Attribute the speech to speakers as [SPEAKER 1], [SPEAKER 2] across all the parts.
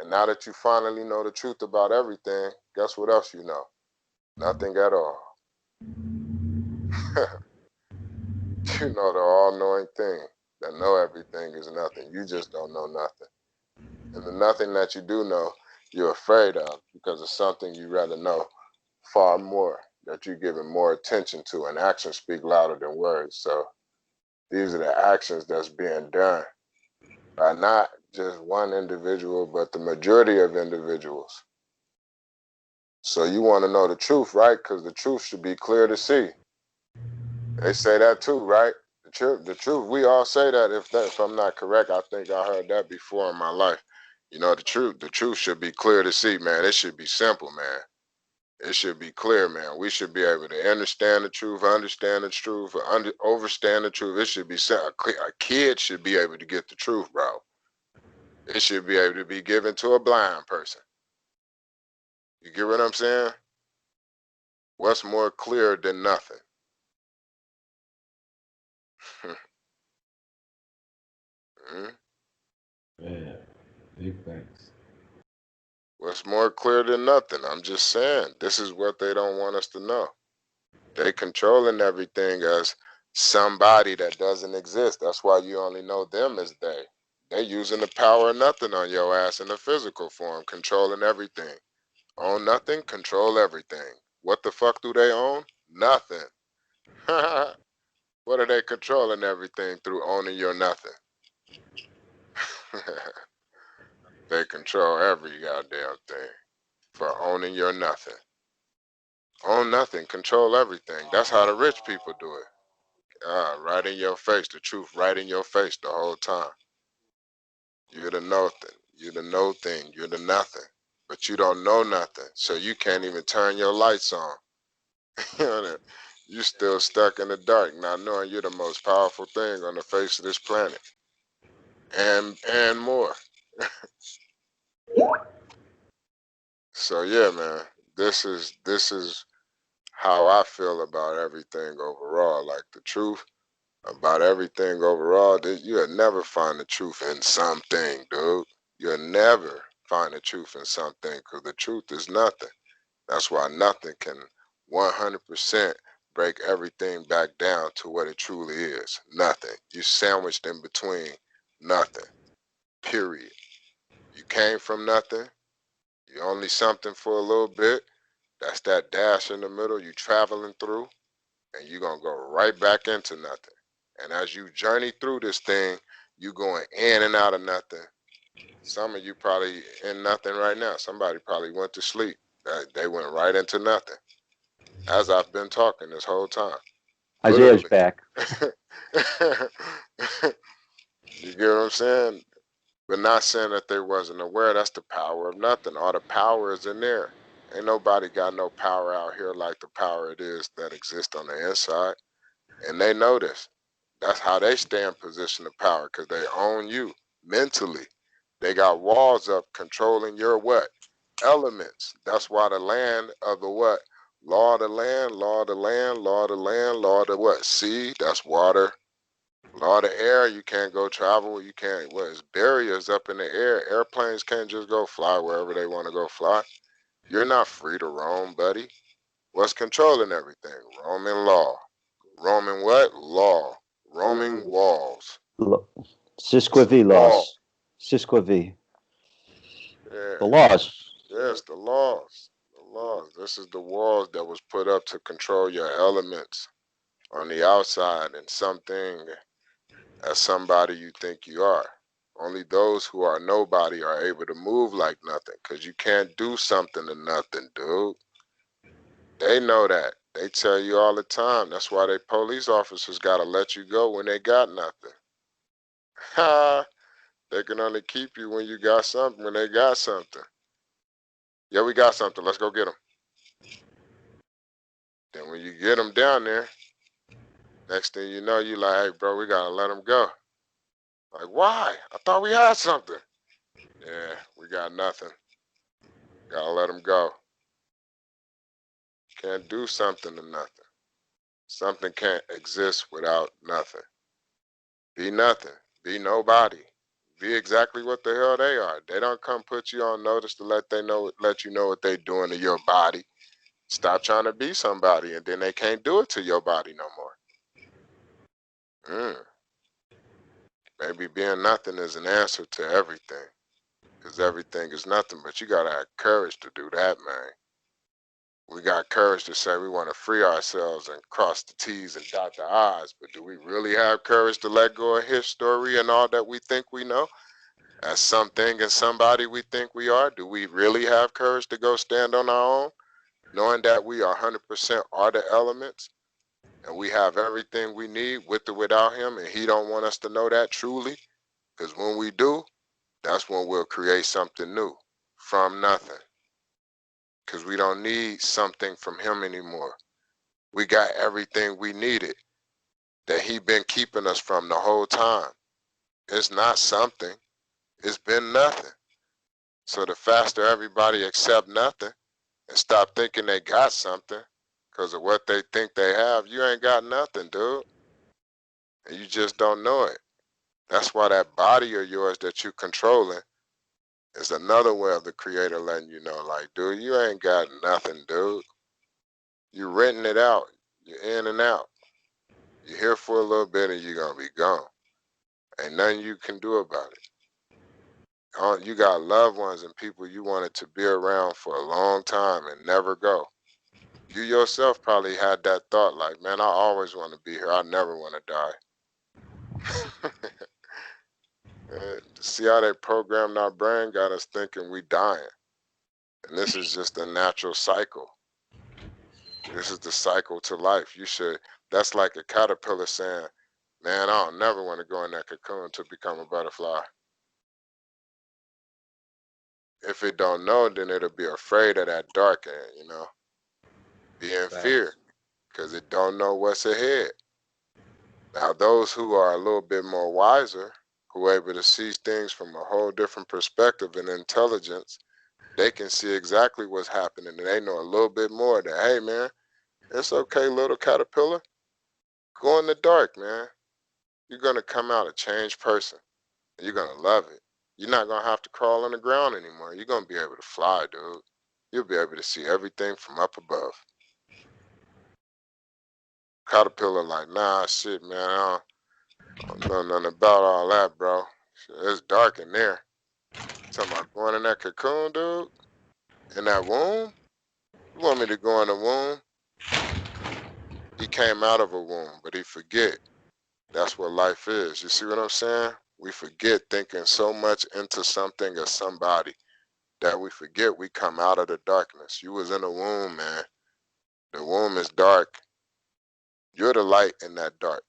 [SPEAKER 1] And now that you finally know the truth about everything, guess what else you know? Nothing at all. You know the all-knowing thing that know everything is nothing. You just don't know nothing. And the nothing that you do know, you're afraid of because it's something you rather know far more, that you're giving more attention to, and actions speak louder than words. So these are the actions that's being done by not just one individual, but the majority of individuals. So you want to know the truth, right? Because the truth should be clear to see. They say that too, right? The truth. We all say that. If I'm not correct, I think I heard that before in my life. You know, the truth should be clear to see, man. It should be simple, man. It should be clear, man. We should be able to understand the truth, understand the truth, overstand the truth. It should be a kid should be able to get the truth, bro. It should be able to be given to a blind person. You get what I'm saying? What's more clear than nothing? Hmm?
[SPEAKER 2] Yeah, big facts.
[SPEAKER 1] What's more clear than nothing? I'm just saying, this is what they don't want us to know. They controlling everything as somebody that doesn't exist. That's why you only know them as they. They using the power of nothing on your ass in the physical form, controlling everything. Own nothing, control everything. What the fuck do they own? Nothing. What are they controlling everything through owning your nothing? They control every goddamn thing for owning your nothing. Own nothing, control everything. That's how the rich people do it. Right in your face, the truth right in your face the whole time. You're the nothing. You're the no thing. You're the nothing. But you don't know nothing, so you can't even turn your lights on. You still stuck in the dark, not knowing you're the most powerful thing on the face of this planet, and more. So yeah, man, this is how I feel about everything overall. Like the truth about everything overall, you'll never find the truth in something, dude. You'll never find the truth in something because the truth is nothing. That's why nothing can 100% break everything back down to what it truly is. Nothing. You sandwiched in between nothing. Period. You came from nothing. You only something for a little bit. That's that dash in the middle you traveling through, and you're going to go right back into nothing. And as you journey through this thing, you going in and out of nothing. Some of you probably in nothing right now. Somebody probably went to sleep. They went right into nothing. As I've been talking this whole time.
[SPEAKER 3] Isaiah's
[SPEAKER 1] Literally.
[SPEAKER 3] back.
[SPEAKER 1] You get what I'm saying? But not saying that they wasn't aware. That's the power of nothing. All the power is in there. Ain't nobody got no power out here like the power it is that exists on the inside. And they know this. That's how they stay in position of power, because they own you mentally. They got walls up controlling your what? Elements. That's why the land of the what? Law of the land, law of the land, law of the land, law of the what? Sea, that's water. Law of the air, you can't go travel. You can't, what is barriers up in the air. Airplanes can't just go fly wherever they want to go fly. You're not free to roam, buddy. What's controlling everything? Roman law. Roman what? Law. Roaming walls. It's the
[SPEAKER 3] Sisquivi
[SPEAKER 1] law.
[SPEAKER 3] laws. Sisquivi.
[SPEAKER 1] Yeah.
[SPEAKER 3] The laws.
[SPEAKER 1] Yes, the laws. The laws. This is the walls that was put up to control your elements on the outside and something as somebody you think you are. Only those who are nobody are able to move like nothing, because you can't do something to nothing, dude. They know that. They tell you all the time. That's why they police officers got to let you go when they got nothing. Ha! They can only keep you when you got something, when they got something. Yeah, we got something. Let's go get them. Then when you get them down there, next thing you know, you like, hey, bro, we got to let them go. Like, why? I thought we had something. Yeah, we got nothing. Got to let them go. Can't do something to nothing. Something can't exist without nothing. Be nothing. Be nobody. Be exactly what the hell they are. They don't come put you on notice to let you know what they doing to your body. Stop trying to be somebody, and then they can't do it to your body no more. Mm. Maybe being nothing is an answer to everything, because everything is nothing. But you gotta have courage to do that, man. We got courage to say we want to free ourselves and cross the T's and dot the I's, but do we really have courage to let go of history and all that we think we know? As something and somebody we think we are, do we really have courage to go stand on our own, knowing that we are 100% are the elements and we have everything we need with or without him, and he don't want us to know that truly? Because when we do, that's when we'll create something new from nothing. Because we don't need something from him anymore. We got everything we needed that he been keeping us from the whole time. It's not something. It's been nothing. So the faster everybody accept nothing and stop thinking they got something because of what they think they have, you ain't got nothing, dude. And you just don't know it. That's why that body of yours that you controlling is another way of the creator letting you know, like, dude, you ain't got nothing, dude. You renting it out. You're in and out. You're here for a little bit and you're gonna be gone. Ain't nothing you can do about it. You got loved ones and people you wanted to be around for a long time and never go. You yourself probably had that thought like, man, I always want to be here. I never want to die. See how they programmed our brain, got us thinking we dying. And this is just a natural cycle. This is the cycle to life. That's like a caterpillar saying, man, I don't never want to go in that cocoon to become a butterfly. If it don't know, then it'll be afraid of that dark end, be in fear
[SPEAKER 2] Facts.
[SPEAKER 1] because it don't know what's ahead. Now, those who are a little bit more wiser, who are able to see things from a whole different perspective and intelligence, they can see exactly what's happening and they know a little bit more that, hey, man, it's okay, little caterpillar. Go in the dark, man. You're going to come out a changed person. And you're going to love it. You're not going to have to crawl on the ground anymore. You're going to be able to fly, dude. You'll be able to see everything from up above. Caterpillar like, nah, shit, man, I don't know nothing about all that, bro. Shit, it's dark in there. Talking about going in that cocoon, dude? In that womb? You want me to go in the womb? He came out of a womb, but he forget. That's what life is. You see what I'm saying? We forget thinking so much into something or somebody that we forget we come out of the darkness. You was in the womb, man. The womb is dark. You're the light in that dark.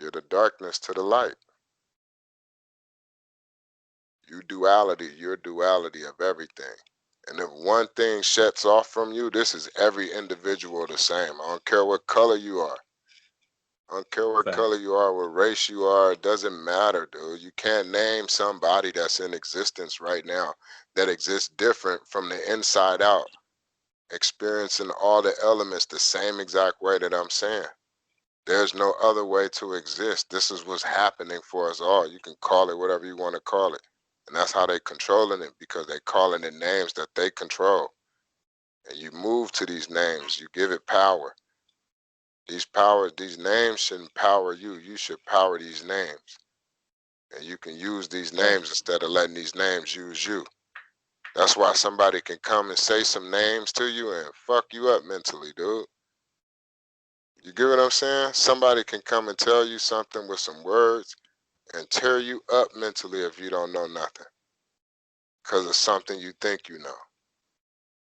[SPEAKER 1] You're the darkness to the light. You're duality of everything. And if one thing shuts off from you, this is every individual the same. I don't care what color you are. I don't care what color
[SPEAKER 2] Facts.
[SPEAKER 1] you are, what race you are. It doesn't matter, dude. You can't name somebody that's in existence right now that exists different from the inside out, experiencing all the elements the same exact way that I'm saying. There's no other way to exist. This is what's happening for us all. You can call it whatever you want to call it. And that's how they controlling it because they calling it names that they control. And you move to these names. You give it power. These names shouldn't power you. You should power these names. And you can use these names
[SPEAKER 2] Facts.
[SPEAKER 1] instead of letting these names use you. That's why somebody can come and say some names to you and fuck you up mentally, dude. You get what I'm saying? Somebody can come and tell you something with some words and tear you up mentally if you don't know nothing because of something you think you know.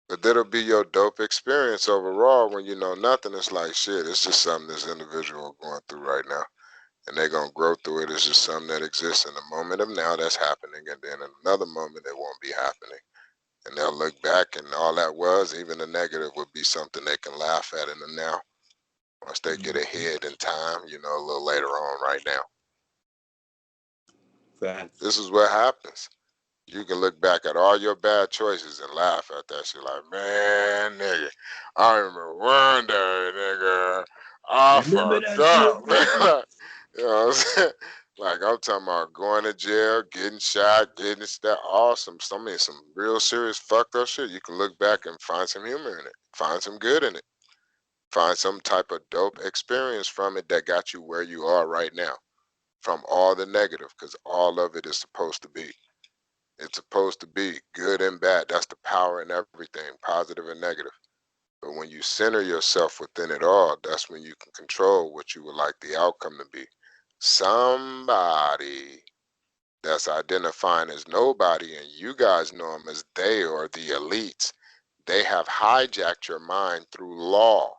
[SPEAKER 1] But that'll be your dope experience overall when you know nothing. It's like, shit, it's just something this individual going through right now. And they're going to grow through it. It's just something that exists in the moment of now that's happening. And then in another moment, it won't be happening. And they'll look back and all that was, even the negative, would be something they can laugh at in the now. Once they get
[SPEAKER 2] Mhm.
[SPEAKER 1] ahead in time, a little later on right now.
[SPEAKER 2] Facts.
[SPEAKER 1] This is what happens. You can look back at all your bad choices and laugh at that shit like, man, nigga, I remember one day, nigga, I
[SPEAKER 2] Remember
[SPEAKER 1] fucked
[SPEAKER 2] that shit,
[SPEAKER 1] up.
[SPEAKER 2] nigga?
[SPEAKER 1] You know what I'm saying? Like I'm talking about going to jail, getting shot, getting that awesome. I mean, some real serious fucked up shit. You can look back and find some humor in it, find some good in it, find some type of dope experience from it that got you where you are right now. From all the negative, because all of it is supposed to be. It's supposed to be good and bad. That's the power in everything, positive and negative. But when you center yourself within it all, that's when you can control what you would like the outcome to be. Somebody that's identifying as nobody, and you guys know them as they or the elites, they have hijacked your mind through law,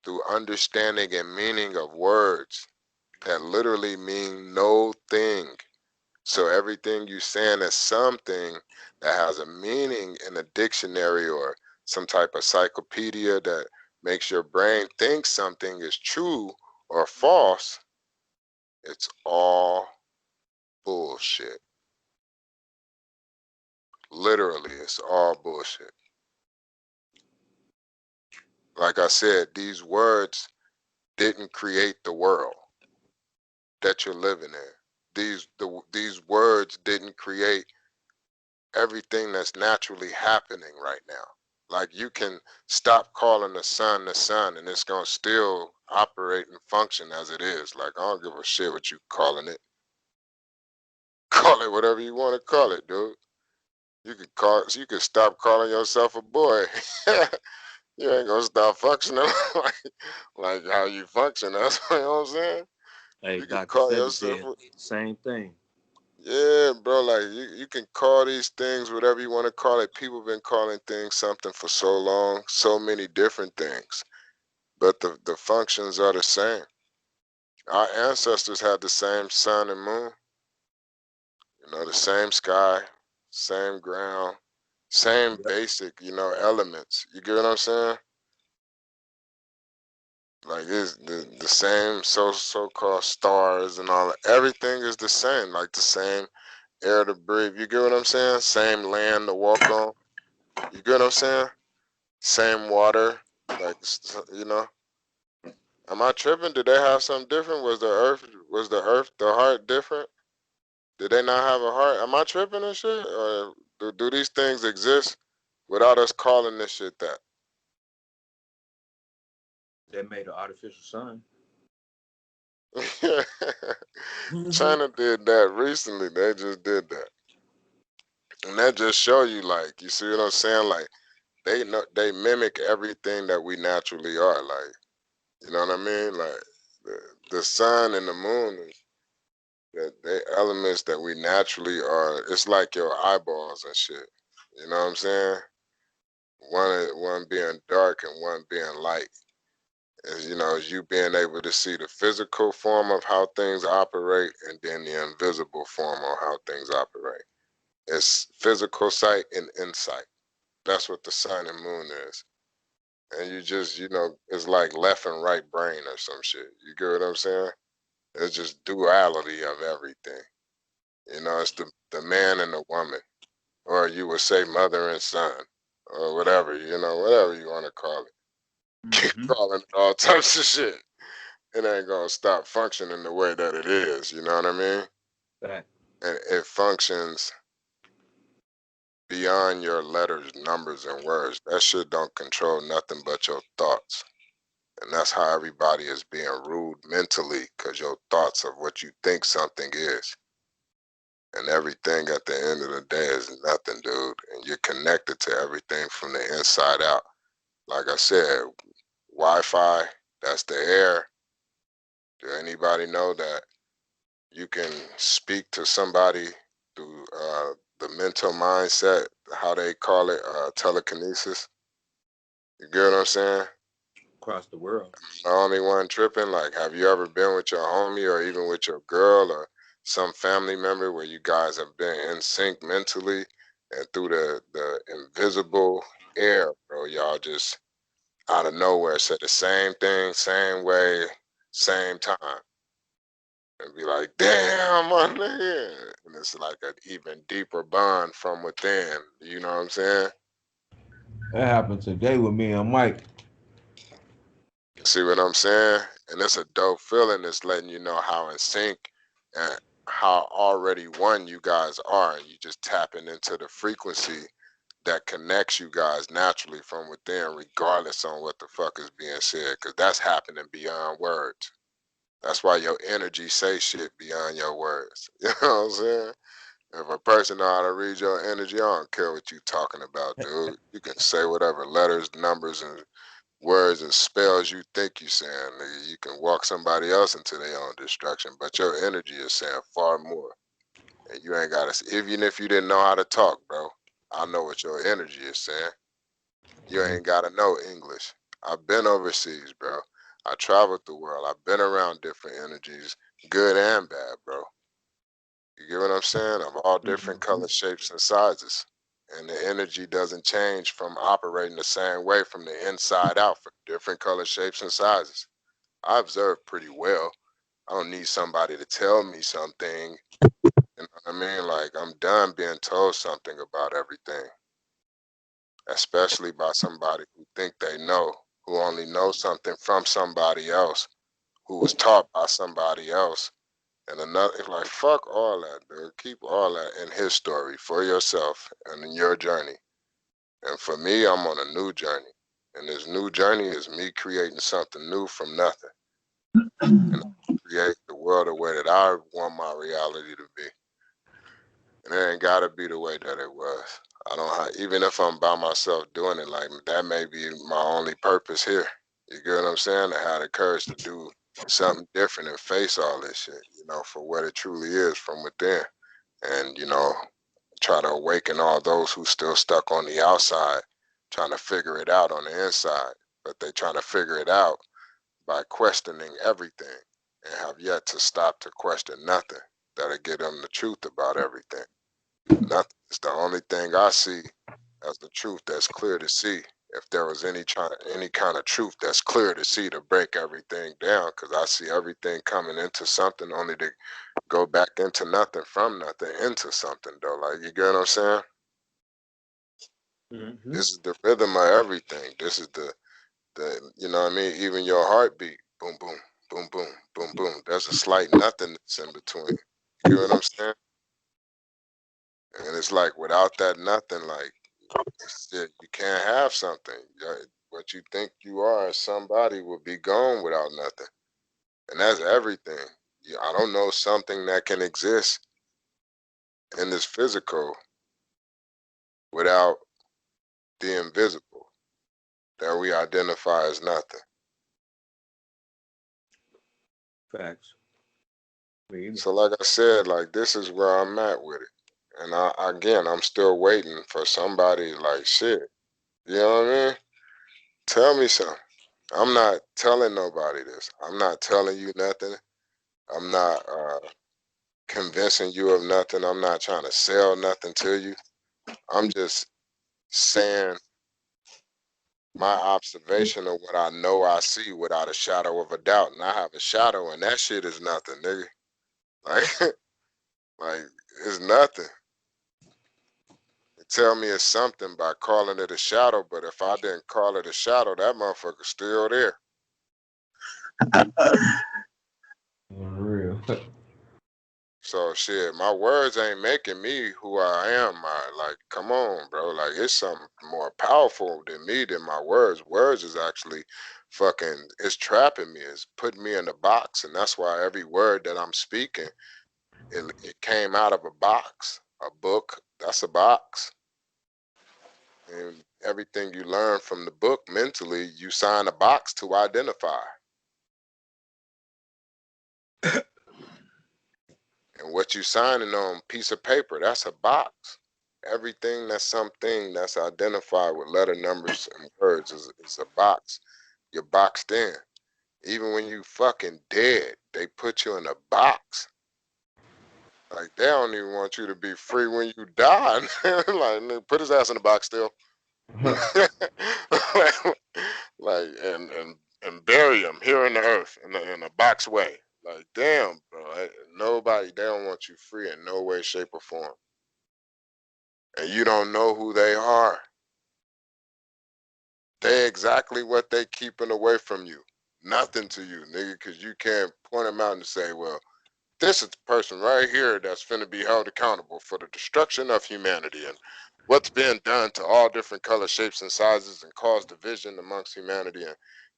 [SPEAKER 1] through understanding and meaning of words that literally mean no thing. So everything you saying is something that has a meaning in a dictionary or some type of encyclopedia that makes your brain think something is true or false. It's all bullshit. Literally, it's all bullshit. Like I said, these words didn't create the world that you're living in. These words didn't create everything that's naturally happening right now. Like you can stop calling the sun and it's gonna still operate and function as it is. Like I don't give a shit what you calling it. Call it whatever you want to call it, dude. You can stop calling yourself a boy. You ain't gonna stop functioning like how you function. That's what you know what I'm saying.
[SPEAKER 4] Hey,
[SPEAKER 1] You can
[SPEAKER 4] Dr.
[SPEAKER 1] call
[SPEAKER 4] Sebi
[SPEAKER 1] yourself.
[SPEAKER 4] said the same thing.
[SPEAKER 1] Yeah, bro. Like you can call these things whatever you want to call it. People been calling things something for so long, so many different things. But the functions are the same. Our ancestors had the same sun and moon, the same sky, same ground, same
[SPEAKER 4] Yep.
[SPEAKER 1] basic, elements. You get what I'm saying? Like it's the same so-called stars and all that. Everything is the same, like the same air to breathe. You get what I'm saying? Same land to walk on. You get what I'm saying? Same water. Like am I tripping? Did they have something different? Was the earth the heart different? Did they not have a heart? Am I tripping and shit? Or do these things exist without us calling this shit that?
[SPEAKER 4] They made an artificial sun. Hmm.
[SPEAKER 1] China did that recently. They just did that. And that just show you, like, you see what I'm saying? Like, they mimic everything that we naturally are. Like, you know what I mean? Like, the sun and the moon, they elements that we naturally are. It's like your eyeballs and shit. You know what I'm saying? One being dark and one being light. Is you being able to see the physical form of how things operate and then the invisible form of how things operate. It's physical sight and insight. That's what the sun and moon is. And you just, it's like left and right brain or some shit. You get what I'm saying? It's just duality of everything. It's the man and the woman, or you would say mother and son, or whatever, whatever you want to call it. Keep
[SPEAKER 4] Hmm.
[SPEAKER 1] calling it all types of shit. It ain't gonna stop functioning the way that it is. You know what I mean?
[SPEAKER 4] Fact.
[SPEAKER 1] And it functions beyond your letters, numbers, and words. That shit don't control nothing but your thoughts. And that's how everybody is being ruled mentally, because your thoughts of what you think something is. And everything at the end of the day is nothing, dude. And you're connected to everything from the inside out. Like I said, Wi-Fi, that's the air. Do anybody know that you can speak to somebody through the mental mindset, how they call it, telekinesis? You get what I'm saying?
[SPEAKER 4] Across the world.
[SPEAKER 1] The only one tripping. Like, have you ever been with your homie or even with your girl or some family member where you guys have been in sync mentally and through the invisible air, bro? Y'all just out of nowhere said the same thing, same way, same time. And be like, damn, my nigga. And it's like an even deeper bond from within. You know what I'm saying?
[SPEAKER 2] That happened today with me and Mike.
[SPEAKER 1] See what I'm saying? And it's a dope feeling. It's letting you know how in sync and how already one you guys are. And you just tapping into the frequency that connects you guys naturally from within, regardless on what the fuck is being said. Because that's happening beyond words. That's why your energy say shit beyond your words. You know what I'm saying? If a person know how to read your energy, I don't care what you talking about, dude. You can say whatever letters, numbers, and words and spells you think you saying, nigga. You can walk somebody else into their own destruction, but your energy is saying far more. And you ain't gotta, even if you didn't know how to talk, bro, I know what your energy is saying. You ain't gotta know English. I've been overseas, bro. I traveled the world. I've been around different energies, good and bad, bro. You get what I'm saying? Of all different colors, shapes, and sizes. And the energy doesn't change from operating the same way from the inside out for different colors, shapes, and sizes. I observe pretty well. I don't need somebody to tell me something. You know what I mean? Like, I'm done being told something about everything, especially by somebody who think they know, who only know something from somebody else, who was taught by somebody else. And another, like, fuck all that, dude. Keep all that in his story for yourself and in your journey. And for me, I'm on a new journey. And this new journey is me creating something new from nothing. And I create the world the way that I want my reality to be. And it ain't gotta be the way that it was. I don't have, even if I'm by myself doing it, like that may be my only purpose here. You get what I'm saying? I had the courage to do something different and face all this shit, for what it truly is from within. And, try to awaken all those who still stuck on the outside, trying to figure it out on the inside. But they trying to figure it out by questioning everything and have yet to stop to question nothing that'll get them the truth about everything. Nothing is the only thing I see as the truth that's clear to see. If there was any kind of truth that's clear to see to break everything down, because I see everything coming into something only to go back into nothing from nothing into something though. Like, you get what I'm saying?
[SPEAKER 4] Mm-hmm.
[SPEAKER 1] This is the rhythm of everything. This is the you know what I mean? Even your heartbeat, boom, boom, boom, boom, boom, boom. There's a slight nothingness in between. You get what I'm saying? And it's like without that nothing, like shit, you can't have something. What you think you are as somebody will be gone without nothing. And that's everything. I don't know something that can exist in this physical without the invisible that we identify as nothing.
[SPEAKER 4] Facts. Me either.
[SPEAKER 1] So like I said, like this is where I'm at with it. And again, I'm still waiting for somebody like shit. You know what I mean? Tell me something. I'm not telling nobody this. I'm not telling you nothing. I'm not convincing you of nothing. I'm not trying to sell nothing to you. I'm just saying my observation of what I know I see without a shadow of a doubt. And I have a shadow and that shit is nothing, nigga. Like, like it's nothing. You tell me it's something by calling it a shadow, but if I didn't call it a shadow, that motherfucker's still there.
[SPEAKER 2] On real.
[SPEAKER 1] So shit, my words ain't making me who I am. Like, come on, bro. Like, it's something more powerful than me than my words. Words is actually fucking, it's trapping me. It's putting me in a box, and that's why every word that I'm speaking, it came out of a box. A book, that's a box. And everything you learn from the book mentally, you sign a box to identify. And what you signing on piece of paper, that's a box. Everything that's something that's identified with letter numbers and words is a box. You're boxed in. Even when you fucking dead, they put you in a box. Like, they don't even want you to be free when you die. Like, put his ass in the box still. like, and bury him here in the earth in a box way. Like, damn, bro. Nobody, they don't want you free in no way, shape, or form. And you don't know who they are. They exactly what they keeping away from you. nothing to you, nigga, because you can't point them out and say, well, this is the person right here that's finna be held accountable for the destruction of humanity and what's being done to all different color, shapes, and sizes and caused division amongst humanity. And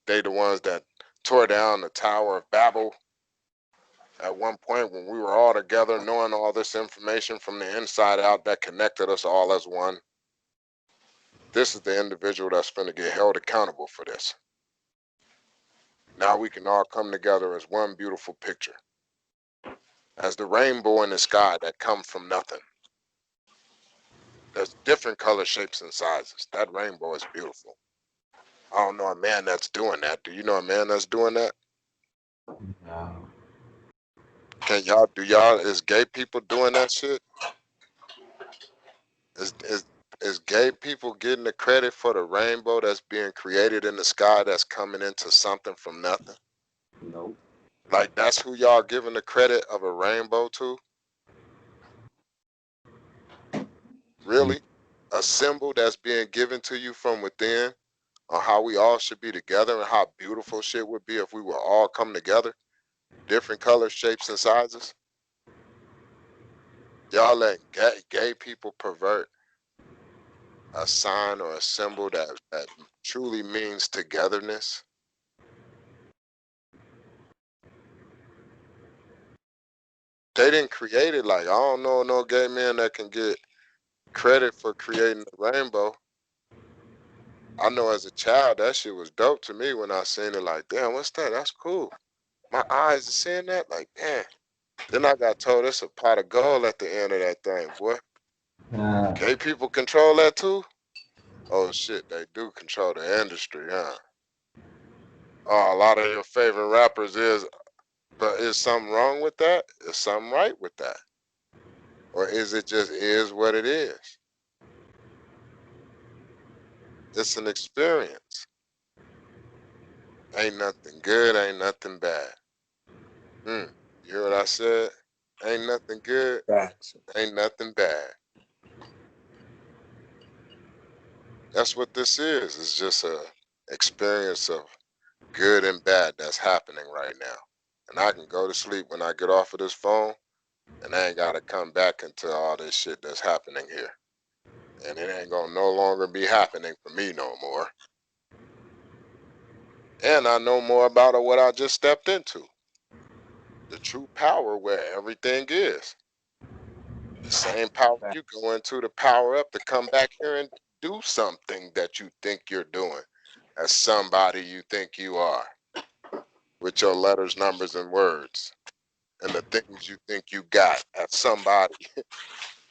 [SPEAKER 1] they the ones that tore down the Tower of Babel at one point when we were all together, knowing all this information from the inside out that connected us all as one. This is the individual that's finna get held accountable for this. Now we can all come together as one beautiful picture, as the rainbow in the sky that comes from nothing. There's different color, shapes, and sizes. That rainbow is beautiful. I don't know a man that's doing that. Do you know a man that's doing that?
[SPEAKER 2] No.
[SPEAKER 1] Can y'all do y'all is gay people doing that shit? Is gay people getting the credit for the rainbow that's being created in the sky that's coming into something from nothing?
[SPEAKER 4] Nope.
[SPEAKER 1] Like that's who y'all giving the credit of a rainbow to? Really? A symbol that's being given to you from within on how we all should be together and how beautiful shit would be if we were all come together, different colors, shapes, and sizes. Y'all let gay people pervert a sign or a symbol that truly means togetherness. They didn't create it. Like I don't know no gay man that can get credit for creating the rainbow. I know as a child that shit was dope to me when I seen it. Like, damn, what's that? That's cool. My eyes are seeing that. Like, damn. Then I got told it's a pot of gold at the end of that thing, boy.
[SPEAKER 2] Uh,
[SPEAKER 1] Gay people control that too? Oh shit, they do control the industry, huh? Oh, a lot of your favorite rappers is, but is something wrong with that? Is something right with that? Or is it just is what it is? It's an experience. Ain't nothing good, ain't nothing bad. You hear what I said? Ain't nothing good,
[SPEAKER 4] Facts.
[SPEAKER 1] ain't nothing bad. That's what this is. It's just a experience of good and bad that's happening right now. And I can go to sleep when I get off of this phone and I ain't gotta come back into all this shit that's happening here. And it ain't gonna no longer be happening for me no more. And I know more about it what I just stepped into. The true power where everything is. The same power you
[SPEAKER 4] Facts.
[SPEAKER 1] go into to power up to come back here and do something that you think you're doing as somebody you think you are with your letters, numbers, and words and the things you think you got as somebody.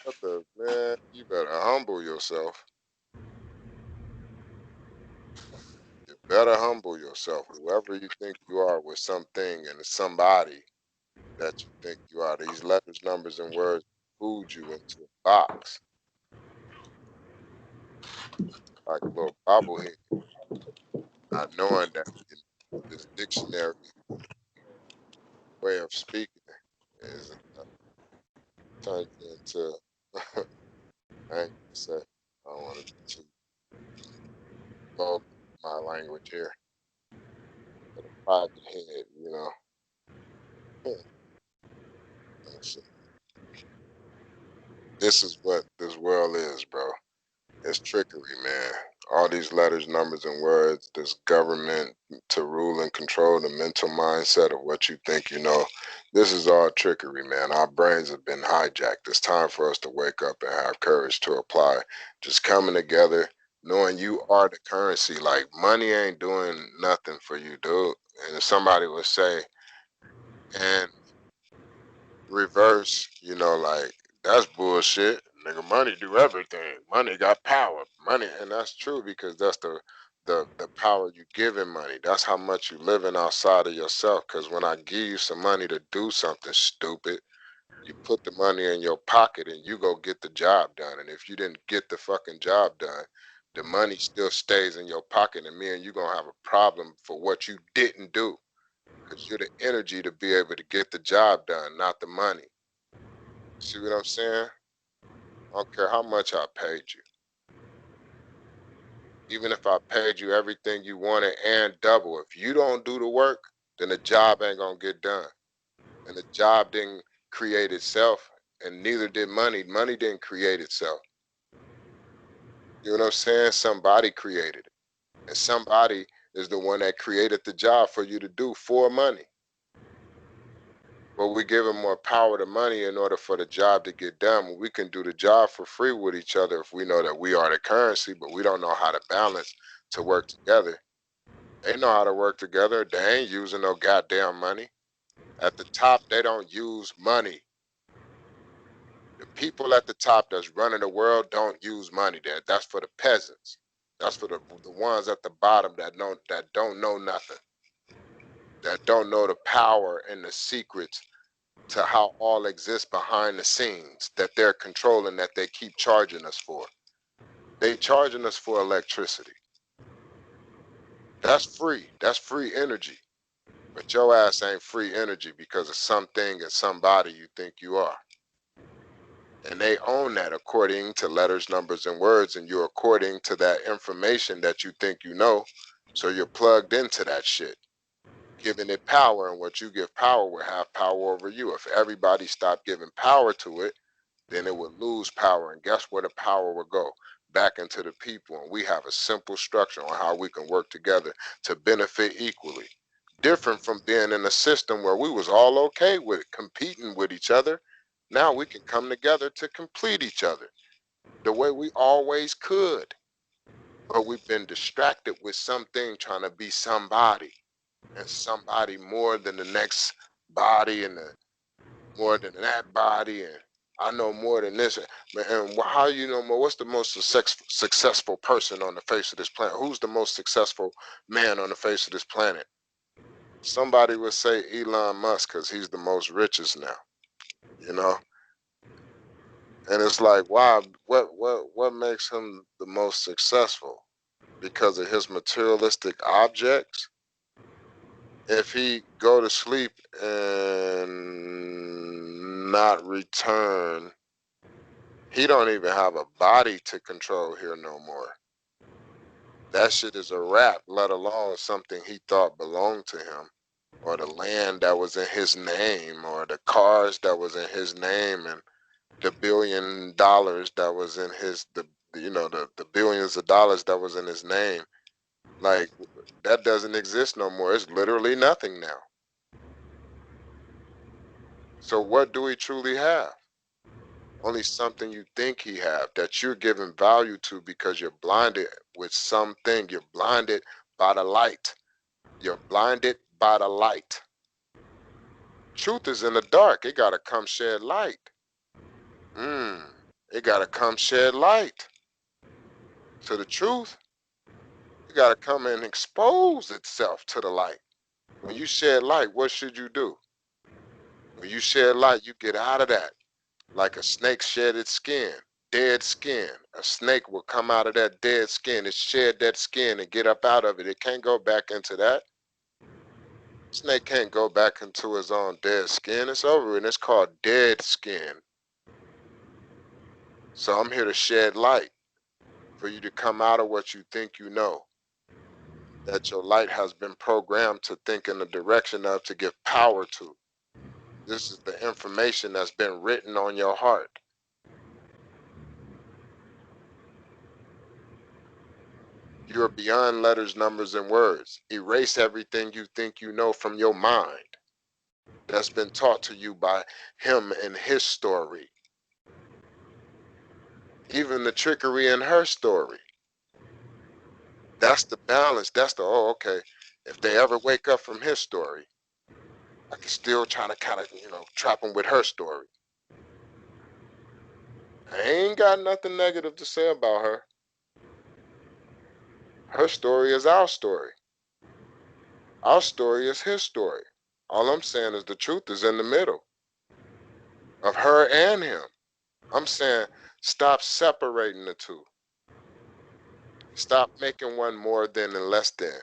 [SPEAKER 1] What the man? You better humble yourself. You better humble yourself. Whoever you think you are with something and somebody that you think you are, these letters, numbers, and words food you into a box like a little bobblehead, not knowing that in this dictionary way of speaking is turns into I ain't gonna say I don't want to be too vulgar with my language here, but a private head, you know. This is what this world is, bro. It's trickery, man. All these letters, numbers, and words, this government to rule and control the mental mindset of what you think you know. This is all trickery, man. Our brains have been hijacked. It's time for us to wake up and have courage to apply. Just coming together, knowing you are the currency. Like, money ain't doing nothing for you, dude. And somebody would say, and reverse, like that's bullshit. Nigga, money do everything. Money got power. Money, and that's true because that's the power you give in money. That's how much you living outside of yourself. Because when I give you some money to do something stupid, you put the money in your pocket and you go get the job done. And if you didn't get the fucking job done, the money still stays in your pocket, and me and you gonna have a problem for what you didn't do. Because you're the energy to be able to get the job done, not the money. See what I'm saying? I don't care how much I paid you. Even if I paid you everything you wanted and double, if you don't do the work, then the job ain't gonna get done. And the job didn't create itself, and neither did money. Money didn't create itself. You know what I'm saying? Somebody created it. And somebody is the one that created the job for you to do for money. But we give them more power to money in order for the job to get done. When we can do the job for free with each other if we know that we are the currency, but we don't know how to balance to work together. They know how to work together. They ain't using no goddamn money. At the top, they don't use money. The people at the top that's running the world don't use money. That's for the peasants. That's for the ones at the bottom that don't know nothing, that don't know the power and the secrets to how all exists behind the scenes that they're controlling, that they keep charging us for. They charging us for electricity. That's free. That's free energy. But your ass ain't free energy because of something and somebody you think you are. And they own that according to letters, numbers, and words, and you're according to that information that you think you know. So you're plugged into that shit, giving it power, and what you give power will have power over you. If everybody stopped giving power to it, then it would lose power. And guess where the power would go? Back into the people. And we have a simple structure on how we can work together to benefit equally. Different from being in a system where we was all okay with competing with each other. Now we can come together to complete each other the way we always could. But we've been distracted with something trying to be somebody, and somebody more than the next body, and more than that body, and I know more than this. And how you know more? What's the most successful person on the face of this planet? Who's the most successful man on the face of this planet? Somebody would say Elon Musk because he's the most richest now, you know? And it's like, wow, what makes him the most successful? Because of his materialistic objects? If he go to sleep and not return, he don't even have a body to control here no more. That shit is a wrap, let alone something he thought belonged to him, or the land that was in his name, or the cars that was in his name, and the $1 billion that was in his the billions of dollars that was in his name. Like, that doesn't exist no more. It's literally nothing now. So what do we truly have? Only something you think he have, that you're giving value to because you're blinded with something. You're blinded by the light. You're blinded by the light. Truth is in the dark. It gotta come shed light. It gotta come shed light. So the truth, it gotta come and expose itself to the light. When you shed light, what should you do? When you shed light, you get out of that. Like a snake shed its skin, dead skin. A snake will come out of that dead skin. It shed that skin and get up out of it. It can't go back into that. Snake can't go back into his own dead skin. It's over, and it's called dead skin. So I'm here to shed light for you to come out of what you think you know. That your light has been programmed to think in the direction of, to give power to. This is the information that's been written on your heart. You are beyond letters, numbers, and words. Erase everything you think you know from your mind that's been taught to you by him and his story. Even the trickery in her story. That's the balance. That's the, oh, okay. If they ever wake up from his story, I can still try to kind of, trap them with her story. I ain't got nothing negative to say about her. Her story is our story. Our story is his story. All I'm saying is the truth is in the middle of her and him. I'm saying stop separating the two. Stop making one more than and less than.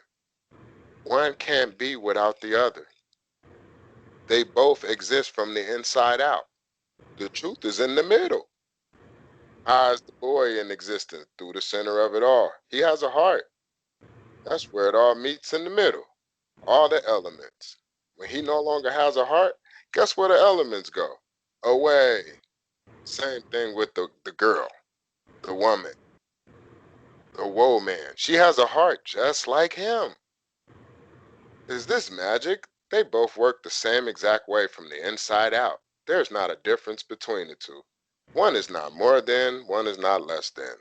[SPEAKER 1] One can't be without the other. They both exist from the inside out. The truth is in the middle. How is the boy in existence? Through the center of it all. He has a heart. That's where it all meets in the middle. All the elements. When he no longer has a heart, guess where the elements go? Away. Same thing with the girl, the woman, the woe man. She has a heart just like him. Is this magic? They both work the same exact way from the inside out. There's not a difference between the two. One is not more than, one is not less than.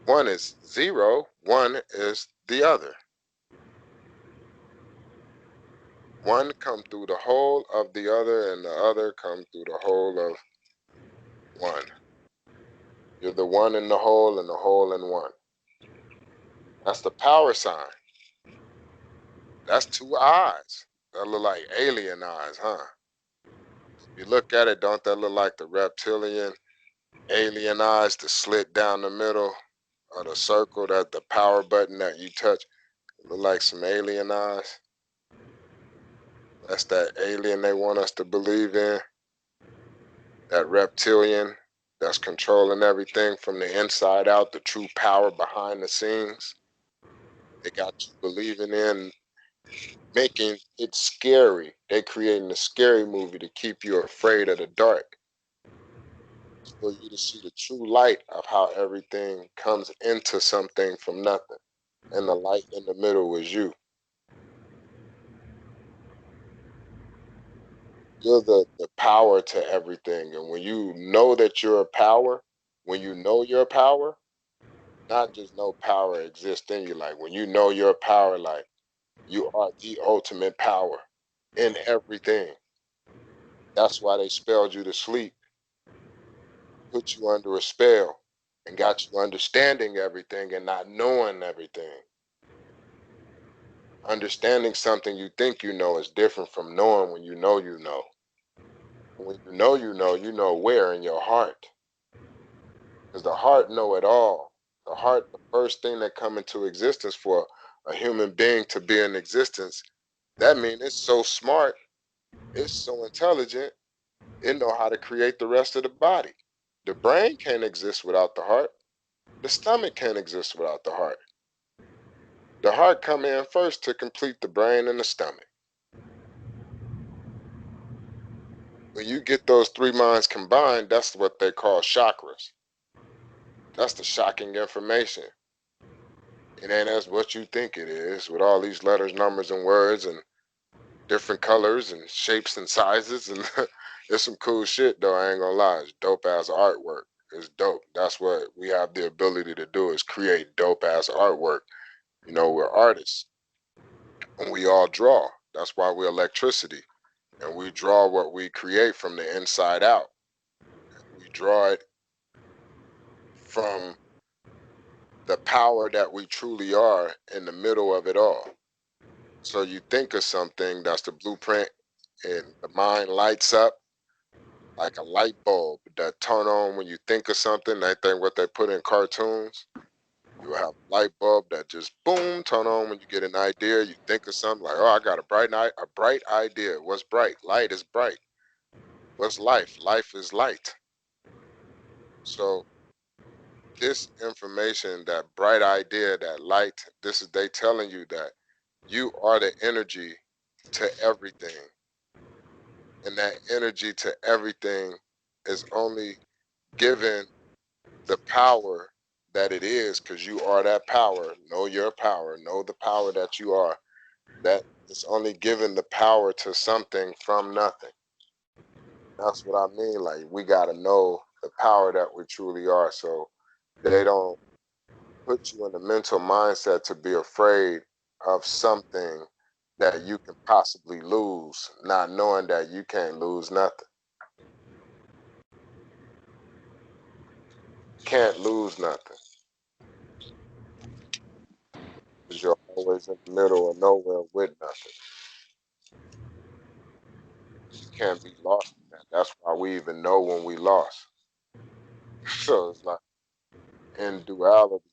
[SPEAKER 1] One is zero, one is the other. One come through the whole of the other, and the other come through the whole of one. You're the one in the whole and the whole in one. That's the power sign. That's two eyes. That look like alien eyes, huh? You look at it, don't that look like the reptilian alien eyes, the slit down the middle of the circle, that the power button that you touch? It look like some alien eyes. That's that alien they want us to believe in. That reptilian that's controlling everything from the inside out, the true power behind the scenes. They got you believing in, making it scary. They creating a scary movie to keep you afraid of the dark, for you to see the true light of how everything comes into something from nothing. And the light in the middle is you. You're the power to everything. And when you know that you're a power, when you know your power, not just know power exists in you, like when you know your power, like you are the ultimate power in everything. That's why they spelled you to sleep, put you under a spell, and got you understanding everything and not knowing everything. Understanding something you think you know is different from knowing when you know you know. When you know where in your heart. Because the heart know it all. The heart, the first thing that come into existence for a human being to be in existence, that means it's so smart, it's so intelligent, it know how to create the rest of the body. The brain can't exist without the heart. The stomach can't exist without the heart. The heart come in first to complete the brain and the stomach. When you get those three minds combined, that's what they call chakras. That's the shocking information. It ain't as what you think it is, with all these letters, numbers, and words, and different colors and shapes and sizes. And it's some cool shit, though. I ain't gonna lie. It's dope ass artwork. It's dope. That's what we have the ability to do, is create dope ass artwork. You know, we're artists and we all draw. That's why we're electricity. And we draw what we create from the inside out. We draw it from the power that we truly are in the middle of it all. So you think of something, that's the blueprint, and the mind lights up like a light bulb that turn on when you think of something. They think what they put in cartoons. You have a light bulb that just boom turn on when you get an idea. You think of something like, oh, I got a bright night, a bright idea. What's bright? Light is bright. What's life? Life is light. So this information, that bright idea, that light, this is they telling you that you are the energy to everything. And that energy to everything is only given the power that it is, because you are that power. Know your power. Know the power that you are. That it's only given the power to something from nothing. That's what I mean. Like, we got to know the power that we truly are, so they don't put you in the mental mindset to be afraid of something that you can possibly lose, not knowing that you can't lose nothing. Can't lose nothing, because you're always in the middle of nowhere with nothing. You can't be lost in that. That's why we even know when we lost. So it's like, in duality,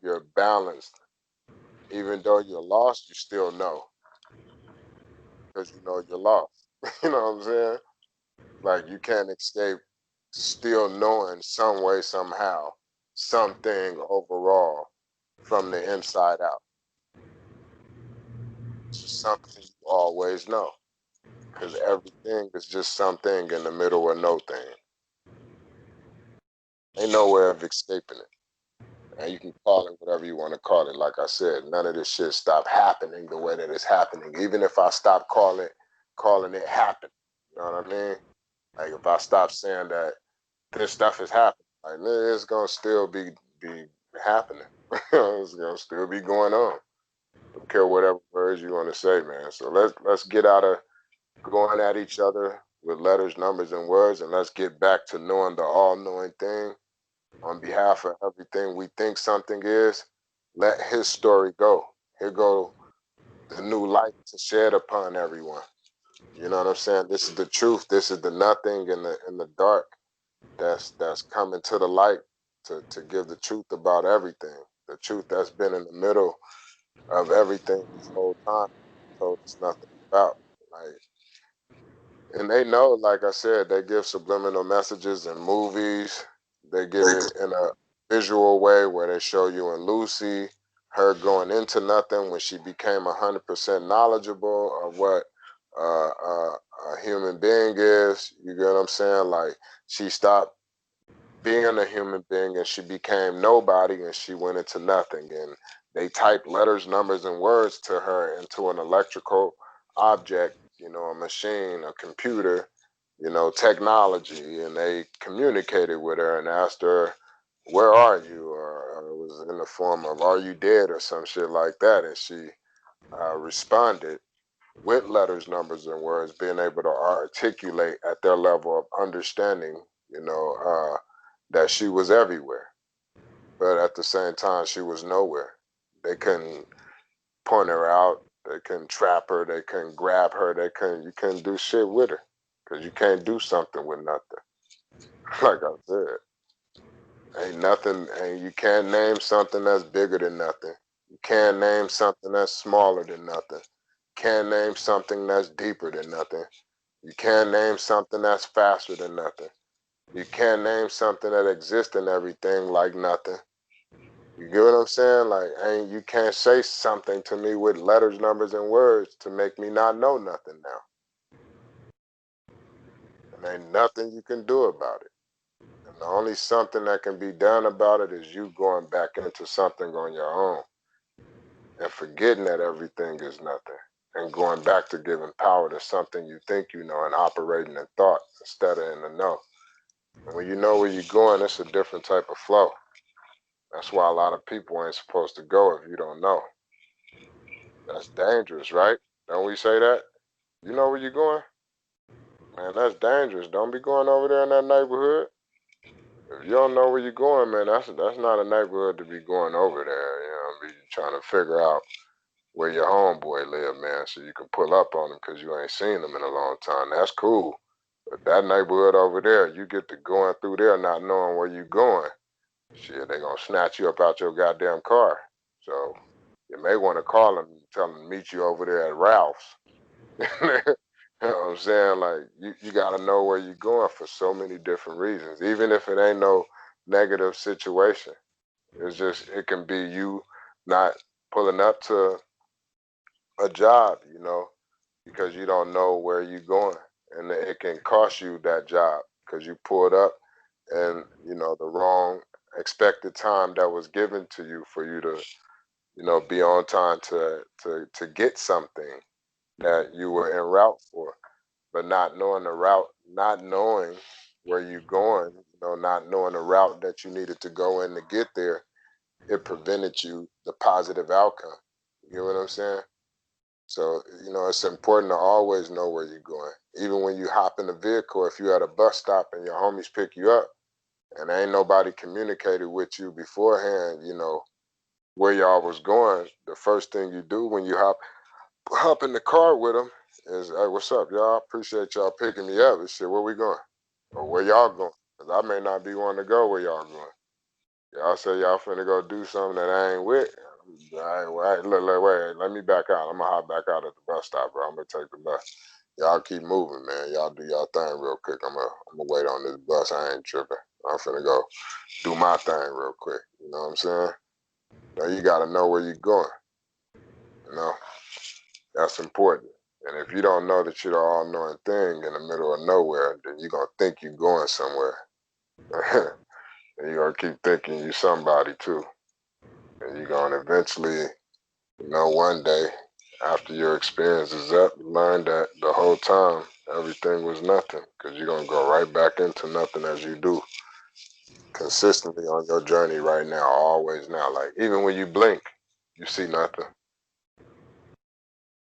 [SPEAKER 1] you're balanced. Even though you're lost, you still know, because you know you're lost. You know what I'm saying? Like, you can't escape still knowing some way, somehow, something overall from the inside out. It's just something you always know. Because everything is just something in the middle of no thing. Ain't no way of escaping it. And you can call it whatever you want to call it. Like I said, none of this shit stop happening the way that it's happening. Even if I stop calling it happen. You know what I mean? Like if I stop saying that this stuff is happening, like it's gonna still be happening. It's gonna still be going on. Don't care whatever words you want to say, man. So let's get out of going at each other with letters, numbers, and words, and let's get back to knowing the all-knowing thing on behalf of everything we think something is. Let his story go. Here go the new light to shed upon everyone. You know what I'm saying? This is the truth. This is the nothing in the dark that's coming to the light to give the truth about everything. The truth that's been in the middle of everything this whole time. Told us nothing about. Like, and they know, like I said, they give subliminal messages in movies. They give it in a visual way where they show you and Lucy, her going into nothing when she became 100% knowledgeable of what a human being is. You get what I'm saying? Like she stopped being a human being and she became nobody and she went into nothing. And they typed letters, numbers, and words to her into an electrical object, you know, a machine, a computer, you know, technology. And they communicated with her and asked her, where are you? Or it was in the form of, are you dead? Or some shit like that. And she responded with letters, numbers, and words, being able to articulate at their level of understanding, you know, that she was everywhere. But at the same time, she was nowhere. They couldn't point her out. They couldn't trap her. They couldn't grab her. You couldn't do shit with her. Because you can't do something with nothing. Like I said, ain't nothing, and you can't name something that's bigger than nothing. You can't name something that's smaller than nothing. Can't name something that's deeper than nothing. You can't name something that's faster than nothing. You can't name something that exists in everything like nothing. You get what I'm saying? Like, ain't you can't say something to me with letters, numbers, and words to make me not know nothing now. And ain't nothing you can do about it. And the only something that can be done about it is you going back into something on your own and forgetting that everything is nothing and going back to giving power to something you think you know and operating in thought instead of in the know. And when you know where you're going, it's a different type of flow. That's why a lot of people ain't supposed to go if you don't know. That's dangerous, right? Don't we say that? You know where you're going? Man, that's dangerous. Don't be going over there in that neighborhood. If you don't know where you're going, man, that's not a neighborhood to be going over there. You know, be trying to figure out where your homeboy live, man, so you can pull up on him because you ain't seen him in a long time. That's cool. But that neighborhood over there, you get to going through there not knowing where you going. Shit, they gonna snatch you up out your goddamn car. So you may want to call them and tell them to meet you over there at Ralph's. You know what I'm saying? Like you gotta know where you're going for so many different reasons. Even if it ain't no negative situation. It's just it can be you not pulling up to a job, you know, because you don't know where you're going. And it can cost you that job because you pulled up and, you know, the wrong expected time that was given to you for you to, you know, be on time to get something that you were en route for. But not knowing the route, not knowing where you're going, you know, not knowing the route that you needed to go in to get there, it prevented you the positive outcome. You know what I'm saying? So, you know, it's important to always know where you're going. Even when you hop in a vehicle, if you're at a bus stop and your homies pick you up and ain't nobody communicated with you beforehand, you know, where y'all was going, the first thing you do when you hop in the car with them is, hey, what's up, y'all? Appreciate y'all picking me up. And shit, where we going? Or where y'all going? Because I may not be wanting to go where y'all going. Y'all say y'all finna go do something that I ain't with. All right, well, look, wait, let me back out. I'm gonna hop back out at the bus stop, bro. I'm gonna take the bus. Y'all keep moving, man. Y'all do y'all thing real quick. I'm gonna wait on this bus. I ain't tripping. I'm finna go do my thing real quick. You know what I'm saying? Now you gotta know where you're going. You know, that's important. And if you don't know that you're the all-knowing thing in the middle of nowhere, then you're gonna think you're going somewhere. And you're gonna keep thinking you somebody too. And you're gonna eventually, one day after your experience is up, you learn that the whole time everything was nothing. Because you're gonna go right back into nothing as you do consistently on your journey right now, always now. Like even when you blink, you see nothing.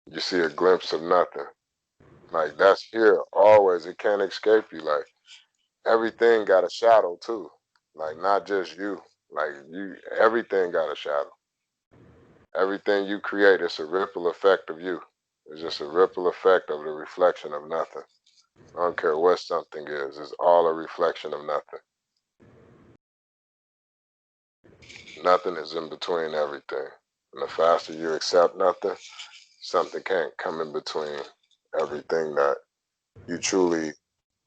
[SPEAKER 1] You see a glimpse of nothing. Like that's here always. It can't escape you. Like everything got a shadow too. Like not just you. Like everything got a shadow. Everything you create, it's a ripple effect of you. It's just a ripple effect of the reflection of nothing. I don't care what something is. It's all a reflection of nothing. Nothing is in between everything. And the faster you accept nothing, something can't come in between everything that you truly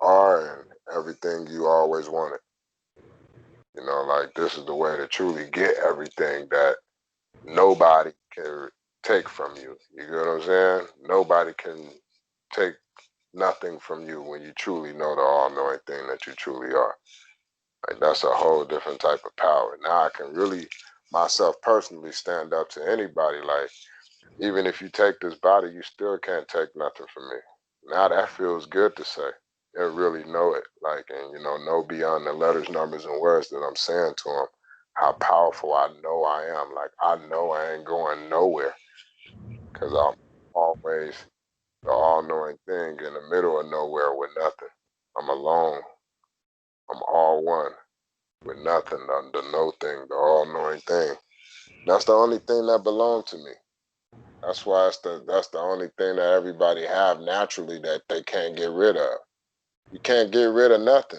[SPEAKER 1] are and everything you always wanted. Like this is the way to truly get everything that nobody can take from you. You get what I'm saying? Nobody can take nothing from you when you truly know the all-knowing thing that you truly are. Like that's a whole different type of power. Now I can really, myself personally, stand up to anybody. Like even if you take this body, you still can't take nothing from me. Now that feels good to say. And really know it. Like, and know beyond the letters, numbers, and words that I'm saying to them how powerful I know I am. Like I know I ain't going nowhere because I'm always the all-knowing thing in the middle of nowhere with nothing. I'm alone. I'm all one with nothing, the no thing, the all-knowing thing. That's the only thing that belonged to me. That's why that's the only thing that everybody have naturally that they can't get rid of. You can't get rid of nothing.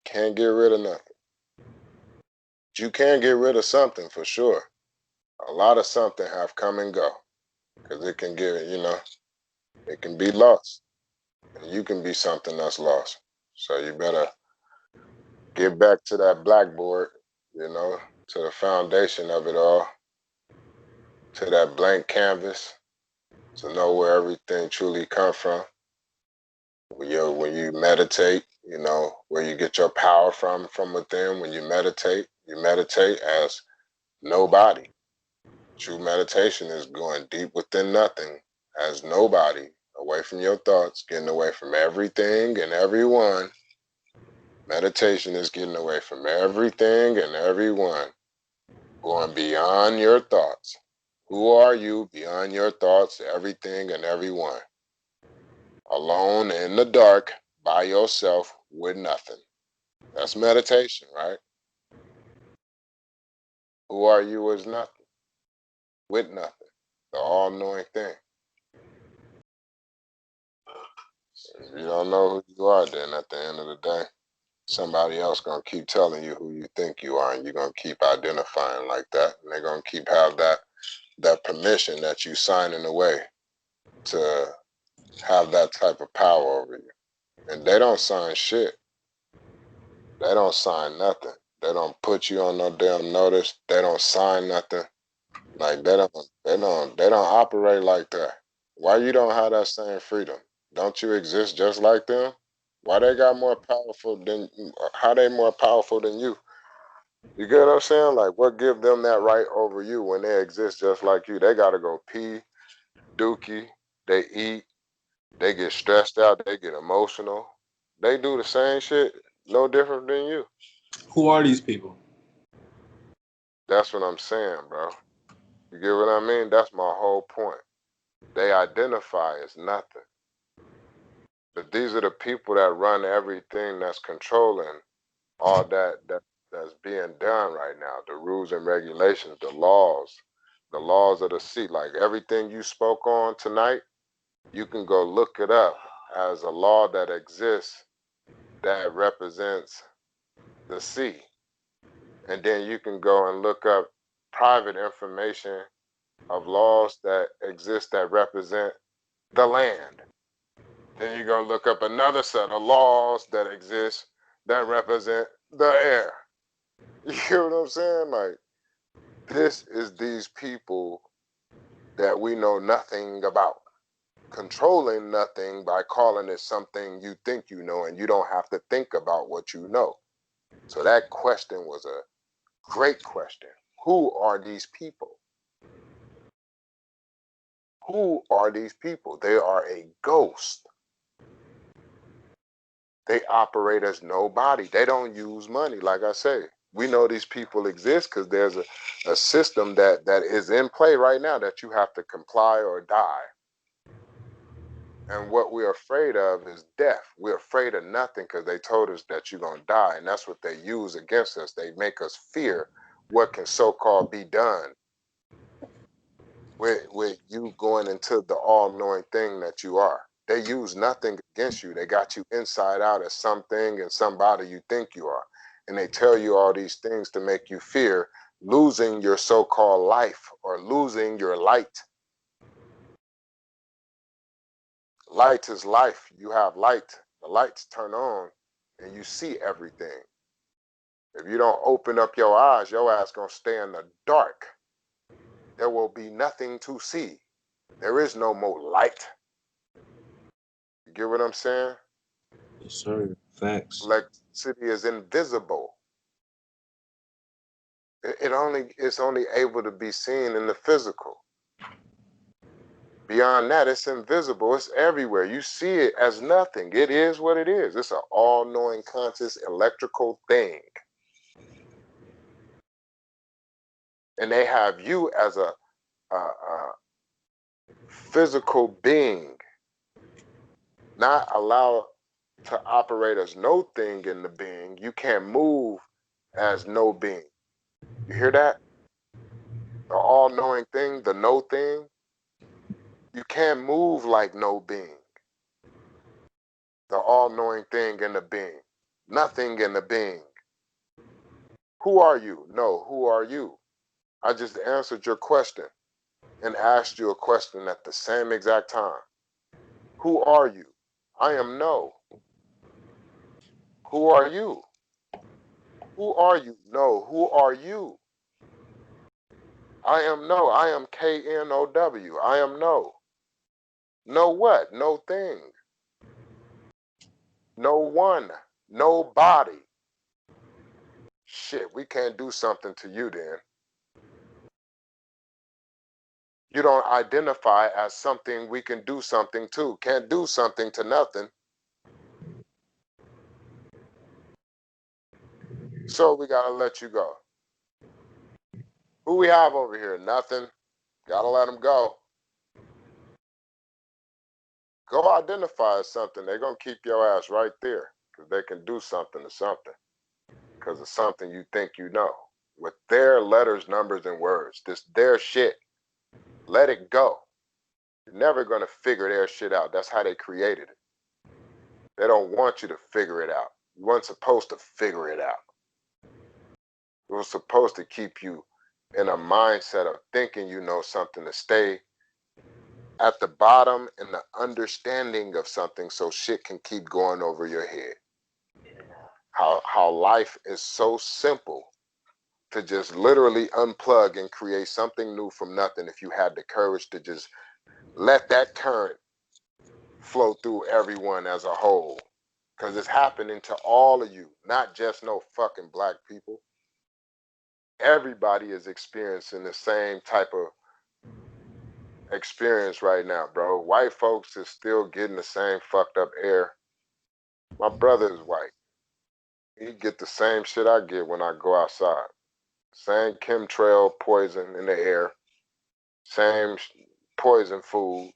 [SPEAKER 1] Can't get rid of nothing. You can get rid of something for sure. A lot of something have come and go because it can get, it can be lost. And you can be something that's lost. So you better get back to that blackboard, to the foundation of it all, to that blank canvas, to know where everything truly comes from. When you meditate, where you get your power from within. When you meditate as nobody. True meditation is going deep within nothing as nobody, away from your thoughts, getting away from everything and everyone. Meditation is getting away from everything and everyone, going beyond your thoughts. Who are you beyond your thoughts, everything and everyone? Alone in the dark, by yourself, with nothing. That's meditation, right? Who are you as nothing, with nothing, the all-knowing thing. If you don't know who you are, then at the end of the day, somebody else gonna keep telling you who you think you are, and you're gonna keep identifying like that, and they're gonna keep have that permission that you signing away to have that type of power over you. And they don't sign shit. They don't sign nothing. They don't put you on no damn notice. They don't sign nothing. Like they don't operate like that. Why you don't have that same freedom? Don't you exist just like them? Why they got more powerful than how they more powerful than you? You get what I'm saying? Like what give them that right over you when they exist just like you? They gotta go pee, dookie, they eat, they get stressed out, they get emotional. They do the same shit, no different than you.
[SPEAKER 5] Who are these people?
[SPEAKER 1] That's what I'm saying, bro. You get what I mean? That's my whole point. They identify as nothing. But these are the people that run everything that's controlling all that's being done right now. The rules and regulations, the laws of the sea. Like everything you spoke on tonight, you can go look it up as a law that exists that represents the sea. And then you can go and look up private information of laws that exist that represent the land. Then you're going to look up another set of laws that exist that represent the air. You hear what I'm saying? Like, this is these people that we know nothing about, controlling nothing by calling it something you think you know, and you don't have to think about what you know. So that question was a great question. Who are these people? Who are these people? They are a ghost. They operate as nobody. They don't use money. Like I say, we know these people exist because there's a system that is in play right now that you have to comply or die. And what we're afraid of is death. We're afraid of nothing because they told us that you're going to die. And that's what they use against us. They make us fear what can so-called be done with you going into the all-knowing thing that you are. They use nothing against you. They got you inside out as something and somebody you think you are. And they tell you all these things to make you fear losing your so-called life or losing your light. Light is life. You have light. The lights turn on and you see everything. If you don't open up your eyes, your ass gonna stay in the dark. There will be nothing to see. There is no more light. You get what I'm saying?
[SPEAKER 5] Yes, sir. Facts.
[SPEAKER 1] Electricity is invisible. It's only able to be seen in the physical. Beyond that, it's invisible. It's everywhere. You see it as nothing. It is what it is. It's an all-knowing, conscious, electrical thing. And they have you as a physical being, not allowed to operate as no thing in the being. You can't move as no being. You hear that? The all-knowing thing, the no thing. You can't move like no being. The all-knowing thing in the being. Nothing in the being. Who are you? No, who are you? I just answered your question and asked you a question at the same exact time. Who are you? I am no. Who are you? Who are you? No, who are you? I am no. I am KNOW. I am no. No what? No thing. No one. Nobody. Shit, we can't do something to you then. You don't identify as something we can do something to. Can't do something to nothing. So we gotta let you go. Who we have over here? Nothing. Gotta let them go. Go identify as something. They're gonna keep your ass right there because they can do something to something because of something you think you know with their letters, numbers, and words. This their shit. Let it go. You're never gonna figure their shit out. That's how they created it. They don't want you to figure it out. You weren't supposed to figure it out. It was supposed to keep you in a mindset of thinking you know something to stay at the bottom in the understanding of something so shit can keep going over your head. How life is so simple to just literally unplug and create something new from nothing if you had the courage to just let that current flow through everyone as a whole. Because it's happening to all of you, not just no fucking black people. Everybody is experiencing the same type of experience right now, bro. White folks is still getting the same fucked up air. My brother is white. He get the same shit I get when I go outside. Same chemtrail poison in the air. Same poison food.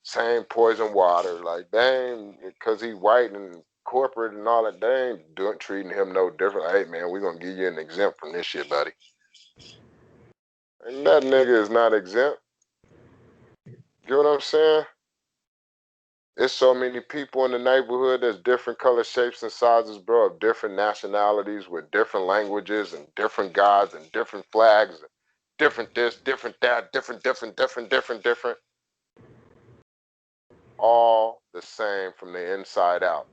[SPEAKER 1] Same poison water. Like, they ain't, because he white and corporate and all that, they ain't treating him no different. Hey, man, we going to give you an exempt from this shit, buddy. And that nigga is not exempt. You know what I'm saying? There's so many people in the neighborhood that's different color shapes and sizes, bro, of different nationalities with different languages and different gods and different flags and different this, different that, different. all the same from the inside out.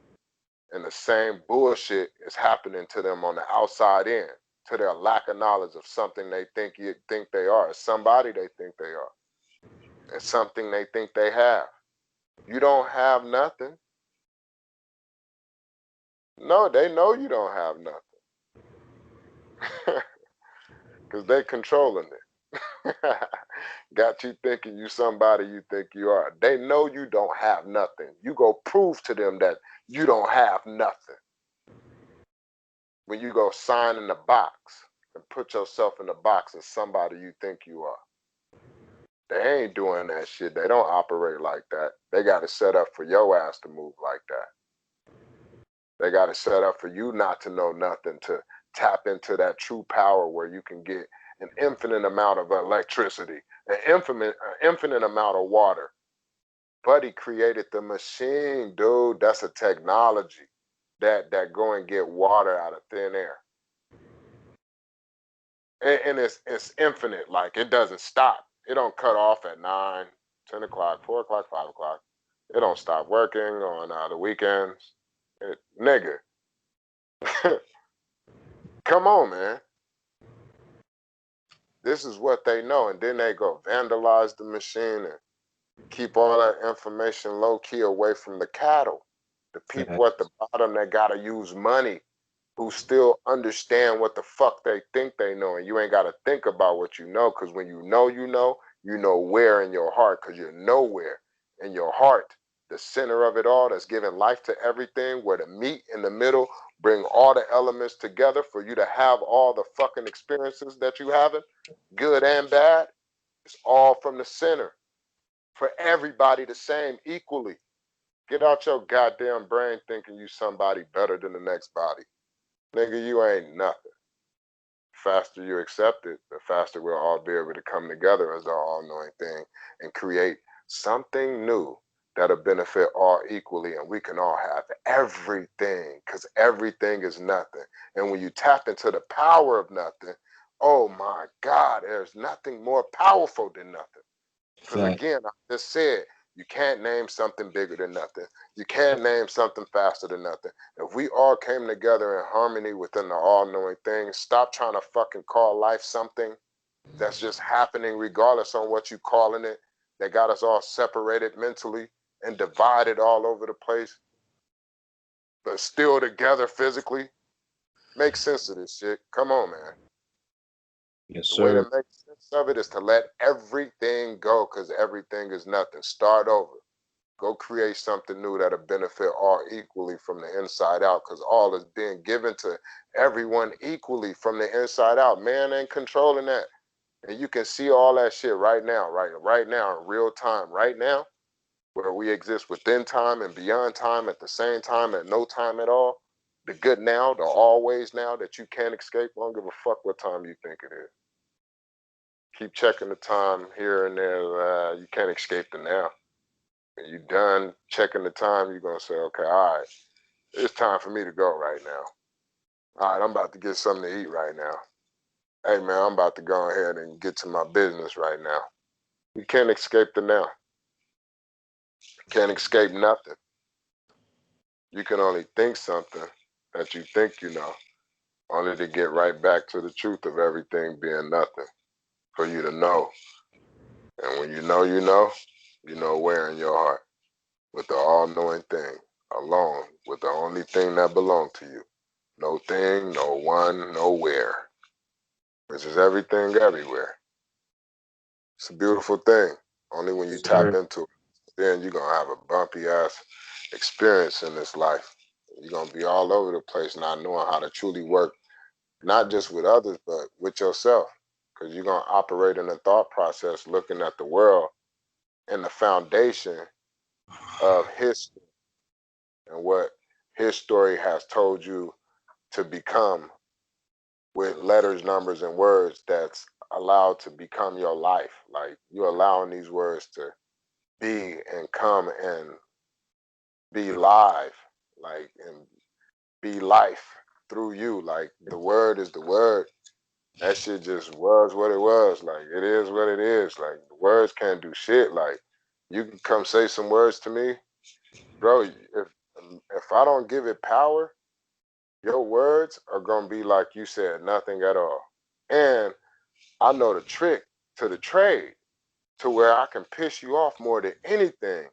[SPEAKER 1] And the same bullshit is happening to them on the outside in, to their lack of knowledge of something they think they are, somebody they think they are, and something they think they have. You don't have nothing. No, they know you don't have nothing. Because they controlling it. Got you thinking you somebody you think you are. They know you don't have nothing. You go prove to them that you don't have nothing. When you go sign in the box and put yourself in the box as somebody you think you are. They ain't doing that shit. They don't operate like that. They got it set up for your ass to move like that. They got it set up for you not to know nothing, to tap into that true power where you can get an infinite amount of electricity, an infinite amount of water. Buddy created the machine, dude. That's a technology that go and get water out of thin air. And it's infinite. Like, it doesn't stop. It don't cut off at 9, 10 o'clock, 4 o'clock, 5 o'clock. It don't stop working on the weekends. Nigga, come on, man. This is what they know. And then they go vandalize the machine and keep all that information low key away from the cattle. The people at the bottom that gotta use money, who still understand what the fuck they think they know. And you ain't gotta think about what you know, because when you know where in your heart, because you're nowhere in your heart, the center of it all that's giving life to everything, where the meat in the middle bring all the elements together for you to have all the fucking experiences that you having, good and bad. It's all from the center for everybody the same equally. Get out your goddamn brain thinking you somebody better than the next body. Nigga, you ain't nothing. The faster you accept it, the faster we'll all be able to come together as our all-knowing thing and create something new that'll benefit all equally, and we can all have everything, because everything is nothing. And when you tap into the power of nothing, oh my God, there's nothing more powerful than nothing. Because again, I just said, you can't name something bigger than nothing. You can't name something faster than nothing. If we all came together in harmony within the all-knowing thing, stop trying to fucking call life something that's just happening regardless on what you calling it, that got us all separated mentally and divided all over the place, but still together physically. Make sense of this shit. Come on, man.
[SPEAKER 5] Yes,
[SPEAKER 1] The way to
[SPEAKER 5] sir.
[SPEAKER 1] make sense of it is to let everything go, because everything is nothing. Start over. Go create something new that'll benefit all equally from the inside out, because all is being given to everyone equally from the inside out. Man ain't controlling that. And you can see all that shit right now, right now, in real time, right now, where we exist within time and beyond time at the same time, at no time at all. The good now, the always now that you can't escape. I don't give a fuck what time you think it is. Keep checking the time here and there. You can't escape the now. When you're done checking the time, you're going to say, okay, all right, it's time for me to go right now. All right, I'm about to get something to eat right now. Hey, man, I'm about to go ahead and get to my business right now. You can't escape the now. Can't escape nothing. You can only think something that you think you know, only to get right back to the truth of everything being nothing for you to know. And when you know where in your heart, with the all-knowing thing, alone, with the only thing that belongs to you. No thing, no one, nowhere. Which is everything everywhere. It's a beautiful thing. Only when you
[SPEAKER 5] Yes,
[SPEAKER 1] tap
[SPEAKER 5] sir.
[SPEAKER 1] into it, then you're going to have a bumpy ass experience in this life. You're going to be all over the place not knowing how to truly work, not just with others, but with yourself. Because you're going to operate in a thought process looking at the world and the foundation of history and what his story has told you to become, with letters, numbers, and words that's allowed to become your life. Like, you're allowing these words to be and come and be live, like, and be life through you. Like, the word is the word. That shit just was what it was. Like, it is what it is. Like, the words can't do shit. Like, You can come say some words to me, bro. If I don't give it power, your words are gonna be like you said, nothing at all. And I know the trick to the trade to where I can piss you off more than anything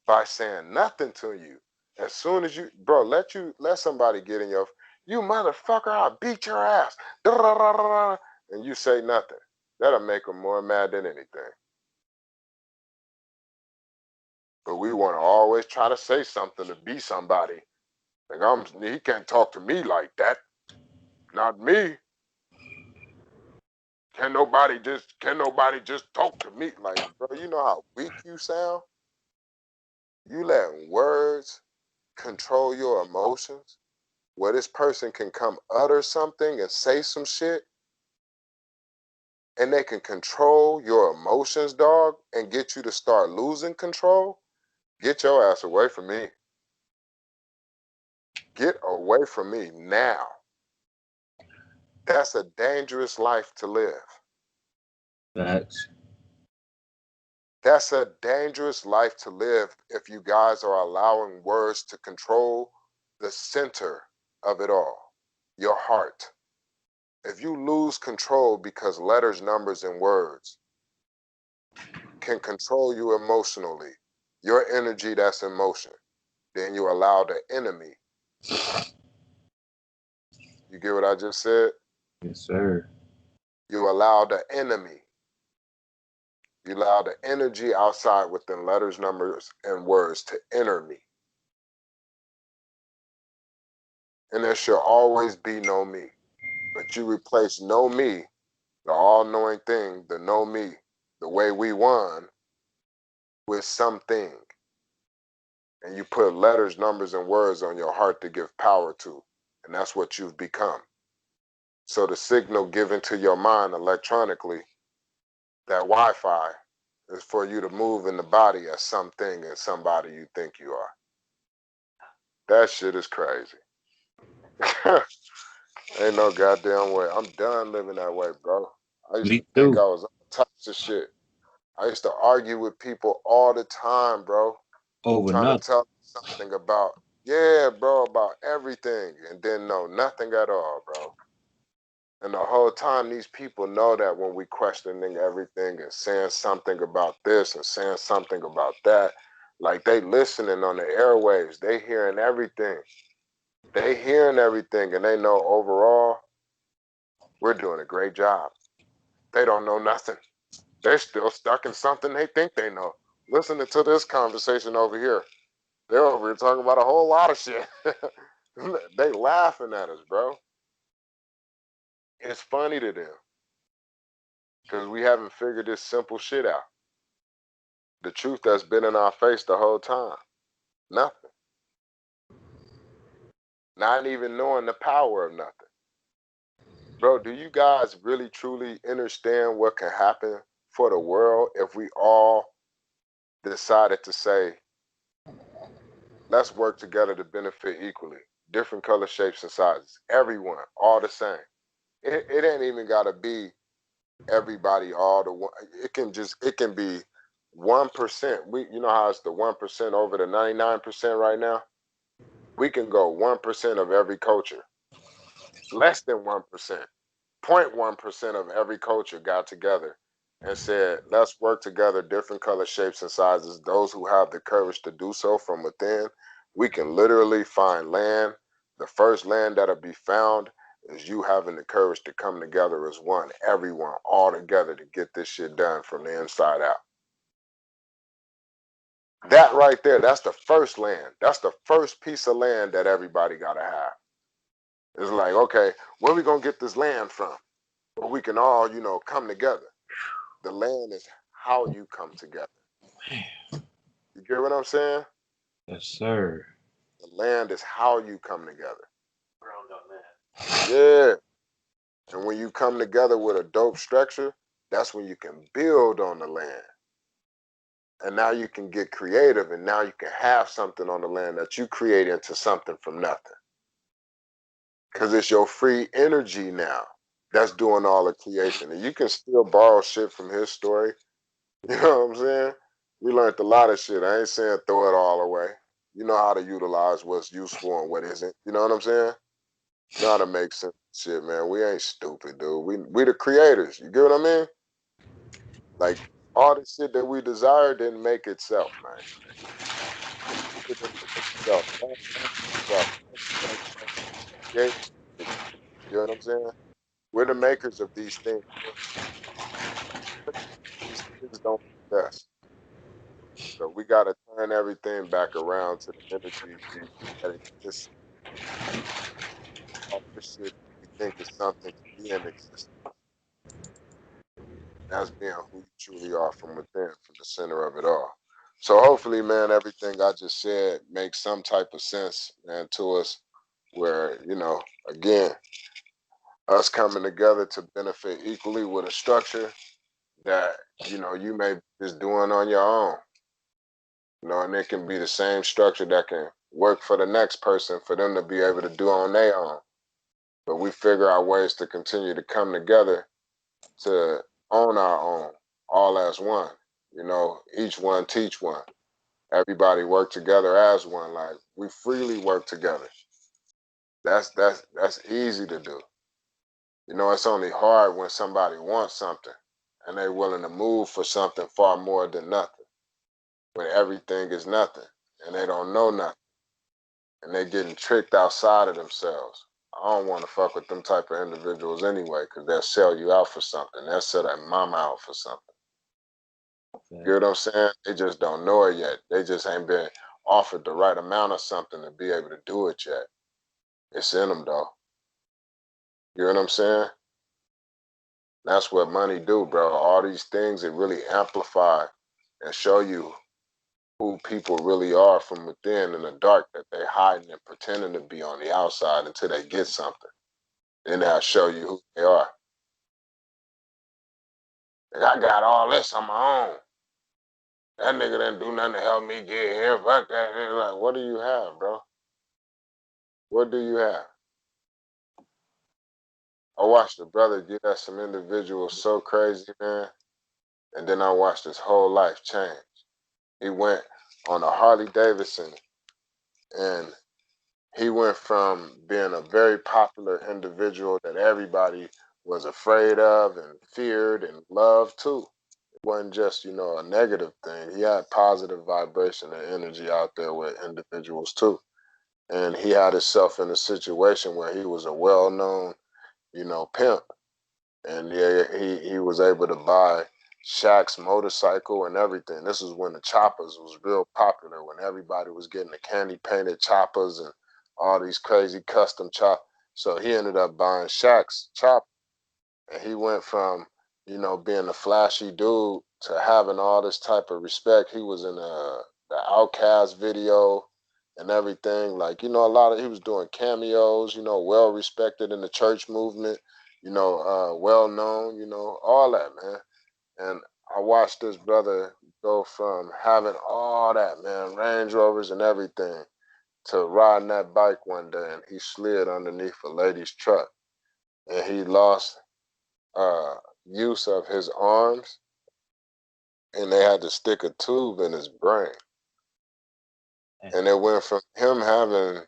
[SPEAKER 1] by saying nothing to you. As soon as you, bro, let somebody get in your, you motherfucker, I'll beat your ass. And you say nothing. That'll make them more mad than anything. But we want to always try to say something to be somebody. Like he can't talk to me like that. Not me. Can nobody just talk to me? Like, bro, you know how weak you sound? You letting words control your emotions? Where this person can come utter something and say some shit and they can control your emotions, dog, and get you to start losing control? Get your ass away from me. Get away from me now. That's a dangerous life to live.
[SPEAKER 5] Facts.
[SPEAKER 1] That's a dangerous life to live if you guys are allowing words to control the center of it all, your heart. If you lose control because letters, numbers, and words can control you emotionally, your energy that's in motion, then you allow the enemy. You get what I just said?
[SPEAKER 5] Yes, sir.
[SPEAKER 1] You allow the enemy. You allow the energy outside within letters, numbers, and words to enter me. And there should always be no me. But you replace no me, the all-knowing thing, the no me, the way we won, with something. And you put letters, numbers, and words on your heart to give power to. And that's what you've become. So the signal given to your mind electronically, that Wi-Fi, is for you to move in the body as something and somebody you think you are. That shit is crazy. Ain't no goddamn way. I'm done living that way, bro. I used to
[SPEAKER 5] Me
[SPEAKER 1] think
[SPEAKER 5] too.
[SPEAKER 1] I was all types of shit. I used to argue with people all the time, bro,
[SPEAKER 5] Over
[SPEAKER 1] trying to
[SPEAKER 5] nothing.
[SPEAKER 1] tell them something about, yeah, bro, about everything, and then know nothing at all, bro. And the whole time, these people know that when we questioning everything and saying something about this and saying something about that, like they listening on the airwaves, they hearing everything. They hearing everything, and they know overall, we're doing a great job. They don't know nothing. They're still stuck in something they think they know. Listening to this conversation over here, they're over here talking about a whole lot of shit. They laughing at us, bro. It's funny to them because we haven't figured this simple shit out. The truth that's been in our face the whole time. Nothing. Not even knowing the power of nothing. Bro, do you guys really truly understand what can happen for the world if we all decided to say, let's work together to benefit equally? Different color, shapes, and sizes. Everyone, all the same. It ain't even got to be everybody all the one. It can be 1%. You know how it's the 1% over the 99% right now? We can go 1% of every culture. Less than 1%. 0.1% of every culture got together and said, let's work together, different color, shapes, and sizes. Those who have the courage to do so from within, we can literally find land. The first land that'll be found is you having the courage to come together as one, everyone, all together to get this shit done from the inside out. That right there, that's the first land. That's the first piece of land that everybody gotta have. It's like, okay, where we gonna get this land from? Where we can all, come together. The land is how you come together. You get what I'm saying?
[SPEAKER 5] Yes, sir.
[SPEAKER 1] The land is how you come together. Yeah. And when you come together with a dope structure, that's when you can build on the land. And now you can get creative and now you can have something on the land that you create into something from nothing. Because it's your free energy now that's doing all the creation. And you can still borrow shit from his story. You know what I'm saying? We learned a lot of shit. I ain't saying throw it all away. You know how to utilize what's useful and what isn't. You know what I'm saying? You know how to make sense of shit, man. We ain't stupid, dude. We the creators. You get what I mean? Like all the shit that we desire didn't make itself, man. It didn't make itself. Don't yourself. Create it. You know what I'm saying? We're the makers of these things. These things don't make us. So we got to turn everything back around to the energy that exists. All this shit we think is something to be in existence. That's being who you truly are from within, from the center of it all. So hopefully, man, everything I just said makes some type of sense, man, to us. Where again, us coming together to benefit equally with a structure that you may be just doing on your own. And it can be the same structure that can work for the next person for them to be able to do on their own. But we figure out ways to continue to come together to own our own, all as one. Each one teach one. Everybody work together as one. Like we freely work together. That's easy to do. It's only hard when somebody wants something and they willing to move for something far more than nothing. When everything is nothing and they don't know nothing and they getting tricked outside of themselves. I don't want to fuck with them type of individuals anyway, because they'll sell you out for something. They'll sell that mama out for something. You know what I'm saying? They just don't know it yet. They just ain't been offered the right amount of something to be able to do it yet. It's in them though. You know what I'm saying? That's what money do, bro. All these things, it really amplify and show you who people really are from within in the dark that they hiding and pretending to be on the outside until they get something. Then they'll show you who they are. Like, I got all this on my own. That nigga didn't do nothing to help me get here. Fuck that. Like, what do you have, bro? What do you have? I watched a brother get at some individuals so crazy, man. And then I watched his whole life change. He went on a Harley Davidson and he went from being a very popular individual that everybody was afraid of and feared and loved too. It wasn't just, a negative thing. He had positive vibration and energy out there with individuals too. And he had himself in a situation where he was a well-known, pimp. And yeah, he was able to buy Shaq's motorcycle and everything. This is when the choppers was real popular, when everybody was getting the candy painted choppers and all these crazy custom chop. So he ended up buying Shaq's chopper, and he went from being a flashy dude to having all this type of respect. He was in the Outcast video and everything. Like a lot of he was doing cameos. Well respected in the church movement. Well known. All that, man. And I watched this brother go from having all that, man, Range Rovers and everything, to riding that bike one day and he slid underneath a lady's truck and he lost uh, use of his arms and they had to stick a tube in his brain. And it went from him having,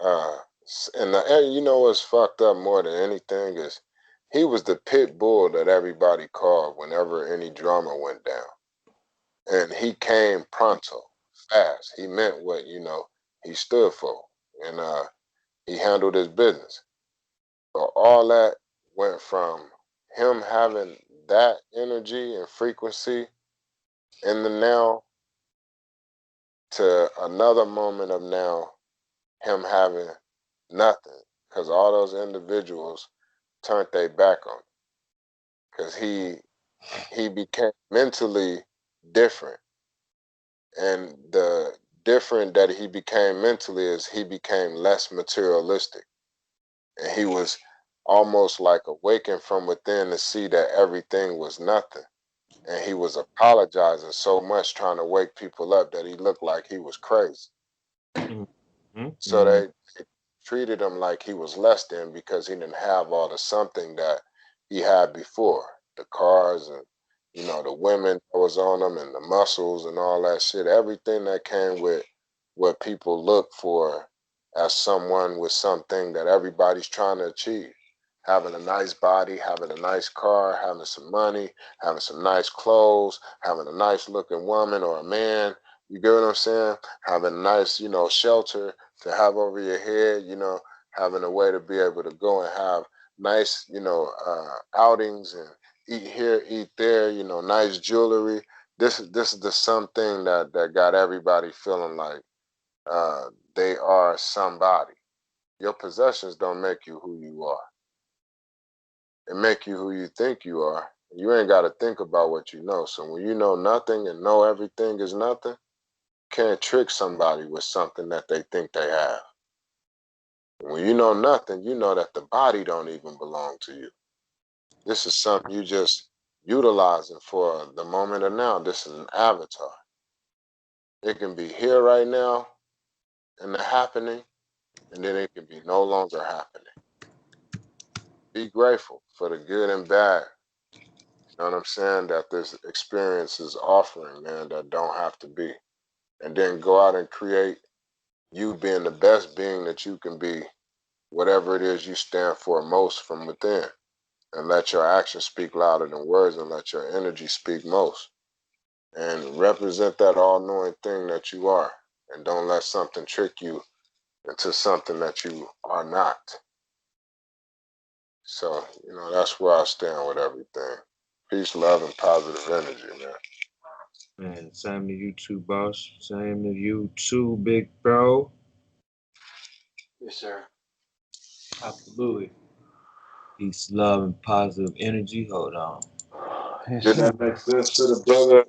[SPEAKER 1] and you know what's fucked up more than anything is he was the pit bull that everybody called whenever any drama went down. And he came pronto, fast. He meant what, he stood for. And he handled his business. So all that went from him having that energy and frequency in the now to another moment of now him having nothing, because all those individuals turned their back on him because he became mentally different. And the different that he became mentally is he became less materialistic, and he was almost like awakened from within to see that everything was nothing. And he was apologizing so much, trying to wake people up, that he looked like he was crazy. So they treated him like he was less than because he didn't have all the something that he had before, the cars and You know, the women that was on them and the muscles and all that shit. Everything that came with what people look for as someone with something that everybody's trying to achieve. Having a nice body, having a nice car, having some money, having some nice clothes, having a nice looking woman or a man. You get what I'm saying? Having a nice, shelter to have over your head, having a way to be able to go and have nice, outings and eat here, eat there, nice jewelry. This is the something that got everybody feeling like they are somebody. Your possessions don't make you who you are. It make you who you think you are. You ain't got to think about what you know. So when you know nothing and know everything is nothing, you can't trick somebody with something that they think they have. When you know nothing, you know that the body don't even belong to you. This is something you just utilizing for the moment of now. This is an avatar. It can be here right now in the happening, and then it can be no longer happening. Be grateful for the good and bad. You know what I'm saying? That this experience is offering, man, that don't have to be. And then go out and create you being the best being that you can be, whatever it is you stand for most from within. And let your actions speak louder than words and let your energy speak most. And represent that all knowing thing that you are. And don't let something trick you into something that you are not. So, that's where I stand with everything. Peace, love, and positive energy, man.
[SPEAKER 5] Man, same to you too, boss. Same to you too, big bro.
[SPEAKER 2] Yes, sir.
[SPEAKER 5] Absolutely. Peace, love, and positive energy. Hold on.
[SPEAKER 3] Yes,
[SPEAKER 1] Did
[SPEAKER 3] sir.
[SPEAKER 1] that make sense to the brother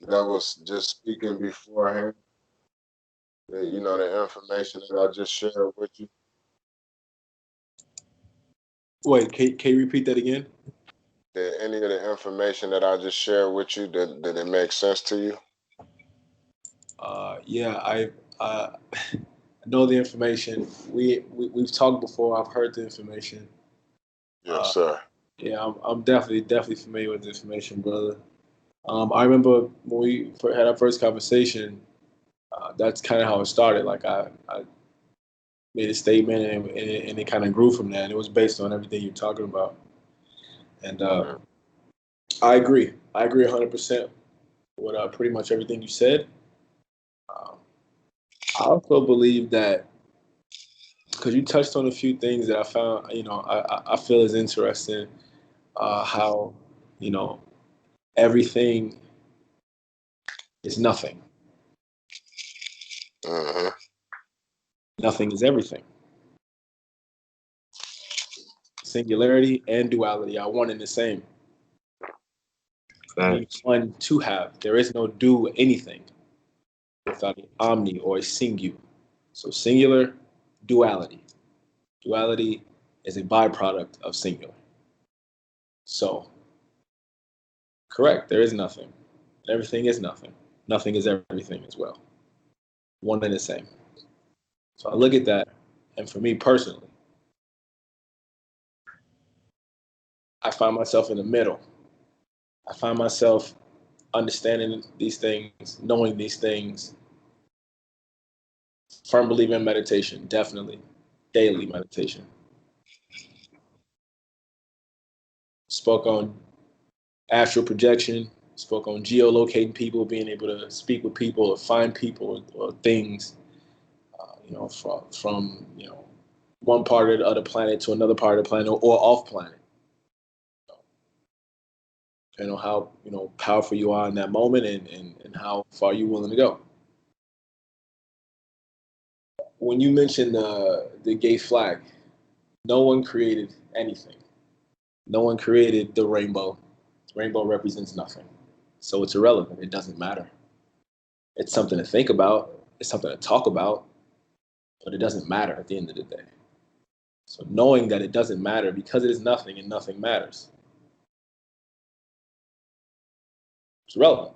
[SPEAKER 1] that was just speaking beforehand? The information that I just shared with you.
[SPEAKER 6] Wait, can you repeat that again?
[SPEAKER 1] Did any of the information that I just shared with you, did it make sense to you?
[SPEAKER 6] Yeah, I know the information. We've talked before. I've heard the information.
[SPEAKER 1] Yes,
[SPEAKER 6] Uh,
[SPEAKER 1] sir.
[SPEAKER 6] yeah, I'm definitely familiar with the information, brother. I remember when we had our first conversation. That's kind of how it started. Like I made a statement, and it kind of grew from that. And it was based on everything you're talking about. And
[SPEAKER 1] Mm-hmm.
[SPEAKER 6] I agree. I agree 100% with pretty much everything you said. Um, I also believe that because you touched on a few things that I found, I feel is interesting. How, you know, everything is nothing.
[SPEAKER 1] Mm-hmm.
[SPEAKER 6] Nothing is everything. Singularity and duality are one and the same. You need
[SPEAKER 5] Facts.
[SPEAKER 6] one to have. There is no do anything without an omni or a singu. So singular, duality. Duality is a byproduct of singular. So correct, there is nothing. Everything is nothing. Nothing is everything as well. One and the same. So I look at that, and for me personally, I find myself in the middle. I find myself understanding these things, knowing these things, firm believer in meditation, definitely. Daily meditation. Spoke on astral projection, spoke on geolocating people, being able to speak with people or find people or things, from one part of the other planet to another part of the planet or off planet. Depending on how powerful you are in that moment and how far you're willing to go. When you mentioned the gay flag, no one created anything. No one created the rainbow. Rainbow represents nothing, so it's irrelevant. It doesn't matter. It's something to think about. It's something to talk about, but it doesn't matter at the end of the day. So knowing that it doesn't matter because it is nothing and nothing matters, it's relevant.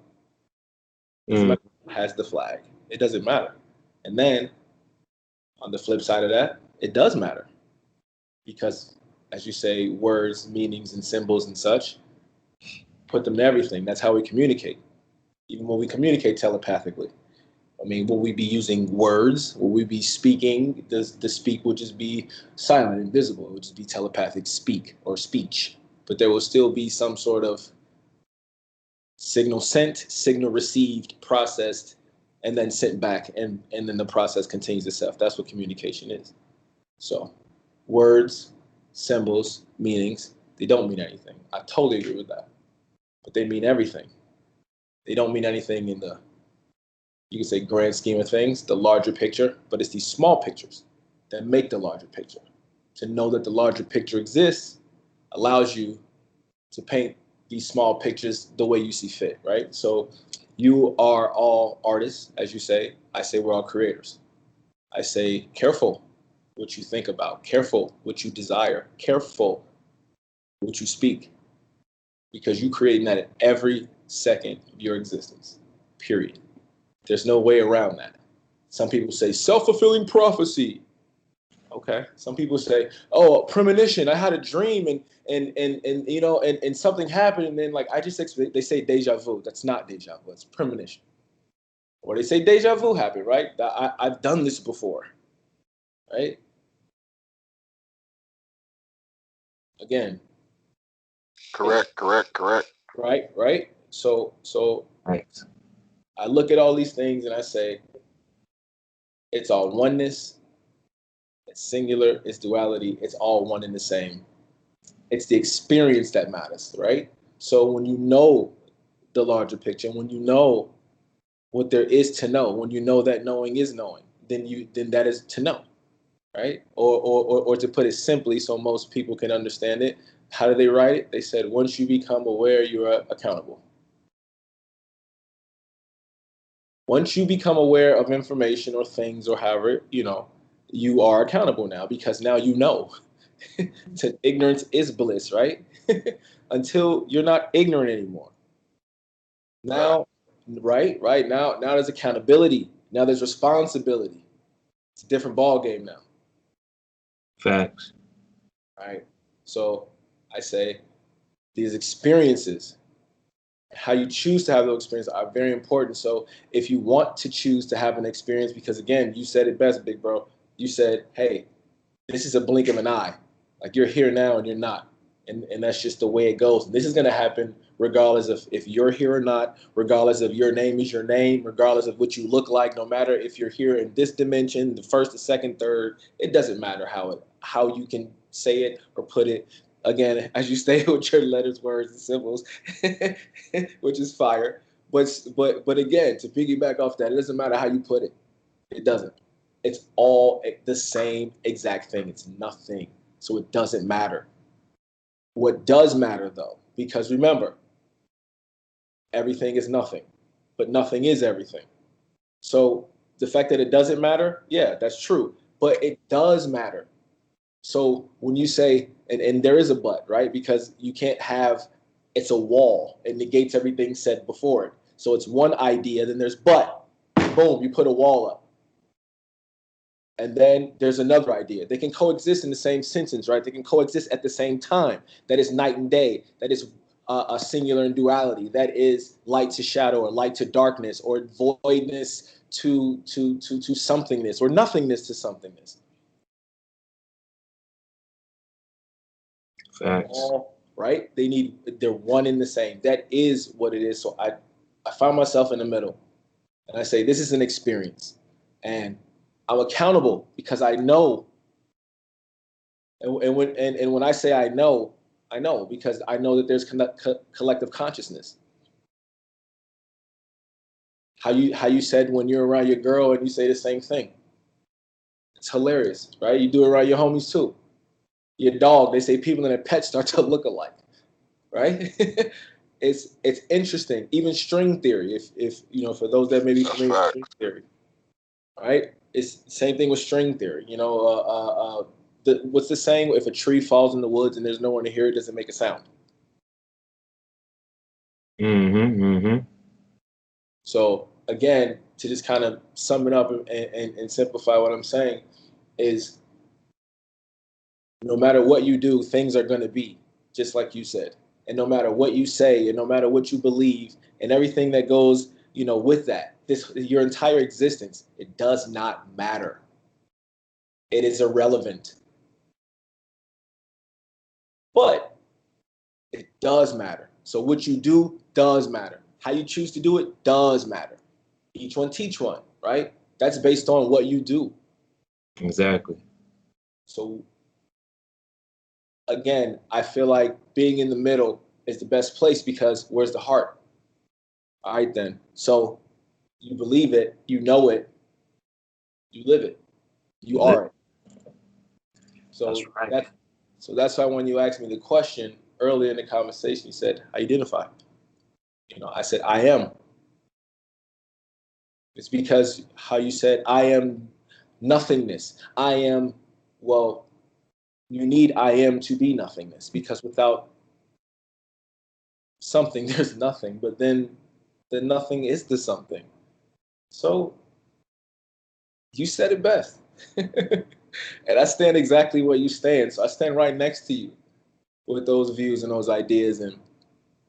[SPEAKER 6] It doesn't
[SPEAKER 5] Mm.
[SPEAKER 6] matter who has the flag. It doesn't matter. And then on the flip side of that, it does matter because, as you say, words, meanings, and symbols and such, put them in everything. That's how we communicate. Even when we communicate telepathically. I mean, will we be using words? Will we be speaking? Does the speak will just be silent, invisible? It will just be telepathic speak or speech. But there will still be some sort of signal sent, signal received, processed, and then sent back, and then the process continues itself. That's what communication is. So, words, symbols, meanings, they don't mean anything. I totally agree with that. But they mean everything. They don't mean anything in the, you can say, grand scheme of things, the larger picture, but it's these small pictures that make the larger picture. To know that the larger picture exists allows you to paint these small pictures the way you see fit, right? So you are all artists, as you say. I say we're all creators. I say careful what you think about, careful what you desire, careful what you speak, because you creating that at every second of your existence, period. There's no way around that. Some people say self-fulfilling prophecy. Okay. Some people say, oh, premonition. I had a dream and you know and something happened and then like I just they say deja vu. That's not deja vu. It's premonition. Or they say deja vu happened, right? I've done this before, right? Again,
[SPEAKER 1] Correct.
[SPEAKER 6] right. So
[SPEAKER 3] Right.
[SPEAKER 6] I look at all these things and I say it's all oneness, it's singular, it's duality, it's all one and the same. It's the experience that matters, right? So when you know the larger picture, when you know what there is to know, when you know that knowing is knowing, then that is to know, right? Or to put it simply, so most people can understand it. How do they write it? They said, once you become aware, you're accountable. Once you become aware of information or things or however, you are accountable now because now you know. To ignorance is bliss, right? Until you're not ignorant anymore.
[SPEAKER 1] Right.
[SPEAKER 6] Now, right now there's accountability. Now there's responsibility. It's a different ball game now.
[SPEAKER 5] Facts.
[SPEAKER 6] Right. So I say these experiences, how you choose to have those experiences are very important. So if you want to choose to have an experience, because again, you said it best, big bro. You said, hey, this is a blink of an eye. Like you're here now and you're not. And that's just the way it goes. And this is going to happen regardless of if you're here or not, regardless of your name is your name, regardless of what you look like, no matter if you're here in this dimension, the first, the second, third, it doesn't matter how you can say it or put it. Again, as you stay with your letters, words, and symbols, which is fire. But again, to piggyback off that, it doesn't matter how you put it. It doesn't. It's all the same exact thing. It's nothing. So it doesn't matter. What does matter though, because remember, everything is nothing, but nothing is everything. So the fact that it doesn't matter, yeah, that's true, but it does matter. So when you say, and there is a but, right? Because you can't have, it's a wall. It negates everything said before it. So it's one idea, then there's but. Boom, you put a wall up. And then there's another idea. They can coexist in the same sentence, right? They can coexist at the same time. That is night and day. That is a singular and duality. That is light to shadow, or light to darkness, or voidness to somethingness, or nothingness to somethingness.
[SPEAKER 5] Facts.
[SPEAKER 6] All right. They're one in the same. That is what it is. So I found myself in the middle, and I say this is an experience, and I'm accountable because I know. And when I say I know because I know that there's collective consciousness. How you said when you're around your girl and you say the same thing. It's hilarious, right? You do it around your homies too. Your dog, they say people and their pets start to look alike, right? It's interesting. Even string theory, if for those that may be
[SPEAKER 1] That's
[SPEAKER 6] familiar with
[SPEAKER 1] fact.
[SPEAKER 6] string theory, right? It's the same thing with string theory. What's the saying? If a tree falls in the woods and there's no one to hear it, doesn't make a sound.
[SPEAKER 5] Mm-hmm. Mm-hmm.
[SPEAKER 6] So again, to just kind of sum it up and simplify what I'm saying is no matter what you do, things are going to be just like you said. and no matter what you say, and no matter what you believe, and everything that goes, with that, your entire existence, it does not matter. It is irrelevant. But it does matter. So what you do does matter. How you choose to do it does matter. Each one teach one, right? That's based on what you do.
[SPEAKER 5] Exactly.
[SPEAKER 6] So again, I feel like being in the middle is the best place because where's the heart? All right, then. So you believe it, you know it, you live it, you are it. So
[SPEAKER 5] That's right.
[SPEAKER 6] that's why when you asked me the question earlier in the conversation, you said, identify. I said, I am. It's because how you said, I am nothingness. I am, well, you need I am to be nothingness because without something, there's nothing. But then the nothing is the something. So you said it best. And I stand exactly where you stand. So I stand right next to you with those views and those ideas. And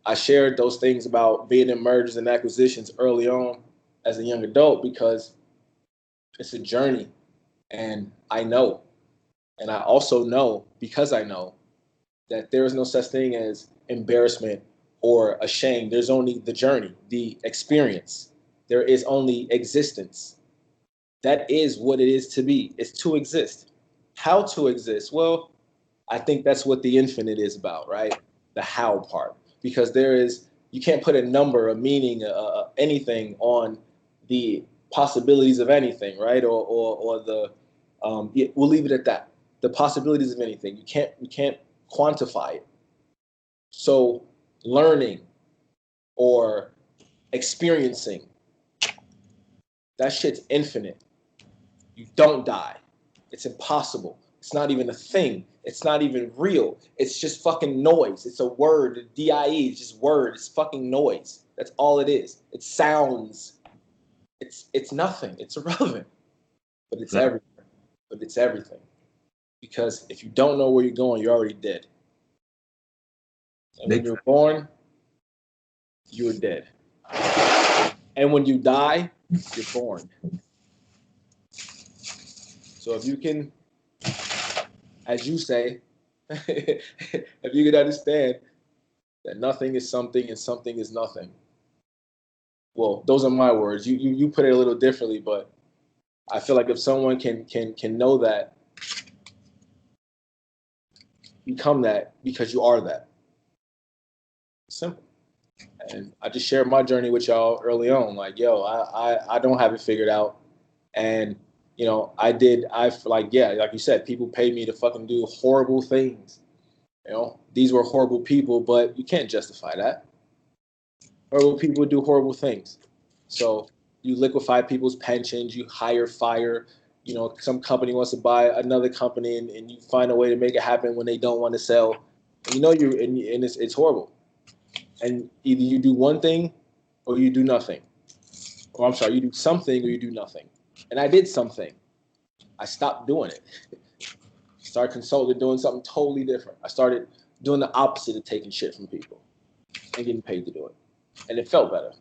[SPEAKER 6] I shared those things about being in mergers and acquisitions early on as a young adult because it's a journey. And I know. And I also know, because I know, that there is no such thing as embarrassment or a shame. There's only the journey, the experience. There is only existence. That is what it is to be. It's to exist. How to exist? Well, I think that's what the infinite is about, right? The how part. Because you can't put a number, a meaning, anything on the possibilities of anything, right? Or the, we'll leave it at that. The possibilities of anything. You can't quantify it. So learning or experiencing, that shit's infinite. You don't die. It's impossible. It's not even a thing. It's not even real. It's just fucking noise. It's a word. DIE is just word. It's fucking noise. That's all it is. It sounds. It's nothing. It's irrelevant. But it's everything. But it's everything. Because if you don't know where you're going, you're already dead. And when you're born, you're dead. And when you die, you're born. So if you can, as you say, if you can understand that nothing is something and something is nothing. Well, those are my words. You put it a little differently, but I feel like if someone can know that, become that because you are that. Simple. And I just shared my journey with y'all early on. Like, yo, I don't have it figured out. And, like you said, people pay me to fucking do horrible things. These were horrible people, but you can't justify that. Horrible people do horrible things. So you liquefy people's pensions, you fire, some company wants to buy another company and you find a way to make it happen when they don't want to sell. And it's horrible. And either you do one thing or you do nothing. Or I'm sorry, you do something or you do nothing. And I did something. I stopped doing it. Started consulting, doing something totally different. I started doing the opposite of taking shit from people and getting paid to do it. And it felt better.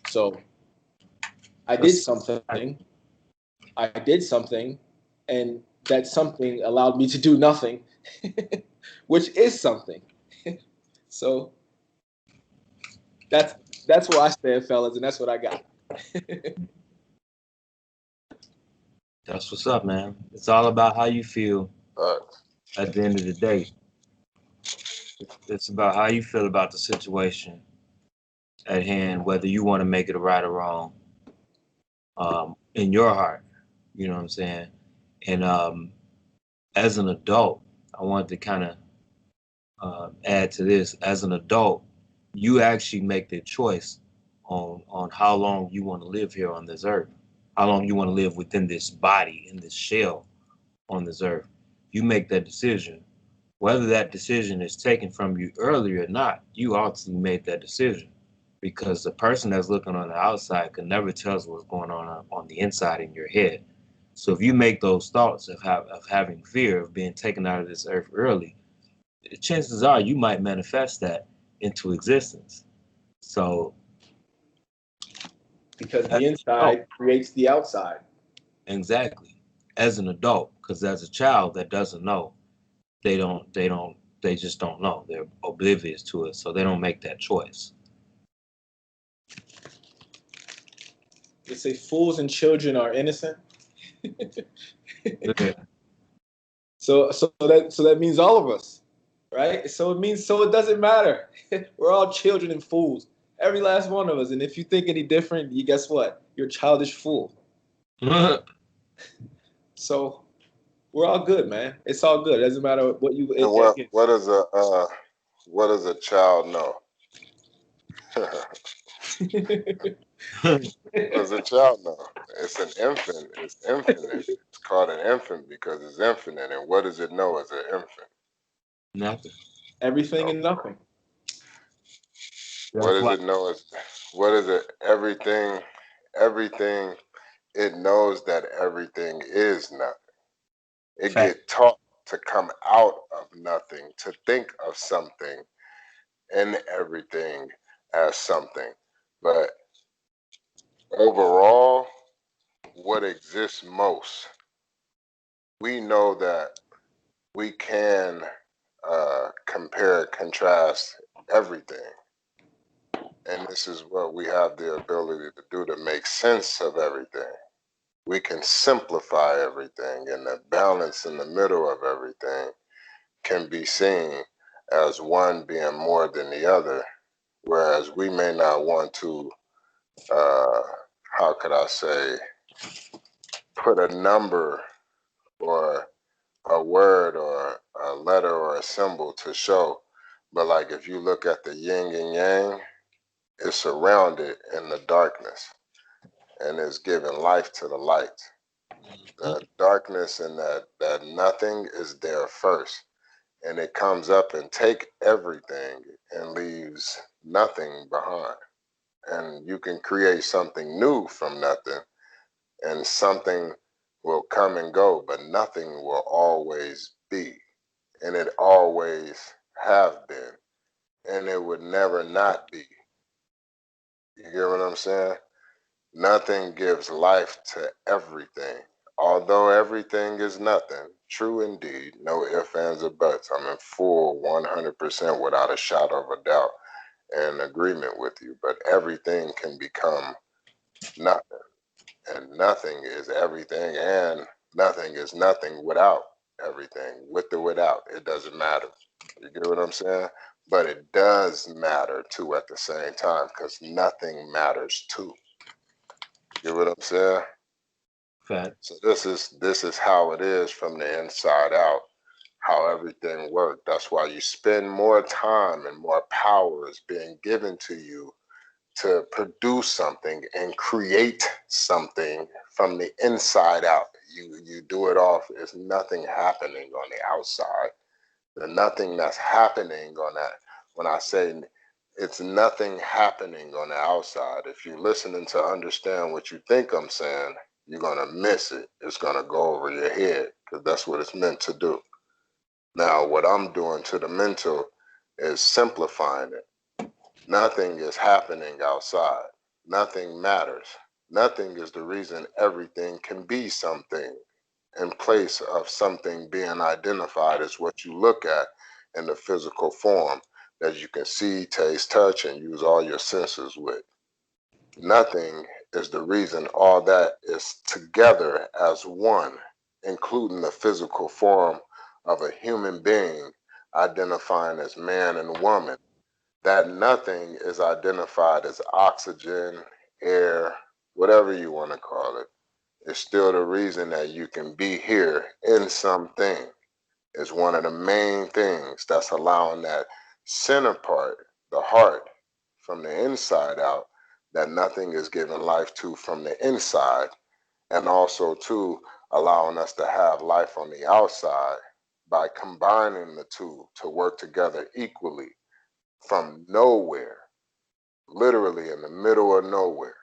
[SPEAKER 6] So I did something, and that something allowed me to do nothing, which is something. So that's where I stand, fellas, and that's what I got.
[SPEAKER 5] That's what's up, man. It's all about how you feel
[SPEAKER 1] Facts.
[SPEAKER 5] at the end of the day. It's about how you feel about the situation at hand, whether you want to make it right or wrong, in your heart. You know what I'm saying? And as an adult, I wanted to kind of add to this. As an adult, you actually make the choice on how long you want to live here on this earth, how long you want to live within this body, in this shell on this earth. You make that decision. Whether that decision is taken from you early or not, you ultimately made that decision. Because the person that's looking on the outside can never tell us what's going on the inside in your head. So if you make those thoughts of having fear of being taken out of this earth early, chances are you might manifest that into existence. So
[SPEAKER 6] Because
[SPEAKER 5] as
[SPEAKER 6] the
[SPEAKER 5] an adult,
[SPEAKER 6] inside creates the outside.
[SPEAKER 5] exactly. As an adult, because as a child that doesn't know, they just don't know. They're oblivious to it, so they don't make that choice.
[SPEAKER 6] They say fools and children are innocent.
[SPEAKER 5] Yeah.
[SPEAKER 6] So that means all of us, right? So it doesn't matter. We're all children and fools, every last one of us. And if you think any different, you guess what? You're a childish fool. So we're all good, man. It's all good. It doesn't matter what you.
[SPEAKER 1] And what does a child know? What does a child know? It's an infant. It's infinite. It's called an infant because it's infinite. And what does it know as an infant?
[SPEAKER 5] Nothing.
[SPEAKER 6] Everything
[SPEAKER 1] No.
[SPEAKER 6] and nothing.
[SPEAKER 1] What
[SPEAKER 5] That's
[SPEAKER 1] does
[SPEAKER 5] why.
[SPEAKER 1] it know as? What is it? Everything. Everything. It knows that everything is nothing. It
[SPEAKER 5] Fact.
[SPEAKER 1] get taught to come out of nothing, to think of something and everything as something. But overall, what exists most, we know that we can compare, contrast everything. And this is what we have the ability to do, to make sense of everything. We can simplify everything, and the balance in the middle of everything can be seen as one being more than the other, whereas we may not want to, uh, how could I say, put a number or a word or a letter or a symbol to show. But like if you look at the yin and yang, it's surrounded in the darkness and it's giving life to the light. The darkness and that nothing is there first. And it comes up and take everything and leaves nothing behind. And you can create something new from nothing, and something will come and go, but nothing will always be. And it always have been, and it would never not be. You get what I'm saying? Nothing gives life to everything. Although everything is nothing, true indeed, no ifs, ands, or buts. I'm in full 100% without a shadow of a doubt in agreement with you. But everything can become nothing, and nothing is everything, and nothing is nothing without everything. With or without, it doesn't matter. You get what I'm saying? But it does matter too at the same time, because nothing matters too. You get what I'm saying?
[SPEAKER 5] Fact.
[SPEAKER 1] So this is how it is from the inside out, how everything works. That's why you spend more time and more power is being given to you to produce something and create something from the inside out. You do it off. There's nothing happening on the outside. The nothing that's happening on that. When I say it's nothing happening on the outside, if you're listening to understand what you think I'm saying, you're gonna miss it. It's gonna go over your head because that's what it's meant to do. Now, what I'm doing to the mental is simplifying it. Nothing is happening outside. Nothing matters. Nothing is the reason everything can be something in place of something being identified as what you look at in the physical form that you can see, taste, touch, and use all your senses with. Nothing is the reason all that is together as one, including the physical form of a human being identifying as man and woman. That nothing is identified as oxygen, air, whatever you want to call it. It's still the reason that you can be here in something. Is one of the main things that's allowing that center part, the heart, from the inside out, that nothing is given life to from the inside, and also to allowing us to have life on the outside by combining the two to work together equally from nowhere, literally in the middle of nowhere.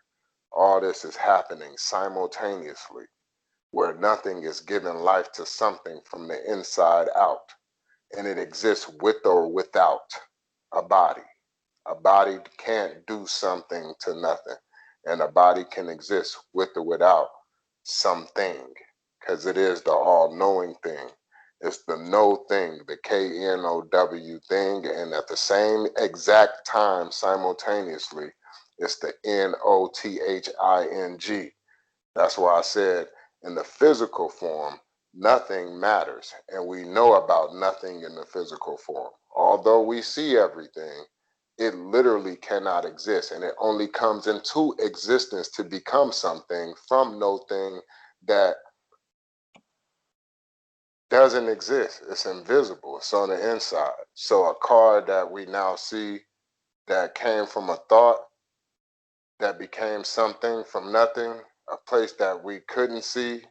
[SPEAKER 1] All this is happening simultaneously, where nothing is giving life to something from the inside out. and it exists with or without a body. A body can't do something to nothing, and a body can exist with or without something, because it is the all-knowing thing. It's the know thing, the KNOW thing, and at the same exact time, simultaneously, it's the NOTHING. That's why I said in the physical form, nothing matters, and we know about nothing in the physical form. Although we see everything, it literally cannot exist, and it only comes into existence to become something from no thing that doesn't exist. It's invisible. It's on the inside. So a car that we now see that came from a thought that became something from nothing, a place that we couldn't see,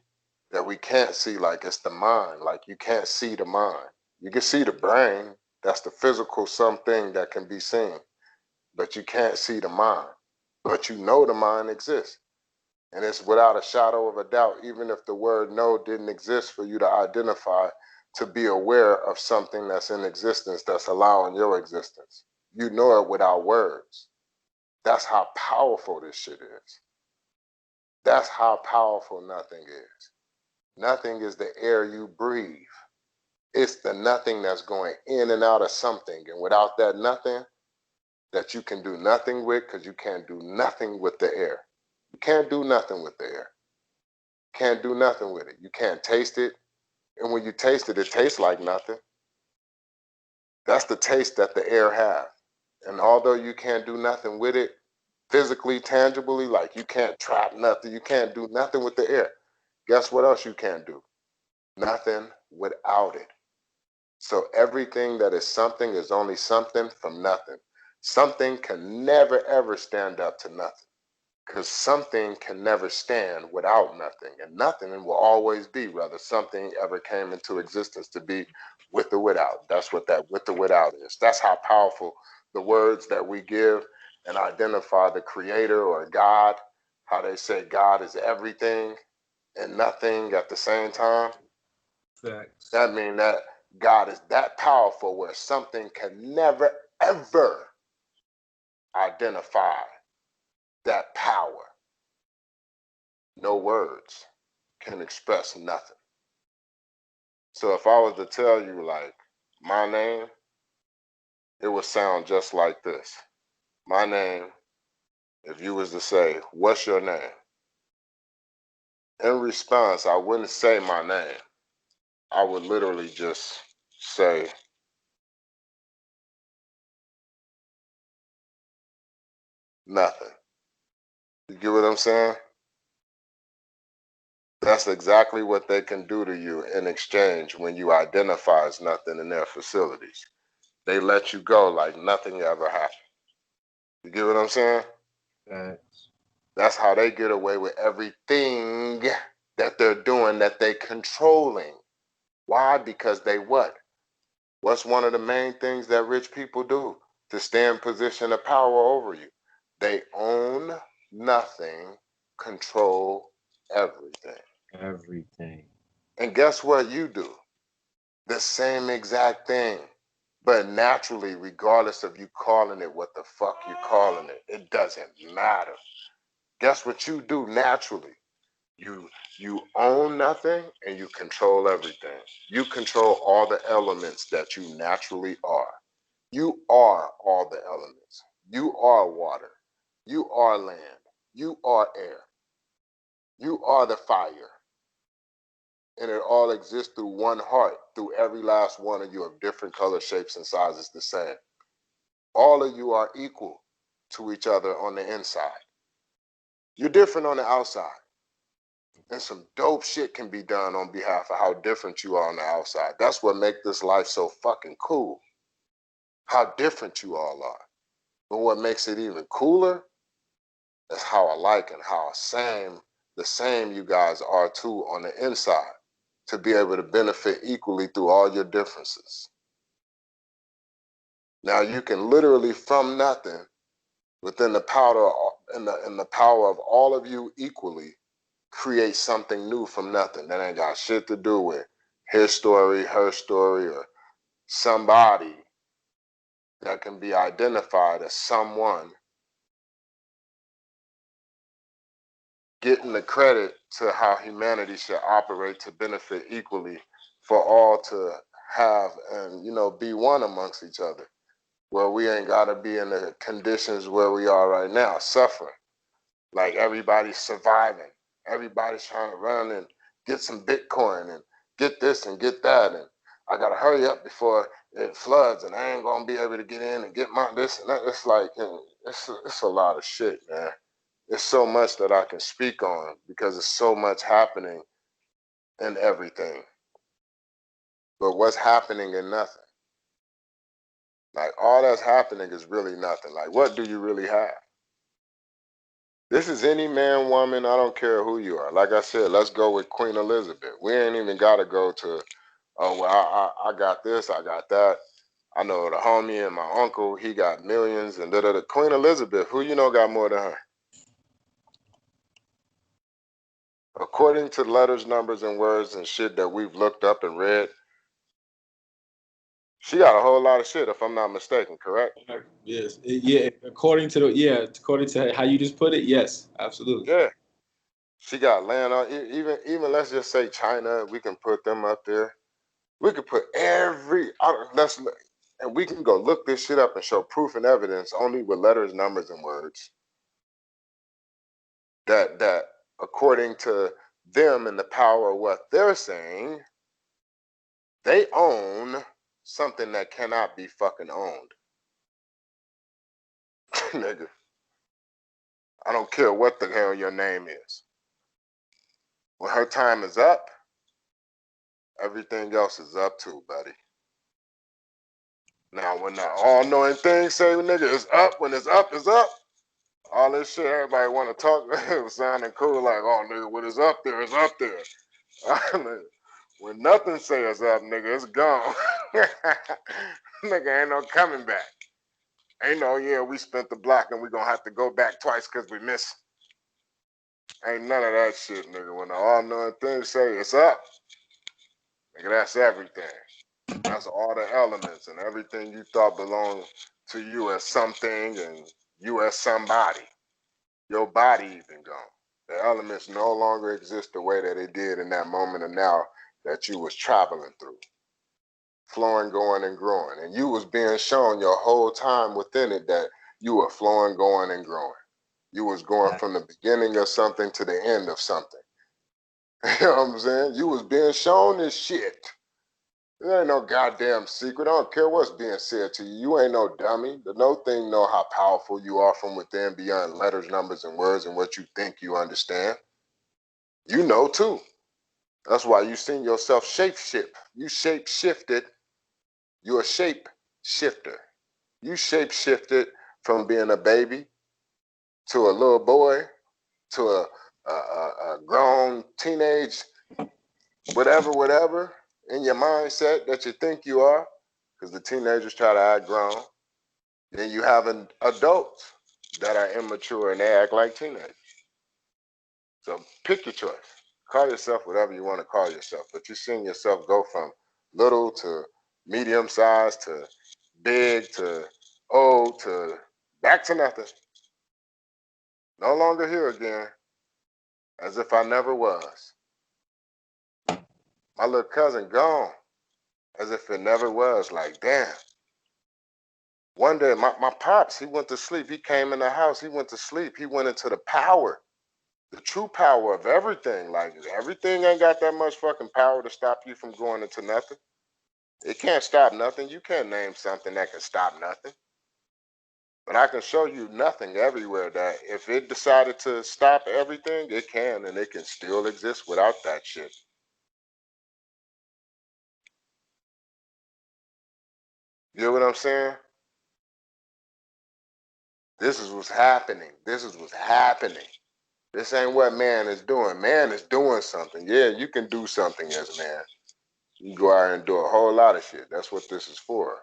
[SPEAKER 1] that we can't see, like it's the mind. Like you can't see the mind. You can see the brain. That's the physical something that can be seen, but you can't see the mind. But you know the mind exists. And it's without a shadow of a doubt, even if the word no didn't exist for you to identify, to be aware of something that's in existence that's allowing your existence. You know it without words. That's how powerful this shit is. That's how powerful nothing is. Nothing is the air you breathe. It's the nothing that's going in and out of something. And without that nothing, that you can do nothing with, because you can't do nothing with the air. You can't do nothing with the air. Can't do nothing with it. You can't taste it. And when you taste it, it tastes like nothing. That's the taste that the air has. And although you can't do nothing with it physically, tangibly, like you can't trap nothing, you can't do nothing with the air. Guess what else you can't do? Nothing without it. So everything that is something is only something from nothing. Something can never ever stand up to nothing, because something can never stand without nothing, and nothing will always be, whether something ever came into existence to be with or without. That's what that with or without is. That's how powerful the words that we give and identify the creator or God, how they say God is everything and nothing at the same time.
[SPEAKER 5] Facts.
[SPEAKER 1] That means that God is that powerful where something can never ever identify that power. No words can express nothing. So if I was to tell you like my name, it would sound just like this. My name, if you was to say, what's your name? In response, I wouldn't say my name. I would literally just say nothing. You get what I'm saying? That's exactly what they can do to you in exchange when you identify as nothing in their facilities. They let you go like nothing ever happened. You get what I'm saying?
[SPEAKER 5] Facts.
[SPEAKER 1] That's how they get away with everything that they're doing, that they controlling. Why? Because they what? What's one of the main things that rich people do to stay in position of power over you? They own nothing, control everything.
[SPEAKER 5] Everything.
[SPEAKER 1] And guess what you do? The same exact thing. But naturally, regardless of you calling it what the fuck you calling it, it doesn't matter. Guess what you do naturally? You you own nothing and you control everything. You control all the elements that you naturally are. You are all the elements. You are water. You are land. You are air. You are the fire. And it all exists through one heart, through every last one of you of different color, shapes, and sizes the same. All of you are equal to each other on the inside. You're different on the outside. And some dope shit can be done on behalf of how different you are on the outside. That's what makes this life so fucking cool. How different you all are. But what makes it even cooler is how alike and how the same you guys are too on the inside, to be able to benefit equally through all your differences. Now you can literally from nothing, within the power of all of you equally, create something new from nothing. That ain't got shit to do with his story, her story, or somebody that can be identified as someone getting the credit to how humanity should operate to benefit equally for all to have and, be one amongst each other, where we ain't got to be in the conditions where we are right now, suffering. Like everybody's surviving. Everybody's trying to run and get some Bitcoin and get this and get that. And I got to hurry up before it floods and I ain't going to be able to get in and get my this and that. It's like, it's a lot of shit, man. There's so much that I can speak on because there's so much happening in everything. But what's happening in nothing? Like all that's happening is really nothing. Like what do you really have? This is any man, woman, I don't care who you are. Like I said, let's go with Queen Elizabeth. We ain't even got to go to, oh, well, I got this, I got that. I know the homie and my uncle, he got millions and da-da-da. Queen Elizabeth, who you know got more than her? According to letters, numbers, and words and shit that we've looked up and read, she got a whole lot of shit, if I'm not mistaken, correct?
[SPEAKER 6] Yes. According to how you just put it, yes, absolutely.
[SPEAKER 1] Yeah. She got land on, even let's just say China, we can put them up there. We could put and we can go look this shit up and show proof and evidence only with letters, numbers, and words. That according to them and the power of what they're saying, they own something that cannot be fucking owned. Nigga. I don't care what the hell your name is. When her time is up, everything else is up too, buddy. Now, when the all-knowing thing say, nigga, it's up, when it's up, it's up. All this shit, everybody want to talk, it was sounding cool, like, oh, nigga, what is up there, it's up there. When nothing say it's up, nigga, it's gone. Nigga, ain't no coming back. Ain't no, yeah, we spent the block and we gonna have to go back twice because we missed. Ain't none of that shit, nigga. When the all-knowing thing say it's up, nigga, that's everything. That's all the elements and everything you thought belonged to you as something and you as somebody. Your body even gone. The elements no longer exist the way that they did in that moment of now that you was traveling through. Flowing, going, and growing. And you was being shown your whole time within it that you were flowing, going, and growing. You was going from the beginning of something to the end of something. You know what I'm saying? You was being shown this shit. There ain't no goddamn secret. I don't care what's being said to you. You ain't no dummy. The no thing know how powerful you are from within beyond letters, numbers, and words and what you think you understand. You know too. That's why you seen yourself shape shift. You shape shifted. You're a shape shifter. You shape shifted from being a baby to a little boy to a grown teenage, whatever, in your mindset that you think you are, because the teenagers try to act grown. Then you have adults that are immature and they act like teenagers. So pick your choice. Call yourself whatever you want to call yourself, but you're seeing yourself go from little to medium size to big to old to back to nothing. No longer here again, as if I never was. My little cousin gone, as if it never was. Like, damn. One day, my pops, he went to sleep. He came in the house. He went to sleep. He went into the power, the true power of everything. Like, everything ain't got that much fucking power to stop you from going into nothing. It can't stop nothing. You can't name something that can stop nothing. But I can show you nothing everywhere that if it decided to stop everything, it can, and it can still exist without that shit. You know what I'm saying? This is what's happening. This is what's happening. This ain't what man is doing. Man is doing something. Yeah, you can do something as a man. You can go out and do a whole lot of shit. That's what this is for.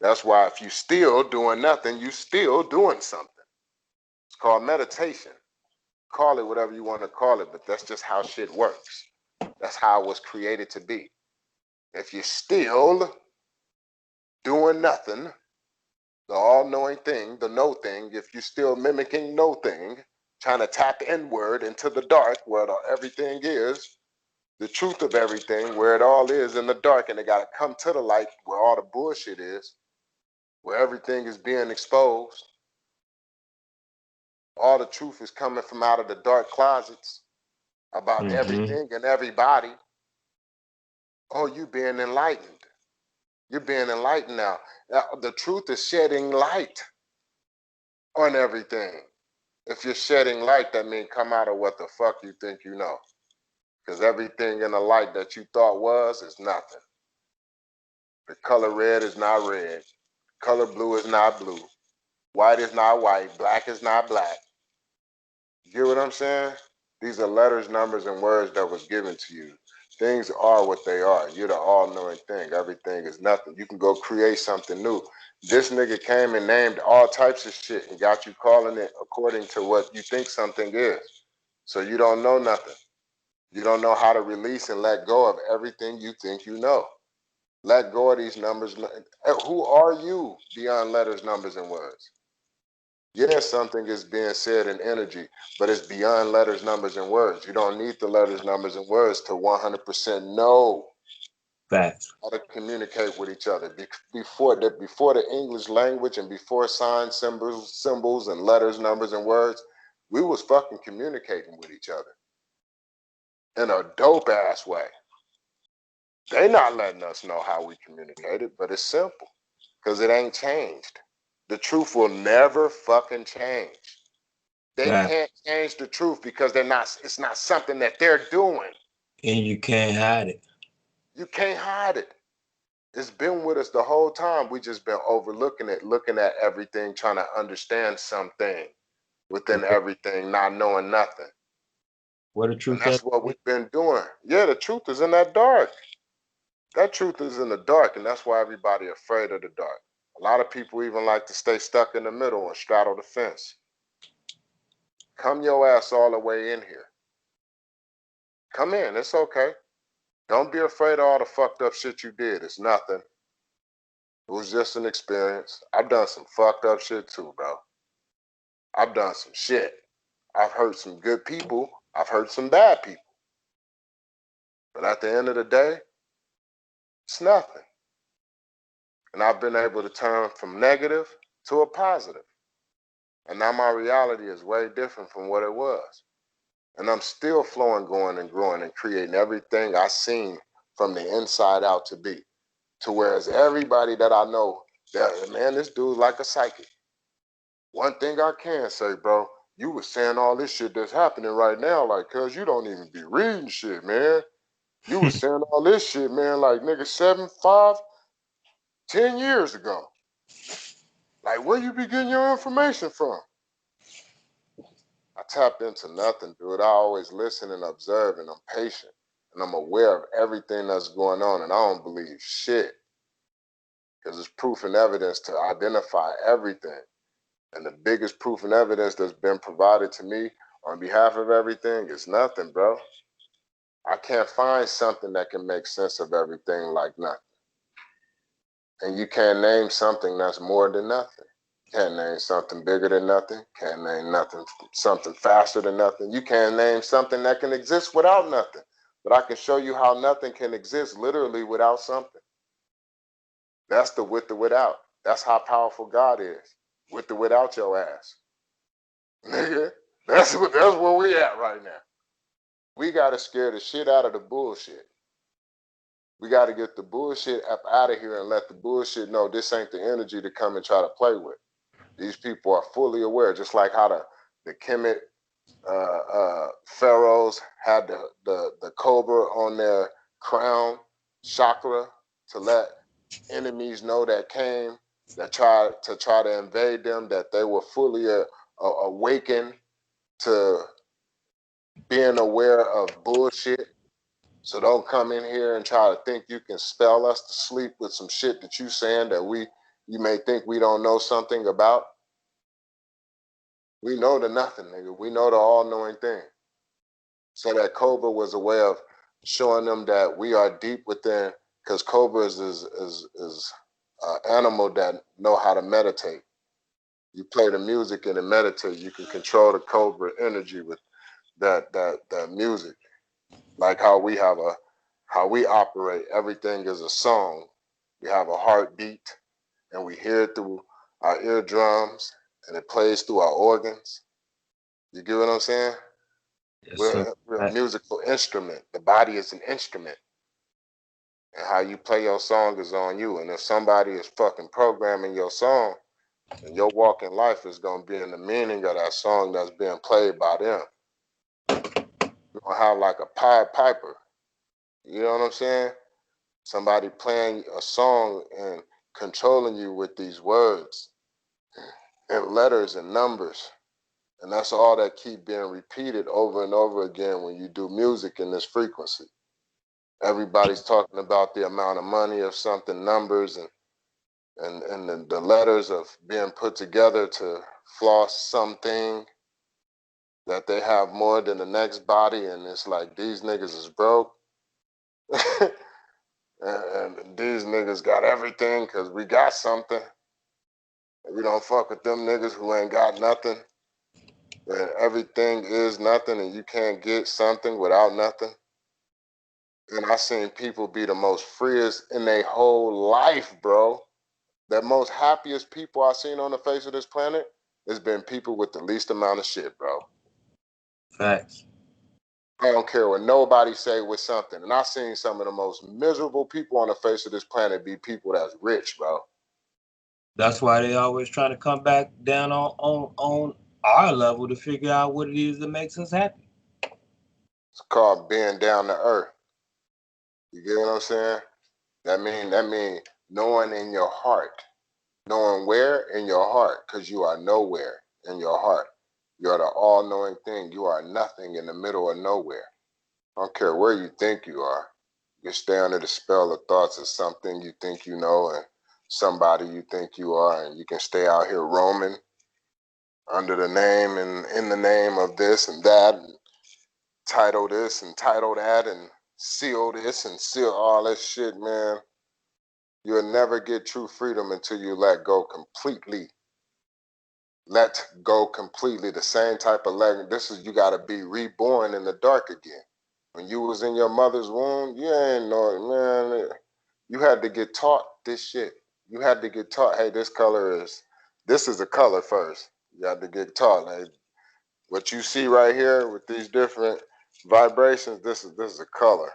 [SPEAKER 1] That's why if you still doing nothing, you still doing something. It's called meditation. Call it whatever you want to call it, but that's just how shit works. That's how it was created to be. If you're still, doing nothing, the all-knowing thing, the no thing, if you're still mimicking no thing, trying to tap inward into the dark where everything is, the truth of everything, where it all is in the dark, and it got to come to the light where all the bullshit is, where everything is being exposed. All the truth is coming from out of the dark closets about everything and everybody. Oh, you being enlightened. You're being enlightened now. The truth is shedding light on everything. If you're shedding light, that means come out of what the fuck you think you know. Because everything in the light that you thought was is nothing. The color red is not red. Color blue is not blue. White is not white. Black is not black. You get what I'm saying? These are letters, numbers, and words that was given to you. Things are what they are. You're the all-knowing thing. Everything is nothing. You can go create something new. This nigga came and named all types of shit and got you calling it according to what you think something is. So you don't know nothing. You don't know how to release and let go of everything you think you know. Let go of these numbers. Who are you beyond letters, numbers, and words? Yes, something is being said in energy, but it's beyond letters, numbers, and words. You don't need the letters, numbers, and words to 100% know
[SPEAKER 5] Facts.
[SPEAKER 1] how to communicate with each other. Before the English language and before signs, symbols, and letters, numbers, and words, we was fucking communicating with each other in a dope ass way. They not letting us know how we communicated, but it's simple because it ain't changed. The truth will never fucking change. They
[SPEAKER 5] Facts.
[SPEAKER 1] can't change the truth because it's not something that they're doing.
[SPEAKER 5] And you can't hide it.
[SPEAKER 1] You can't hide it. It's been with us the whole time. We just been overlooking it, looking at everything, trying to understand something within everything, not knowing nothing.
[SPEAKER 5] What the
[SPEAKER 1] And
[SPEAKER 5] truth
[SPEAKER 1] that's
[SPEAKER 5] is?
[SPEAKER 1] what we've been doing. Yeah, the truth is in that dark. That truth is in the dark, and that's why everybody afraid of the dark. A lot of people even like to stay stuck in the middle and straddle the fence. Come your ass all the way in here. Come in, it's okay. Don't be afraid of all the fucked up shit you did. It's nothing. It was just an experience. I've done some fucked up shit too, bro. I've done some shit. I've hurt some good people. I've hurt some bad people. But at the end of the day, it's nothing. And I've been able to turn from negative to a positive. And now my reality is way different from what it was. And I'm still flowing, going, and growing and creating everything I seen from the inside out to be. To whereas everybody that I know, that man, this dude's like a psychic. One thing I can say, bro, you was saying all this shit that's happening right now, like, cuz you don't even be reading shit, man. You was saying all this shit, man, like nigga 7, 5, 10 years ago. Like, where you be getting your information from? I tapped into nothing, dude. I always listen and observe, and I'm patient, and I'm aware of everything that's going on, and I don't believe shit because it's proof and evidence to identify everything. And the biggest proof and evidence that's been provided to me on behalf of everything is nothing, bro. I can't find something that can make sense of everything like nothing. And you can't name something that's more than nothing. Can't name something bigger than nothing. Can't name nothing, something faster than nothing. You can't name something that can exist without nothing. But I can show you how nothing can exist literally without something. That's the with the without. That's how powerful God is. With the without your ass. Nigga, that's where we at right now. We gotta scare the shit out of the bullshit. We gotta get the bullshit up out of here and let the bullshit know this ain't the energy to come and try to play with. These people are fully aware, just like how the Kemet pharaohs had the cobra on their crown chakra to let enemies know that came that try to invade them, that they were fully awakened to being aware of bullshit. So don't come in here and try to think you can spell us to sleep with some shit that you saying that you may think we don't know something about. We know the nothing, nigga. We know the all-knowing thing. So that Cobra was a way of showing them that we are deep within, because Cobras is animal that know how to meditate. You play the music and then meditate. You can control the cobra energy with that music. Like how we operate. Everything is a song. We have a heartbeat, and we hear it through our eardrums, and it plays through our organs. You get what I'm saying?
[SPEAKER 5] Yes, sir.
[SPEAKER 1] We're a musical instrument. The body is an instrument. And how you play your song is on you. And if somebody is fucking programming your song, then your walk in life is gonna be in the meaning of that song that's being played by them. You're gonna have like a Pied Piper. You know what I'm saying? Somebody playing a song and controlling you with these words and letters and numbers. And that's all that keep being repeated over and over again when you do music in this frequency. Everybody's talking about the amount of money of something, numbers, and the letters of being put together to floss something that they have more than the next body. And it's like, these niggas is broke. and these niggas got everything because we got something. We don't fuck with them niggas who ain't got nothing. And everything is nothing and you can't get something without nothing. And I seen people be the most freest in their whole life, bro. The most happiest people I seen on the face of this planet has been people with the least amount of shit, bro.
[SPEAKER 5] Facts.
[SPEAKER 1] I don't care what nobody say with something. And I seen some of the most miserable people on the face of this planet be people that's rich, bro.
[SPEAKER 5] That's why they always try to come back down on our level to figure out what it is that makes us happy.
[SPEAKER 1] It's called being down to earth. You get what I'm saying? That mean knowing in your heart. Knowing where in your heart, because you are nowhere in your heart. You are the all-knowing thing. You are nothing in the middle of nowhere. I don't care where you think you are. You stay under the spell of thoughts of something you think you know and somebody you think you are, and you can stay out here roaming under the name and in the name of this and that, and title this and title that, and seal this and seal all this shit, man. You'll never get true freedom until you let go completely. Let go completely. The same type of leg. This is, you got to be reborn in the dark again. When you was in your mother's womb, you ain't know it, man. You had to get taught this shit. You had to get taught, hey, this is a color first. You had to get taught. Like, what you see right here with these different vibrations, this is a color.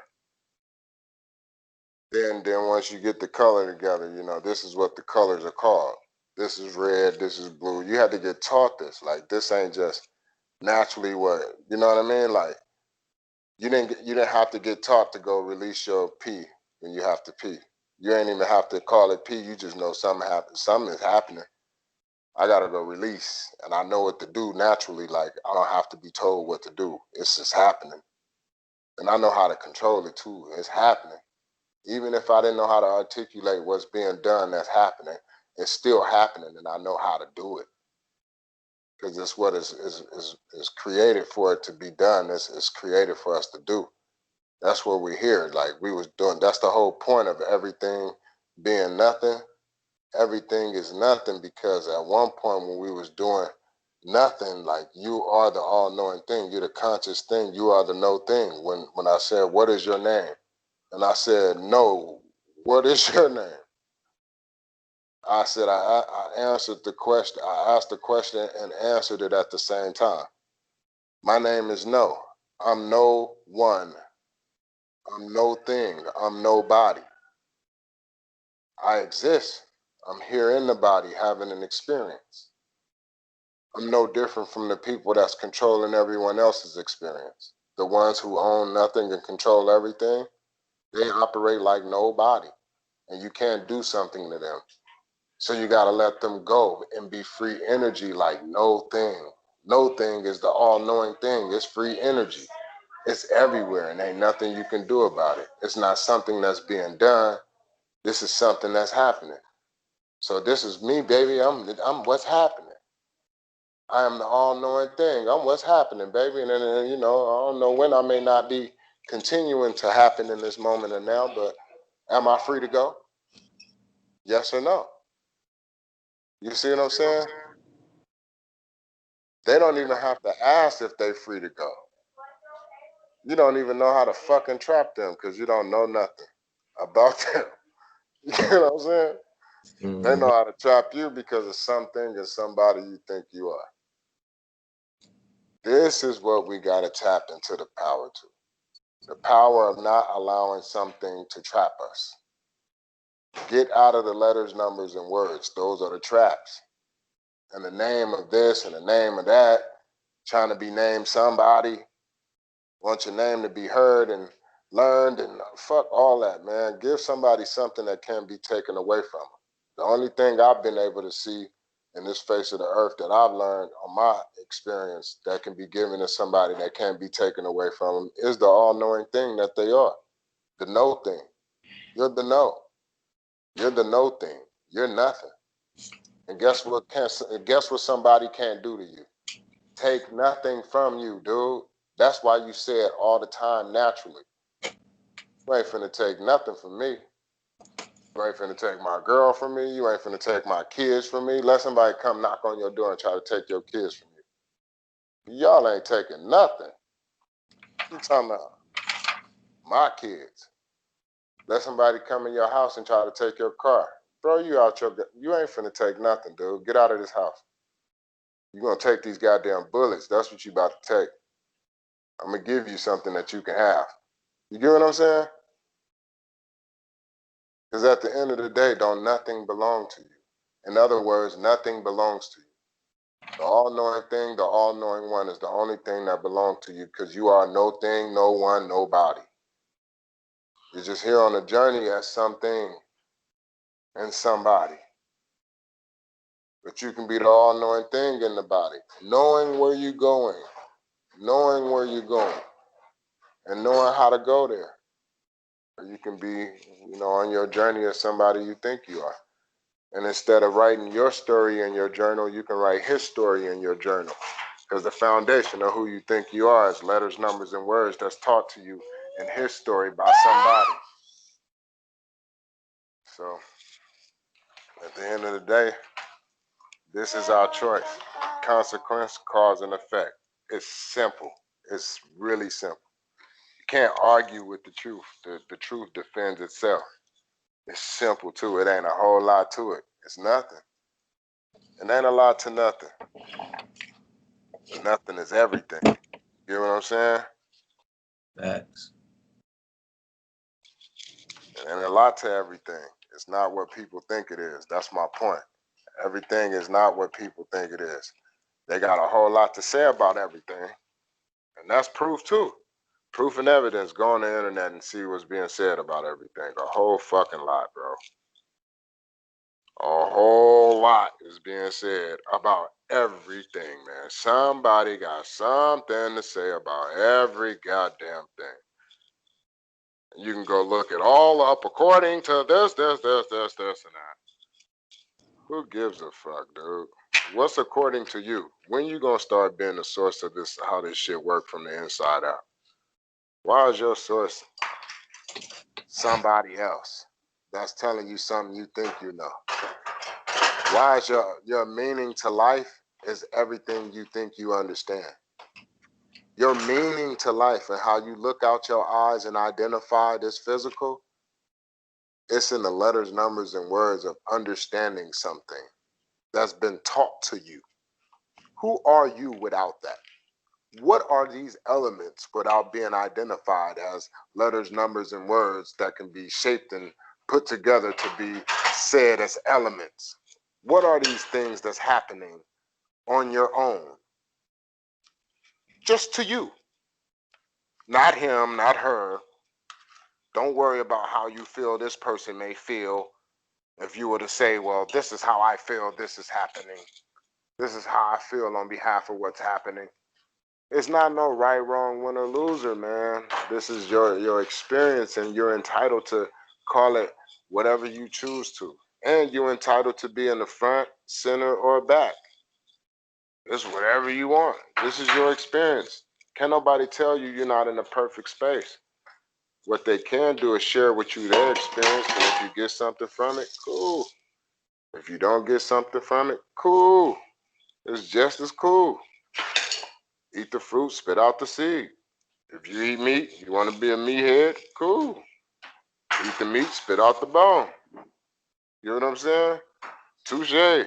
[SPEAKER 1] Then once you get the color together, you know, this is what the colors are called. This is red, this is blue. You had to get taught this. Like, this ain't just naturally what, you know what I mean? Like, you didn't have to get taught to go release your pee when you have to pee. You ain't even have to call it pee. You just know something happened. Something is happening. I gotta go release, and I know what to do naturally. Like, I don't have to be told what to do. It's just happening, and I know how to control it too. It's happening. Even if I didn't know how to articulate what's being done, that's happening. It's still happening, and I know how to do it because it's what is created for it to be done. It's created for us to do. That's what we're here. Like, we was doing. That's the whole point of everything being nothing. Everything is nothing because at one point when we was doing nothing, like, you are the all-knowing thing. You're the conscious thing. You are the no thing. When I said, what is your name? And I said, no, what is your name? I said, I answered the question. I asked the question and answered it at the same time. My name is No. I'm no one. I'm no thing. I'm nobody. I exist. I'm here in the body having an experience. I'm no different from the people that's controlling everyone else's experience. The ones who own nothing and control everything, they operate like nobody. And you can't do something to them. So you got to let them go and be free energy like no thing. No thing is the all-knowing thing. It's free energy. It's everywhere and ain't nothing you can do about it. It's not something that's being done. This is something that's happening. So this is me, baby. I'm what's happening. I am the all-knowing thing. I'm what's happening, baby. And then, you know, I don't know when I may not be continuing to happen in this moment and now, but am I free to go? Yes or no? You see what I'm saying? They don't even have to ask if they free to go. You don't even know how to fucking trap them because you don't know nothing about them. You know what I'm saying? They know how to trap you because of something or somebody you think you are. This is what we got to tap into the power to. The power of not allowing something to trap us. Get out of the letters, numbers, and words. Those are the traps. And the name of this and the name of that, trying to be named somebody, want your name to be heard and learned, and fuck all that, man. Give somebody something that can't be taken away from them. The only thing I've been able to see in this face of the earth that I've learned on my experience that can be given to somebody that can't be taken away from them is the all-knowing thing that they are. The know thing. You're the know. You're the know thing. You're nothing. And guess what somebody can't do to you? Take nothing from you, dude. That's why you say it all the time naturally. You ain't finna take nothing from me. You ain't finna take my girl from me. You ain't finna take my kids from me. Let somebody come knock on your door and try to take your kids from you. Y'all ain't taking nothing. You talking about my kids. Let somebody come in your house and try to take your car. Throw you out you ain't finna take nothing, dude. Get out of this house. You're gonna take these goddamn bullets. That's what you about to take. I'm gonna give you something that you can have. You get what I'm saying? Because at the end of the day, don't nothing belong to you. In other words, nothing belongs to you. The all-knowing thing, the all-knowing one is the only thing that belongs to you because you are no thing, no one, nobody. You're just here on a journey as something and somebody. But you can be the all-knowing thing in the body, knowing where you're going, and knowing how to go there. Or you can be, on your journey as somebody you think you are. And instead of writing your story in your journal, you can write his story in your journal. Because the foundation of who you think you are is letters, numbers, and words that's taught to you in his story by somebody. So at the end of the day, this is our choice. Consequence, cause, and effect. It's simple. It's really simple. You can't argue with the truth. The truth defends itself. It's simple too. It ain't a whole lot to it. It's nothing. It ain't a lot to nothing. Nothing is everything. You know what I'm saying?
[SPEAKER 5] Facts.
[SPEAKER 1] It ain't a lot to everything. It's not what people think it is. That's my point. Everything is not what people think it is. They got a whole lot to say about everything. And that's proof too. Proof and evidence. Go on the internet and see what's being said about everything. A whole fucking lot, bro. A whole lot is being said about everything, man. Somebody got something to say about every goddamn thing. You can go look it all up according to this, and that. Who gives a fuck, dude? What's according to you? When you gonna start being the source of this, how this shit work from the inside out? Why is your source somebody else that's telling you something you think you know? Why is your meaning to life is everything you think you understand? Your meaning to life and how you look out your eyes and identify this physical, it's in the letters, numbers, and words of understanding something that's been taught to you. Who are you without that? What are these elements without being identified as letters, numbers, and words that can be shaped and put together to be said as elements? What are these things that's happening on your own? Just to you. Not him, not her. Don't worry about how you feel this person may feel if you were to say, well, this is how I feel, this is happening. This is how I feel on behalf of what's happening. It's not no right, wrong, winner, loser, man. This is your experience, and you're entitled to call it whatever you choose to. And you're entitled to be in the front, center, or back. It's whatever you want. This is your experience. Can't nobody tell you you're not in a perfect space. What they can do is share with you their experience, and if you get something from it, cool. If you don't get something from it, cool. It's just as cool. Eat the fruit, spit out the seed. If you eat meat, you want to be a meathead, cool. Eat the meat, spit out the bone. You know what I'm saying? Touche.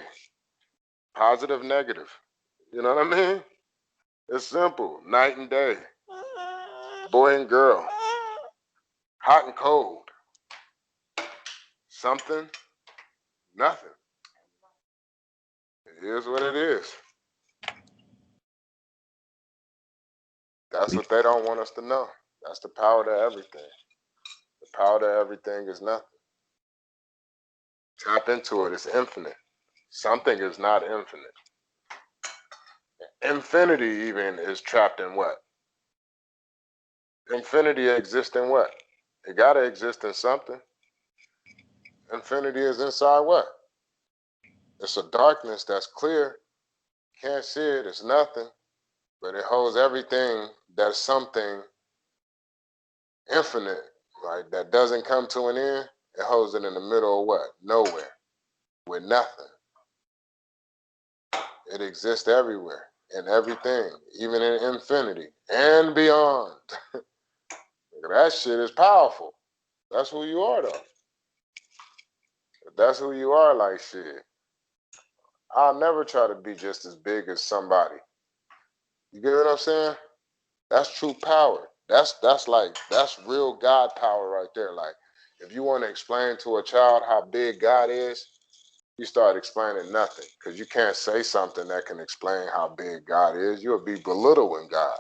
[SPEAKER 1] Positive, negative. You know what I mean? It's simple. Night and day. Boy and girl. Hot and cold. Something, nothing. It is what it is. That's what they don't want us to know. That's the power to everything. The power to everything is nothing. Tap into it. It's infinite. Something is not infinite. Infinity even is trapped in what? Infinity exists in what? It got to exist in something. Infinity is inside what? It's a darkness that's clear. Can't see it. It's nothing. But it holds everything that's something infinite, like that doesn't come to an end. It holds it in the middle of what? Nowhere. With nothing. It exists everywhere, in everything, even in infinity and beyond. That shit is powerful. That's who you are, though. If that's who you are, like shit. I'll never try to be just as big as somebody. You get what I'm saying? That's true power. That's real God power right there. Like, if you want to explain to a child how big God is, you start explaining nothing, because you can't say something that can explain how big God is. You'll be belittling God.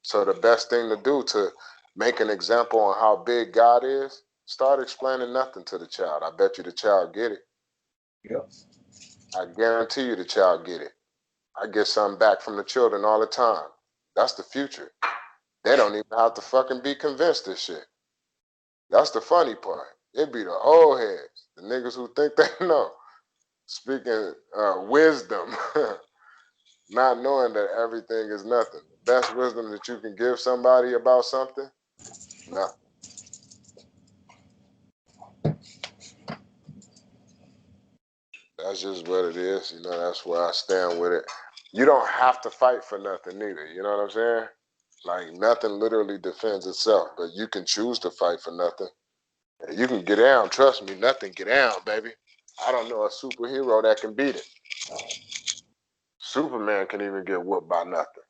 [SPEAKER 1] So the best thing to do to make an example on how big God is, start explaining nothing to the child. I bet you the child get it.
[SPEAKER 5] Yep.
[SPEAKER 1] I guarantee you the child get it. I get something back from the children all the time. That's the future. They don't even have to fucking be convinced this shit. That's the funny part. It be the old heads, the niggas who think they know. Speaking wisdom, not knowing that everything is nothing. The best wisdom that you can give somebody about something, nothing. That's just what it is. You know, that's where I stand with it. You don't have to fight for nothing neither. You know what I'm saying? Like, nothing literally defends itself, but you can choose to fight for nothing. And you can get down. Trust me, nothing get down, baby. I don't know a superhero that can beat it. Superman can even get whooped by nothing.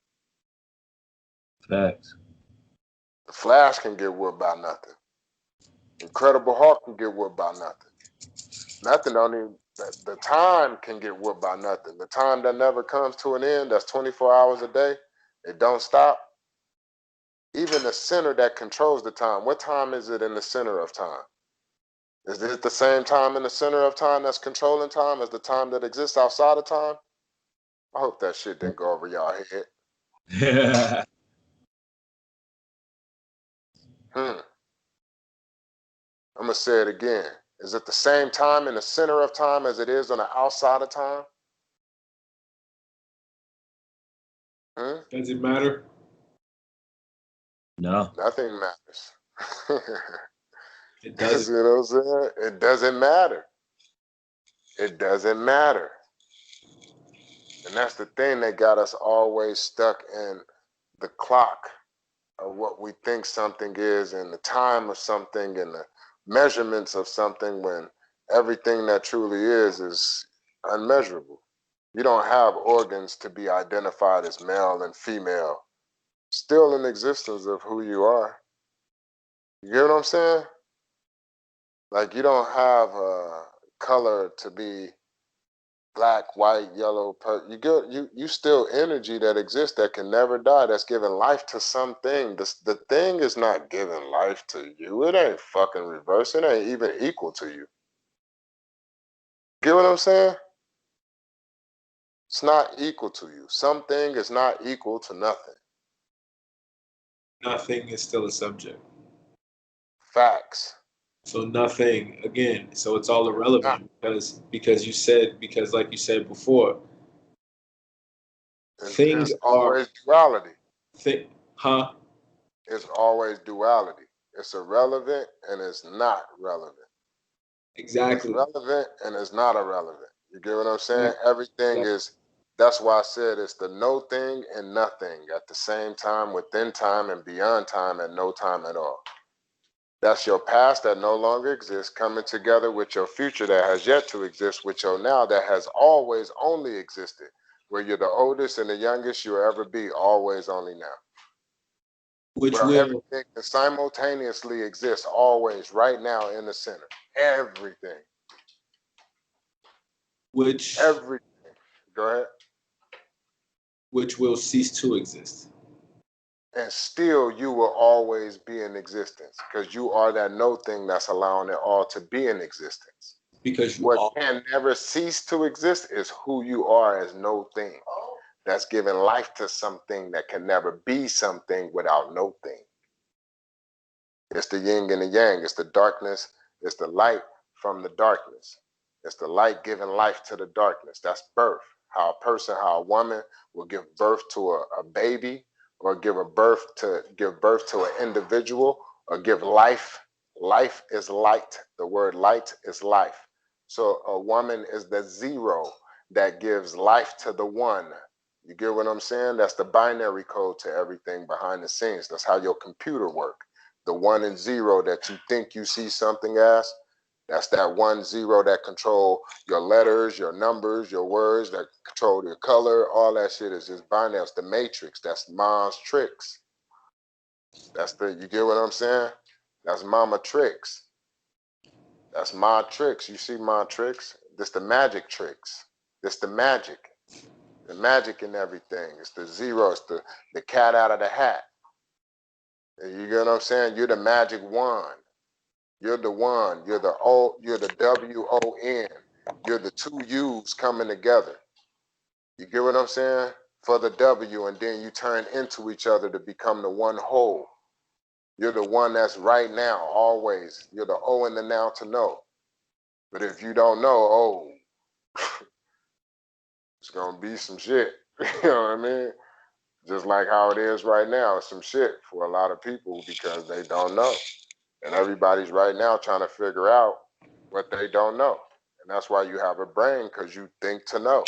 [SPEAKER 5] Facts.
[SPEAKER 1] The Flash can get whooped by nothing. Incredible Hulk can get whooped by nothing. Nothing don't even, the time can get whooped by nothing. The time that never comes to an end, that's 24 hours a day, it don't stop. Even the center that controls the time, what time is it in the center of time? Is it the same time in the center of time that's controlling time as the time that exists outside of time? I hope that shit didn't go over y'all head. I'm going to say it again. Is it the same time in the center of time as it is on the outside of time?
[SPEAKER 6] Does it matter?
[SPEAKER 5] No.
[SPEAKER 1] Nothing matters.
[SPEAKER 6] It
[SPEAKER 1] You
[SPEAKER 6] doesn't.
[SPEAKER 1] know what I'm saying? It doesn't matter. It doesn't matter. And that's the thing that got us always stuck in the clock of what we think something is and the time of something and the measurements of something, when everything that truly is unmeasurable. You don't have organs to be identified as male and female, still in existence of who you are. You get what I'm saying? Like, you don't have a color to be black, white, yellow. You still energy that exists that can never die. That's giving life to something. The thing is not giving life to you. It ain't fucking reverse. It ain't even equal to you. Get what I'm saying? It's not equal to you. Something is not equal to nothing.
[SPEAKER 6] Nothing is still a subject.
[SPEAKER 1] Facts.
[SPEAKER 6] So nothing again. So it's all
[SPEAKER 1] Not.
[SPEAKER 6] irrelevant because like you said before, things
[SPEAKER 1] It's
[SPEAKER 6] are
[SPEAKER 1] always duality.
[SPEAKER 6] huh?
[SPEAKER 1] It's always duality. It's irrelevant and it's not relevant. It's
[SPEAKER 6] Exactly.
[SPEAKER 1] relevant and it's not irrelevant. You get what I'm saying? Everything is, that's why I said it's the no thing and nothing at the same time, within time and beyond time, and no time at all. That's your past that no longer exists coming together with your future that has yet to exist, with your now that has always only existed, where you're the oldest and the youngest you'll ever be, always only now.
[SPEAKER 6] which
[SPEAKER 1] Where
[SPEAKER 6] will
[SPEAKER 1] everything can simultaneously exist always right now in the center. Everything.
[SPEAKER 6] which
[SPEAKER 1] Everything. Go ahead.
[SPEAKER 6] which will cease to exist.
[SPEAKER 1] And still you will always be in existence because you are that no thing that's allowing it all to be in existence.
[SPEAKER 6] Because you
[SPEAKER 1] What
[SPEAKER 6] are
[SPEAKER 1] can never cease to exist is who you are as no thing. That's giving life to something that can never be something without no thing. It's the yin and the yang. It's the darkness. It's the light from the darkness. It's the light giving life to the darkness. That's birth. How a person, how a woman will give birth to a baby, or give birth to an individual, or give life. Life is light. The word light is life. So a woman is the zero that gives life to the one. You get what I'm saying? That's the binary code to everything behind the scenes. That's how your computer works. The 1 and 0 that you think you see something as, that's that 1 0 that control your letters, your numbers, your words, that control your color. All that shit is just binary. That's the matrix. That's mom's tricks. That's you get what I'm saying? That's mama tricks. That's my tricks. You see my tricks? This the magic tricks. This the magic. The magic in everything. It's the zero. It's the cat out of the hat. You get what I'm saying? You're the magic wand. You're the one. You're the O. You're the WON. You're the two U's coming together. You get what I'm saying? For the W, and then you turn into each other to become the one whole. You're the one that's right now, always. You're the O in the now to know. But if you don't know, oh, it's gonna be some shit. You know what I mean? Just like how it is right now, it's some shit for a lot of people because they don't know. And everybody's right now trying to figure out what they don't know. And that's why you have a brain, because you think to know.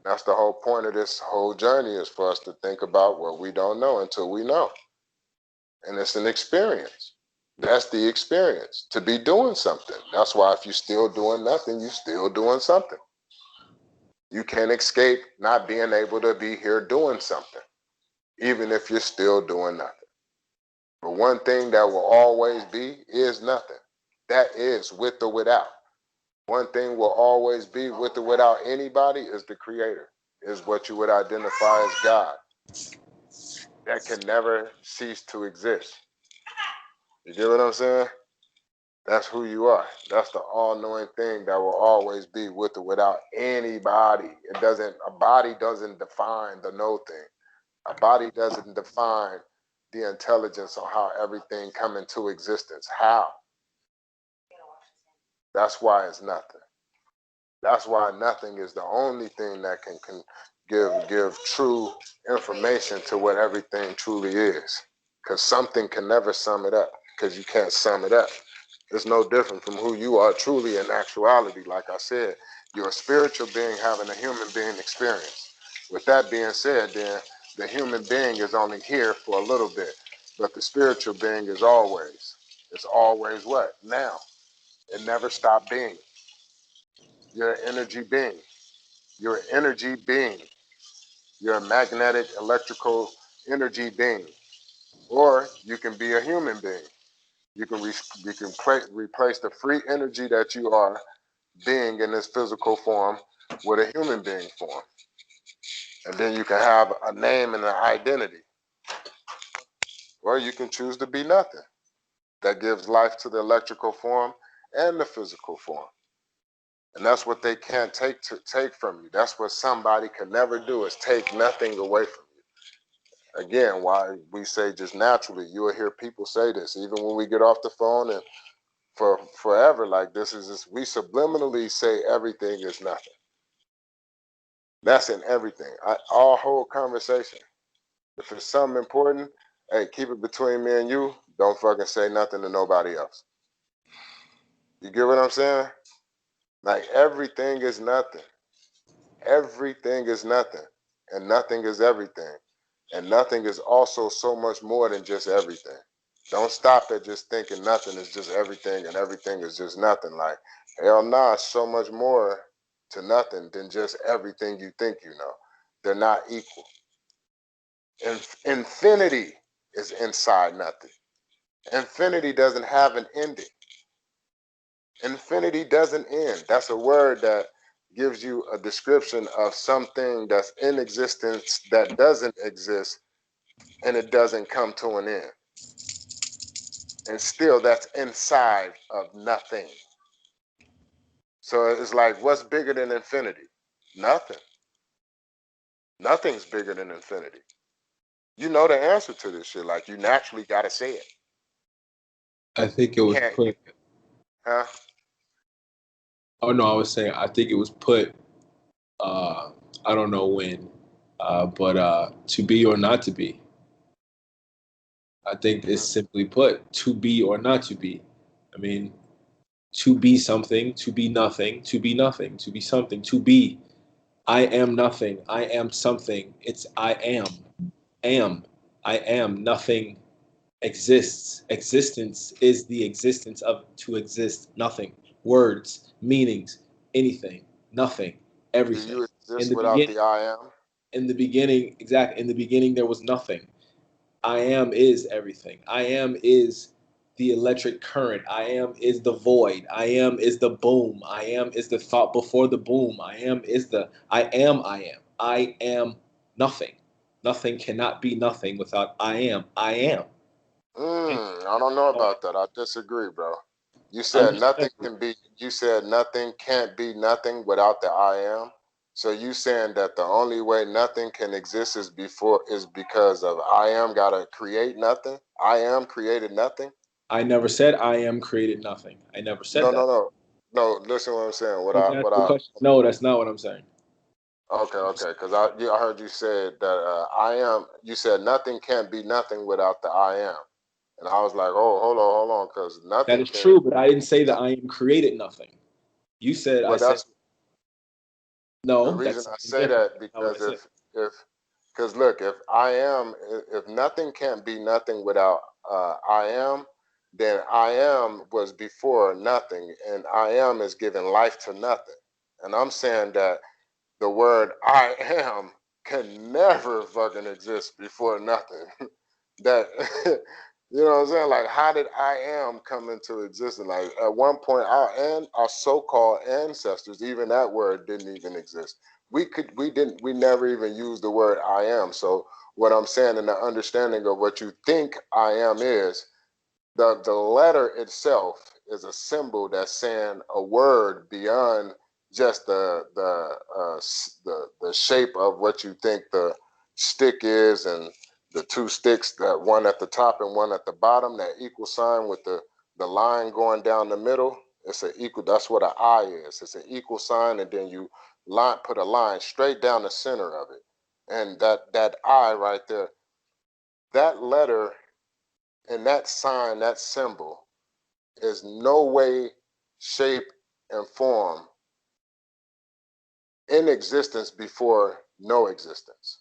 [SPEAKER 1] That's the whole point of this whole journey, is for us to think about what we don't know until we know. And it's an experience. That's the experience, to be doing something. That's why if you're still doing nothing, you're still doing something. You can't escape not being able to be here doing something, even if you're still doing nothing. But one thing that will always be is nothing. That is with or without. One thing will always be with or without anybody is the creator, is what you would identify as God. That can never cease to exist. You get what I'm saying? That's who you are. That's the all-knowing thing that will always be with or without anybody. A body doesn't define the no thing. A body doesn't define the intelligence on how everything come into existence. How? That's why it's nothing. That's why nothing is the only thing that can give true information to what everything truly is. Because something can never sum it up, because you can't sum it up. It's no different from who you are truly in actuality. Like I said, you're a spiritual being having a human being experience. With that being said, then the human being is only here for a little bit, but the spiritual being is always. It's always what? Now. It never stopped being. You're an energy being. You're an energy being. You're a magnetic, electrical energy being. Or you can be a human being. You can replace the free energy that you are being in this physical form with a human being form. And then you can have a name and an identity. Or you can choose to be nothing. That gives life to the electrical form and the physical form. And that's what they can't take from you. That's what somebody can never do, is take nothing away from you. Again, why we say just naturally, you will hear people say this, even when we get off the phone and for forever, like this is just, we subliminally say everything is nothing. That's in everything. Our whole conversation. If it's something important, hey, keep it between me and you. Don't fucking say nothing to nobody else. You get what I'm saying? Like everything is nothing. everything is nothing, and nothing is everything, and nothing is also so much more than just everything. Don't stop at just thinking nothing is just everything and everything is just nothing. Like, hell nah, it's so much more to nothing than just everything you think you know. They're not equal. Infinity is inside nothing. Infinity doesn't have an ending. Infinity doesn't end. That's a word that gives you a description of something that's in existence that doesn't exist and it doesn't come to an end. And still that's inside of nothing. So it's like, what's bigger than infinity? Nothing. Nothing's bigger than infinity. You know the answer to this shit. Like, you naturally gotta say it.
[SPEAKER 6] I think it
[SPEAKER 1] You
[SPEAKER 6] was
[SPEAKER 1] can't,
[SPEAKER 6] put.
[SPEAKER 1] huh?
[SPEAKER 6] Oh no, I was saying I think it was put. Uh, I don't know when, but to be or not to be. I think it's simply put to be or not to be. I mean, to be something, to be nothing, to be nothing, to be something, to be. I am nothing. I am something. It's I am. Am. I am. Nothing exists. Existence is the existence of to exist. Nothing. Words, meanings, anything, nothing,
[SPEAKER 1] Do
[SPEAKER 6] everything.
[SPEAKER 1] you
[SPEAKER 6] In
[SPEAKER 1] exist
[SPEAKER 6] the
[SPEAKER 1] without
[SPEAKER 6] beginning,
[SPEAKER 1] the I am?
[SPEAKER 6] exactly. In the beginning, there was nothing. I am is everything. I am is the electric current. I am is the void. I am is the boom. I am is the thought before the boom. I am is the I am I am. I am nothing. Nothing cannot be nothing without I am. I am.
[SPEAKER 1] I don't know about that. I disagree, bro. You said nothing
[SPEAKER 6] Understandable.
[SPEAKER 1] can be, you said nothing can't be nothing without the I am. So you saying that the only way nothing can exist is because of I am gotta create nothing? I am created nothing?
[SPEAKER 6] I never said I am created nothing. I never said
[SPEAKER 1] No, no,
[SPEAKER 6] that.
[SPEAKER 1] no. No, listen what I'm saying.
[SPEAKER 6] Can I ask you a question? No, that's not what I'm saying.
[SPEAKER 1] Okay, okay, because I heard you said that I am. You said nothing can't be nothing without the I am, and I was like, oh, hold on, because
[SPEAKER 6] That
[SPEAKER 1] nothing
[SPEAKER 6] is
[SPEAKER 1] can.
[SPEAKER 6] true, but I didn't say that I am created nothing. You said I
[SPEAKER 1] Well,
[SPEAKER 6] said
[SPEAKER 1] that's the
[SPEAKER 6] no, that's
[SPEAKER 1] reason I
[SPEAKER 6] something
[SPEAKER 1] say
[SPEAKER 6] different.
[SPEAKER 1] that
[SPEAKER 6] That's not what I
[SPEAKER 1] because
[SPEAKER 6] said.
[SPEAKER 1] if because look, if I am, if nothing can't be nothing without I am, then I am was before nothing, and I am is giving life to nothing, and I'm saying that the word I am can never fucking exist before nothing. That you know what I'm saying? Like, how did I am come into existence? Like, at one point, our so-called ancestors, even that word didn't even exist. We never even used the word I am. So what I'm saying in the understanding of what you think I am is, the letter itself is a symbol that's saying a word beyond just the shape of what you think the stick is, and the two sticks, that one at the top and one at the bottom, that equal sign with the line going down the middle. It's an equal. That's what an I is. It's an equal sign, and then you put a line straight down the center of it, and that I right there, that letter and that sign, that symbol, is no way, shape, and form in existence before no existence.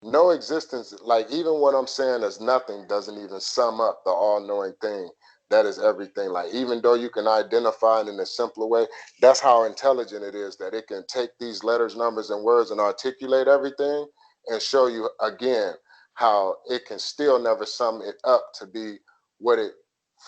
[SPEAKER 1] No existence, like, even what I'm saying as nothing doesn't even sum up the all-knowing thing that is everything. Like, even though you can identify it in a simpler way, that's how intelligent it is, that it can take these letters, numbers, and words and articulate everything and show you again how it can still never sum it up to be what it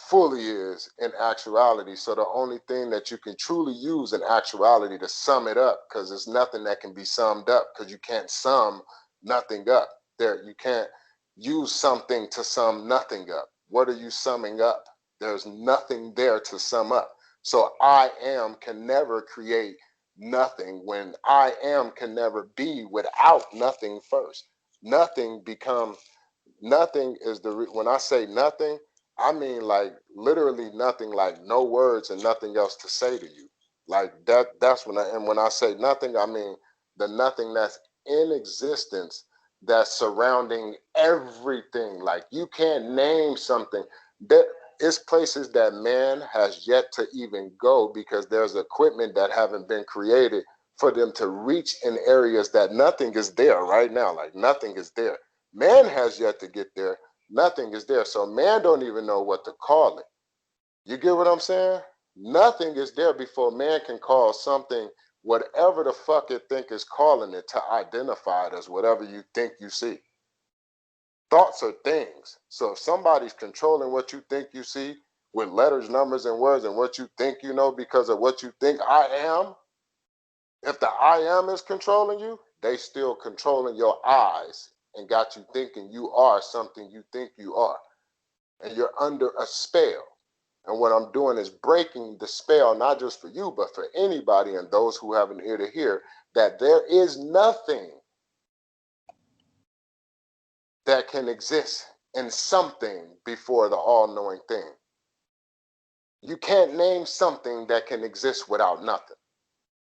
[SPEAKER 1] fully is in actuality. So the only thing that you can truly use in actuality to sum it up, because there's nothing that can be summed up, because you can't sum nothing up. There, you can't use something to sum nothing up. What are you summing up? There's nothing there to sum up. So I am can never create nothing, when I am can never be without nothing first. Nothing becomes nothing is when I say nothing, I mean like literally nothing, like no words and nothing else to say to you. Like that's when I say nothing, I mean the nothing that's in existence, that's surrounding everything. Like, you can't name something that it's places that man has yet to even go, because there's equipment that haven't been created for them to reach in areas that nothing is there right now. Like nothing is there. Man has yet to get there. Nothing is there. So man don't even know what to call it. You get what I'm saying? Nothing is there before man can call something whatever the fuck it think is calling it to identify it as whatever you think you see. Thoughts are things. So if somebody's controlling what you think you see with letters, numbers, and words, and what you think you know because of what you think I am, if the I am is controlling you, they still controlling your eyes and got you thinking you are something you think you are. And you're under a spell. And what I'm doing is breaking the spell, not just for you, but for anybody and those who have an ear to hear, that there is nothing that can exist in something before the all-knowing thing. You can't name something that can exist without nothing.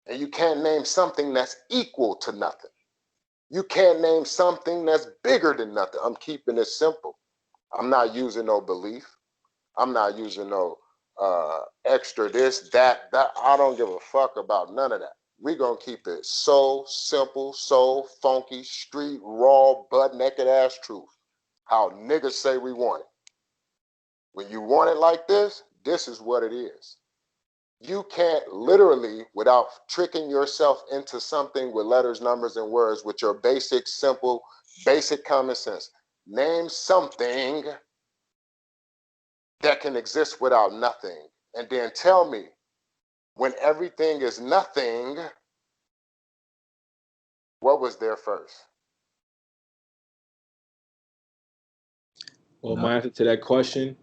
[SPEAKER 1] And you can't name something that's equal to nothing. You can't name something that's bigger than nothing. I'm keeping it simple. I'm not using no belief. I'm not using no extra this, that. I don't give a fuck about none of that. We're going to keep it so simple, so funky, street, raw, butt naked ass truth. How niggas say we want it. When you want it like this is what it is. You can't literally, without tricking yourself into something with letters, numbers, and words, with your basic, simple, basic common sense, name something that can exist without nothing. And then tell me, when everything is nothing, what was there first?
[SPEAKER 6] Well, my answer to that question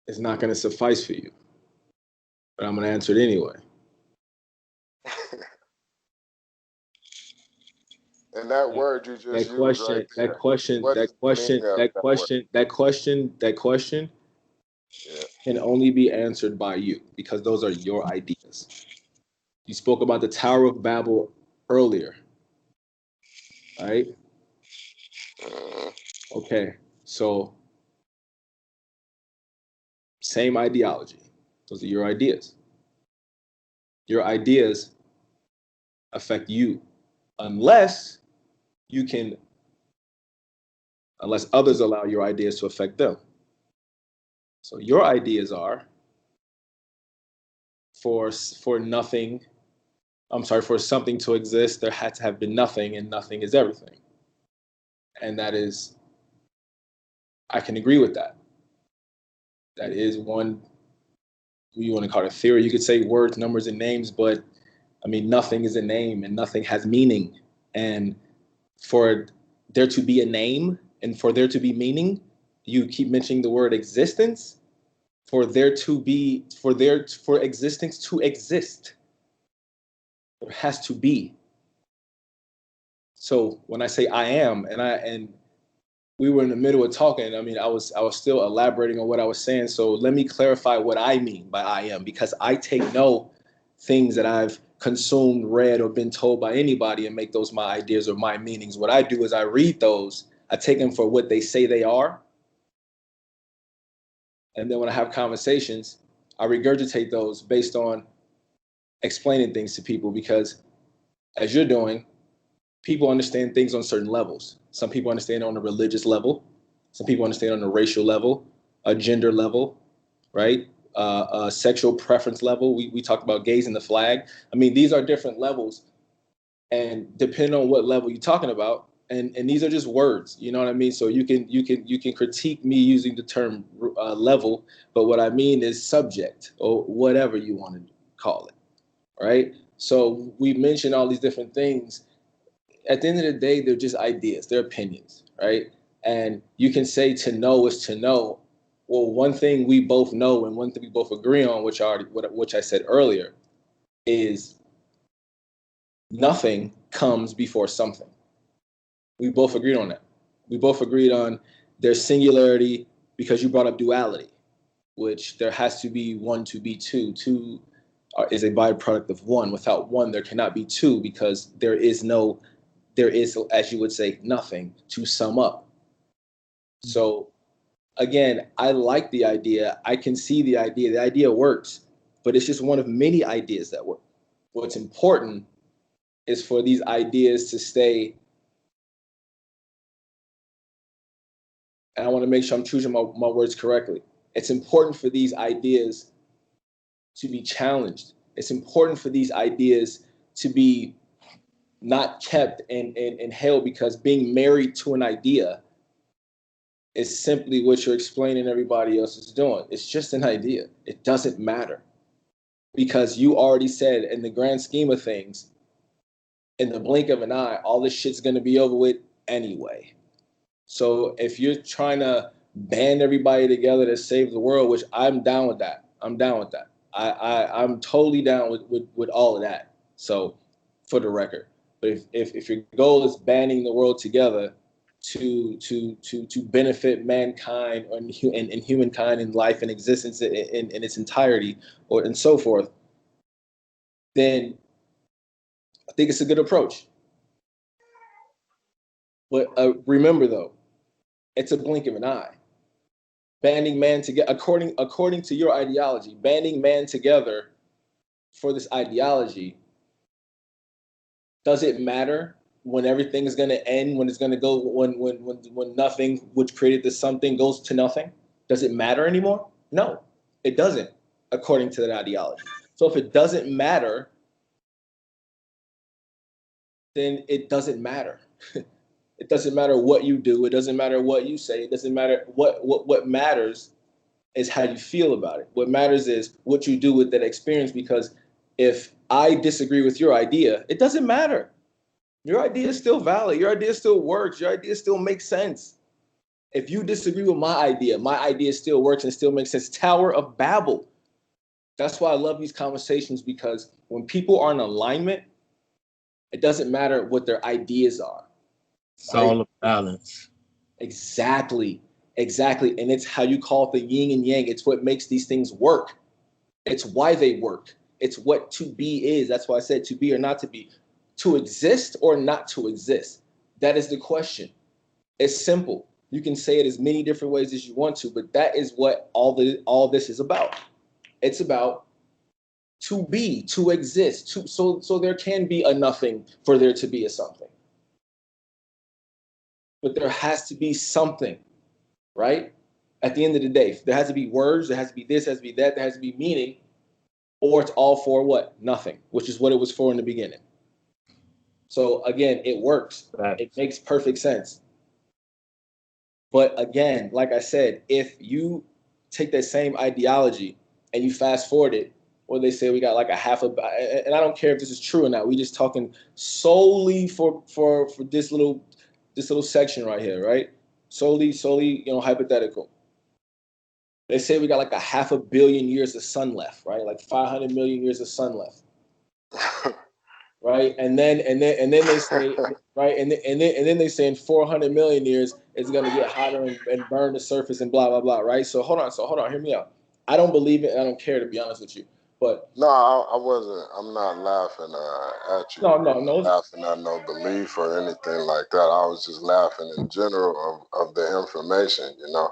[SPEAKER 6] is not going to suffice for you, but I'm going to answer it anyway.
[SPEAKER 1] And that word you just
[SPEAKER 6] That
[SPEAKER 1] used
[SPEAKER 6] question,
[SPEAKER 1] right there,
[SPEAKER 6] that question,
[SPEAKER 1] what
[SPEAKER 6] that
[SPEAKER 1] is the
[SPEAKER 6] question,
[SPEAKER 1] meaning of
[SPEAKER 6] that
[SPEAKER 1] that word?
[SPEAKER 6] question, that question, that question
[SPEAKER 1] Yeah.
[SPEAKER 6] can only be answered by you because those are your ideas. You spoke about the Tower of Babel earlier, right?
[SPEAKER 1] Mhm.
[SPEAKER 6] Okay, so same ideology. Those are your ideas. Your ideas affect you unless you can, unless others allow your ideas to affect them. So your ideas are for nothing, I'm sorry, for something to exist, there had to have been nothing, and nothing is everything. And that is, I can agree with that. That is one, you want to call it a theory. You could say words, numbers, and names, but I mean, nothing is a name and nothing has meaning. And for there to be a name and for there to be meaning, you keep mentioning the word existence. For there to be, for existence to exist, there has to be. So when I say I am, and we were in the middle of talking, I mean, I was still elaborating on what I was saying. So let me clarify what I mean by I am, because I take no things that I've consumed, read, or been told by anybody and make those my ideas or my meanings. What I do is I read those, I take them for what they say they are, and then when I have conversations, I regurgitate those based on explaining things to people, because as you're doing, people understand things on certain levels. Some people understand on a religious level. Some people understand on a racial level, a gender level, right? A sexual preference level. We talked about gays and the flag. I mean, these are different levels, and depending on what level you're talking about, and these are just words. You know what I mean? So you can critique me using the term level, but what I mean is subject or whatever you want to call it, right? So we mentioned all these different things. At the end of the day, they're just ideas, they're opinions, right? And you can say to know is to know. Well, one thing we both know and one thing we both agree on, which I said earlier, is nothing comes before something. We both agreed on that. We both agreed on there's singularity because you brought up duality, which there has to be one to be two. Two is a byproduct of one. Without one, there cannot be two because there is, as you would say, nothing to sum up. So again, I like the idea. I can see the idea. The idea works, but it's just one of many ideas that work. What's important is for these ideas to stay, and I want to make sure I'm choosing my words correctly. It's important for these ideas to be challenged. It's important for these ideas to be not kept and held, because being married to an idea is simply what you're explaining everybody else is doing. It's just an idea. It doesn't matter, because you already said, in the grand scheme of things, in the blink of an eye, all this shit's going to be over with anyway. So if you're trying to band everybody together to save the world, which I'm down with that. I'm down with that. I'm totally down with all of that. So for the record, but if your goal is banding the world together to benefit mankind and humankind and life and existence in its entirety, or and so forth, then I think it's a good approach. But remember, though, it's a blink of an eye. Banding man together, according to your ideology, banding man together for this ideology, does it matter when everything is going to end, when it's going to go, when nothing which created this something goes to nothing? Does it matter anymore? No, it doesn't, according to that ideology. So if it doesn't matter, then it doesn't matter. It doesn't matter what you do. It doesn't matter what you say. It doesn't matter what matters is how you feel about it. What matters is what you do with that experience, because if I disagree with your idea, it doesn't matter. Your idea is still valid. Your idea still works. Your idea still makes sense. If you disagree with my idea still works and still makes sense. Tower of Babel. That's why I love these conversations, because when people are in alignment, it doesn't matter what their ideas are.
[SPEAKER 5] It's all a balance.
[SPEAKER 6] Exactly. Exactly. And it's how you call it the yin and yang. It's what makes these things work. It's why they work. It's what to be is. That's why I said to be or not to be. To exist or not to exist. That is the question. It's simple. You can say it as many different ways as you want to, but that is what all this is about. It's about to be, to exist, so there can be a nothing for there to be a something. But there has to be something, right? At the end of the day, there has to be words, there has to be this, there has to be that, there has to be meaning, or it's all for what? Nothing, which is what it was for in the beginning. So again, it works.
[SPEAKER 5] Right.
[SPEAKER 6] It makes perfect sense. But again, like I said, if you take that same ideology and you fast forward it, or they say we got like a half a, and I don't care if this is true or not. We just talking solely for this little section right here, right? Solely, hypothetical. They say we got like a half a billion years of sun left, right? Like 500 million years of sun left. Right, and then they say, right, and then they say in 400 million years it's gonna get hotter and burn the surface and blah blah blah, right? So hold on, hear me out. I don't believe it, and I don't care, to be honest with you. But
[SPEAKER 1] No, I wasn't. I'm not laughing at you.
[SPEAKER 6] no,
[SPEAKER 1] I'm not laughing at no belief or anything like that. I was just laughing in general of the information, you know.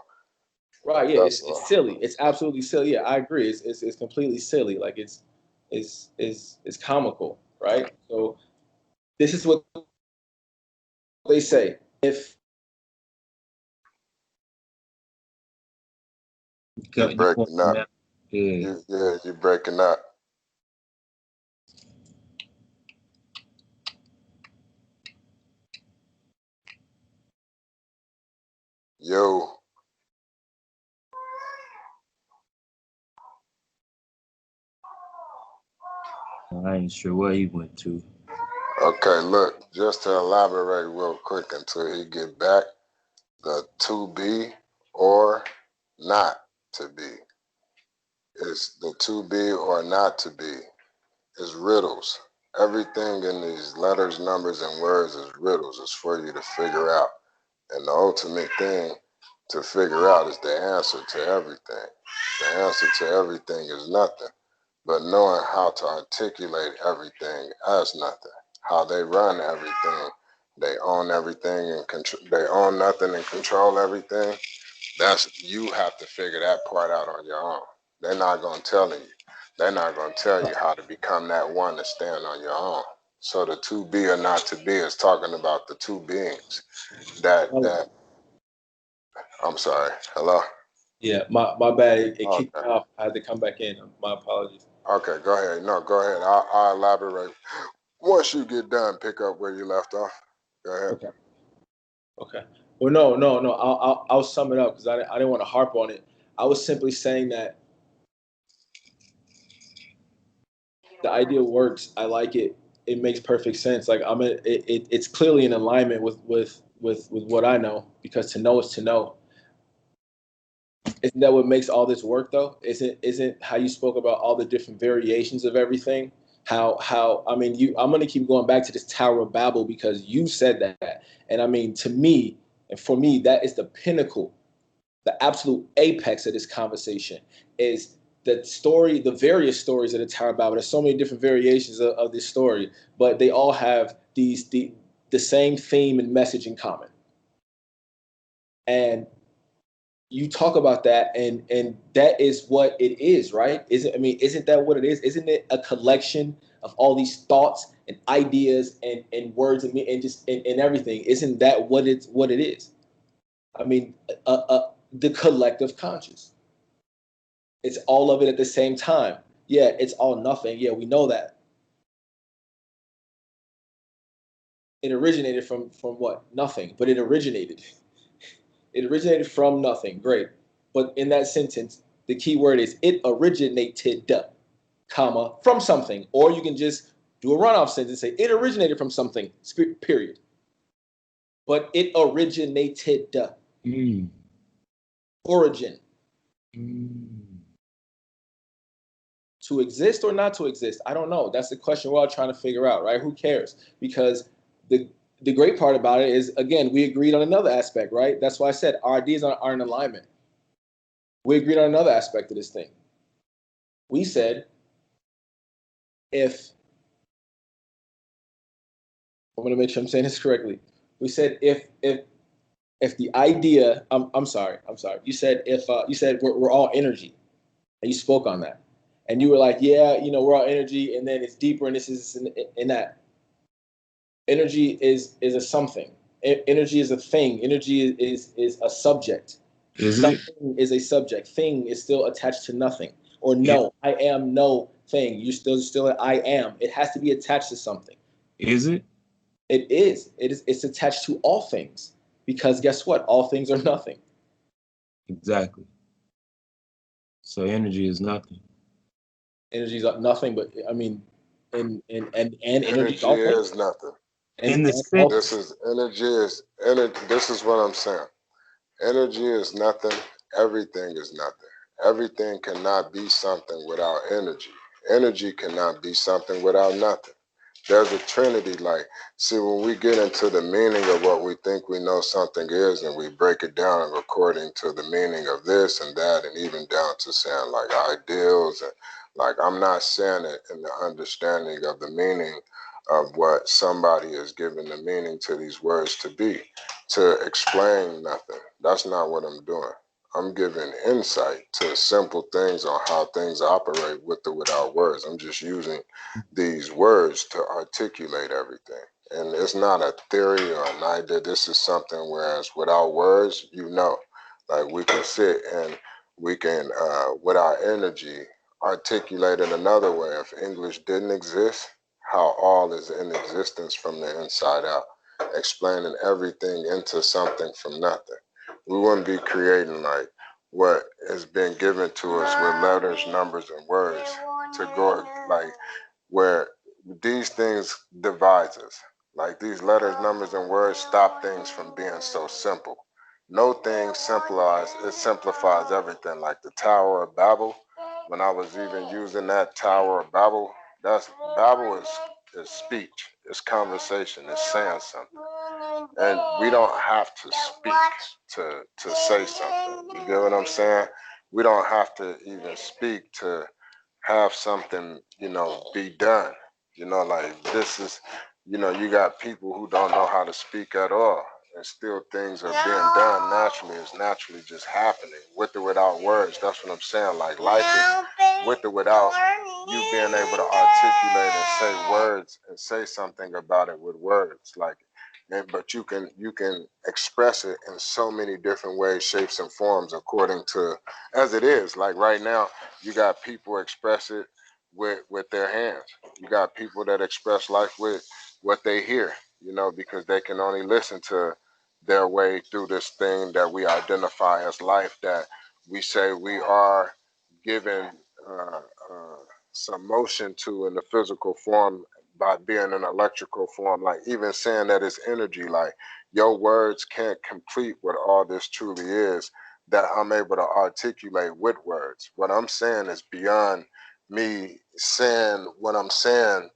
[SPEAKER 6] right, yeah,
[SPEAKER 1] That's
[SPEAKER 6] it's
[SPEAKER 1] all.
[SPEAKER 6] silly. It's absolutely silly. Yeah, I agree. It's completely silly. Like it's comical, right? So this is what they say. If
[SPEAKER 1] You're
[SPEAKER 5] You want
[SPEAKER 1] breaking up.
[SPEAKER 5] that? Yeah.
[SPEAKER 1] You're breaking up. Yo.
[SPEAKER 5] I ain't sure where he went to.
[SPEAKER 1] Okay, look, just to elaborate real quick until he get back, the to be or not to be. It's the to be or not to be is riddles. Everything in these letters, numbers, and words is riddles. It's for you to figure out. And the ultimate thing to figure out is the answer to everything. The answer to everything is nothing, but knowing how to articulate everything as nothing. How they run everything. They own everything and they own nothing and control everything. That's, you have to figure that part out on your own. They're not gonna tell you. They're not going to tell you how to become that one to stand on your own. So the to be or not to be is talking about the two beings. That I'm sorry. Hello.
[SPEAKER 6] Yeah, my bad. It kicked
[SPEAKER 1] Okay.
[SPEAKER 6] me off. I had to come back in. My apologies.
[SPEAKER 1] Okay. Go ahead. No, go ahead. I'll elaborate once you get done. Pick up where you left off. Go ahead.
[SPEAKER 6] Okay. Okay. Well, no. I'll sum it up because I didn't want to harp on it. I was simply saying that the idea works. I like it. It makes perfect sense. Like it's clearly in alignment with what I know, because to know is to know. Isn't that what makes all this work though? Isn't how you spoke about all the different variations of everything? How I mean you I'm gonna keep going back to this Tower of Babel because you said that. And I mean to me and for me, that is the pinnacle, the absolute apex of this conversation is the story, the various stories of the Tower of Babel. There's so many different variations of this story, but they all have the same theme and message in common. And you talk about that, and that is what it is, right? Isn't that what it is? Isn't it a collection of all these thoughts and ideas and words and just and everything? Isn't that what it is? I mean, the collective conscious. It's all of it at the same time. Yeah, it's all nothing. Yeah, we know that. It originated from what? Nothing. But it originated. It originated from nothing. Great. But in that sentence, the key word is it originated, comma, from something. Or you can just do a runoff sentence and say it originated from something, period. But it originated.
[SPEAKER 5] Mm.
[SPEAKER 6] Origin.
[SPEAKER 5] Mm.
[SPEAKER 6] To exist or not to exist, I don't know. That's the question we're all trying to figure out, right? Who cares? Because the great part about it is, again, we agreed on another aspect, right? That's why I said our ideas are in alignment. We agreed on another aspect of this thing. We said if I'm going to make sure I'm saying this correctly. We said if the idea, I'm sorry. You said if you said we're all energy, and you spoke on that, and you were like, yeah, we're all energy, and then it's deeper, and this is in that. Energy is a something. Energy is a thing. Energy is a subject.
[SPEAKER 5] Is it?
[SPEAKER 6] Something is a subject. Thing is still attached to nothing. Or
[SPEAKER 5] It,
[SPEAKER 6] no, I am no thing. You're still I am. It has to be attached to something.
[SPEAKER 5] is it?
[SPEAKER 6] It is. It's attached to all things. Because guess what? All things are nothing.
[SPEAKER 5] Exactly. So energy is nothing.
[SPEAKER 6] Energy is nothing, but I mean, and energy is
[SPEAKER 1] Energy
[SPEAKER 6] all things.
[SPEAKER 1] is nothing.
[SPEAKER 5] In the
[SPEAKER 6] And all
[SPEAKER 5] sense,
[SPEAKER 1] This is energy is energy. This is what I'm saying. Energy is nothing. Everything is nothing. Everything cannot be something without energy. Energy cannot be something without nothing. There's a trinity. Like, see, when we get into the meaning of what we think we know something is, and we break it down according to the meaning of this and that, and even down to saying like ideals, and like I'm not saying it in the understanding of the meaning of what somebody is giving the meaning to these words to be, to explain nothing. That's not what I'm doing. I'm giving insight to simple things on how things operate with or without words. I'm just using these words to articulate everything. And it's not a theory or an idea. This is something whereas without words, like we can sit and we can, with our energy, articulate it another way. If English didn't exist, how all is in existence from the inside out, explaining everything into something from nothing. We wouldn't be creating like what has been given to us with letters, numbers, and words to go like where these things divide us. Like these letters, numbers, and words stop things from being so simple. No thing simplifies everything. Like the Tower of Babel, when I was even using that Tower of Babel, that's Babel is speech, it's conversation, it's saying something. And we don't have to speak to say something. You get what I'm saying? We don't have to even speak to have something, be done. Like this is, you got people who don't know how to speak at all. and still things are being done naturally. It's naturally just happening with or without words. That's what I'm saying. Like life is with or without you being able to articulate and say words and say something about it with words. Like, but you can express it in so many different ways, shapes, and forms according to as it is. Like right now, you got people express it with their hands. You got people that express life with what they hear, because they can only listen to their way through this thing that we identify as life, that we say we are given uh, uh, some motion to in the physical form by being an electrical form. Like even saying that it's energy, like your words can't complete what all this truly is that I'm able to articulate with words. What I'm saying is beyond me saying what I'm saying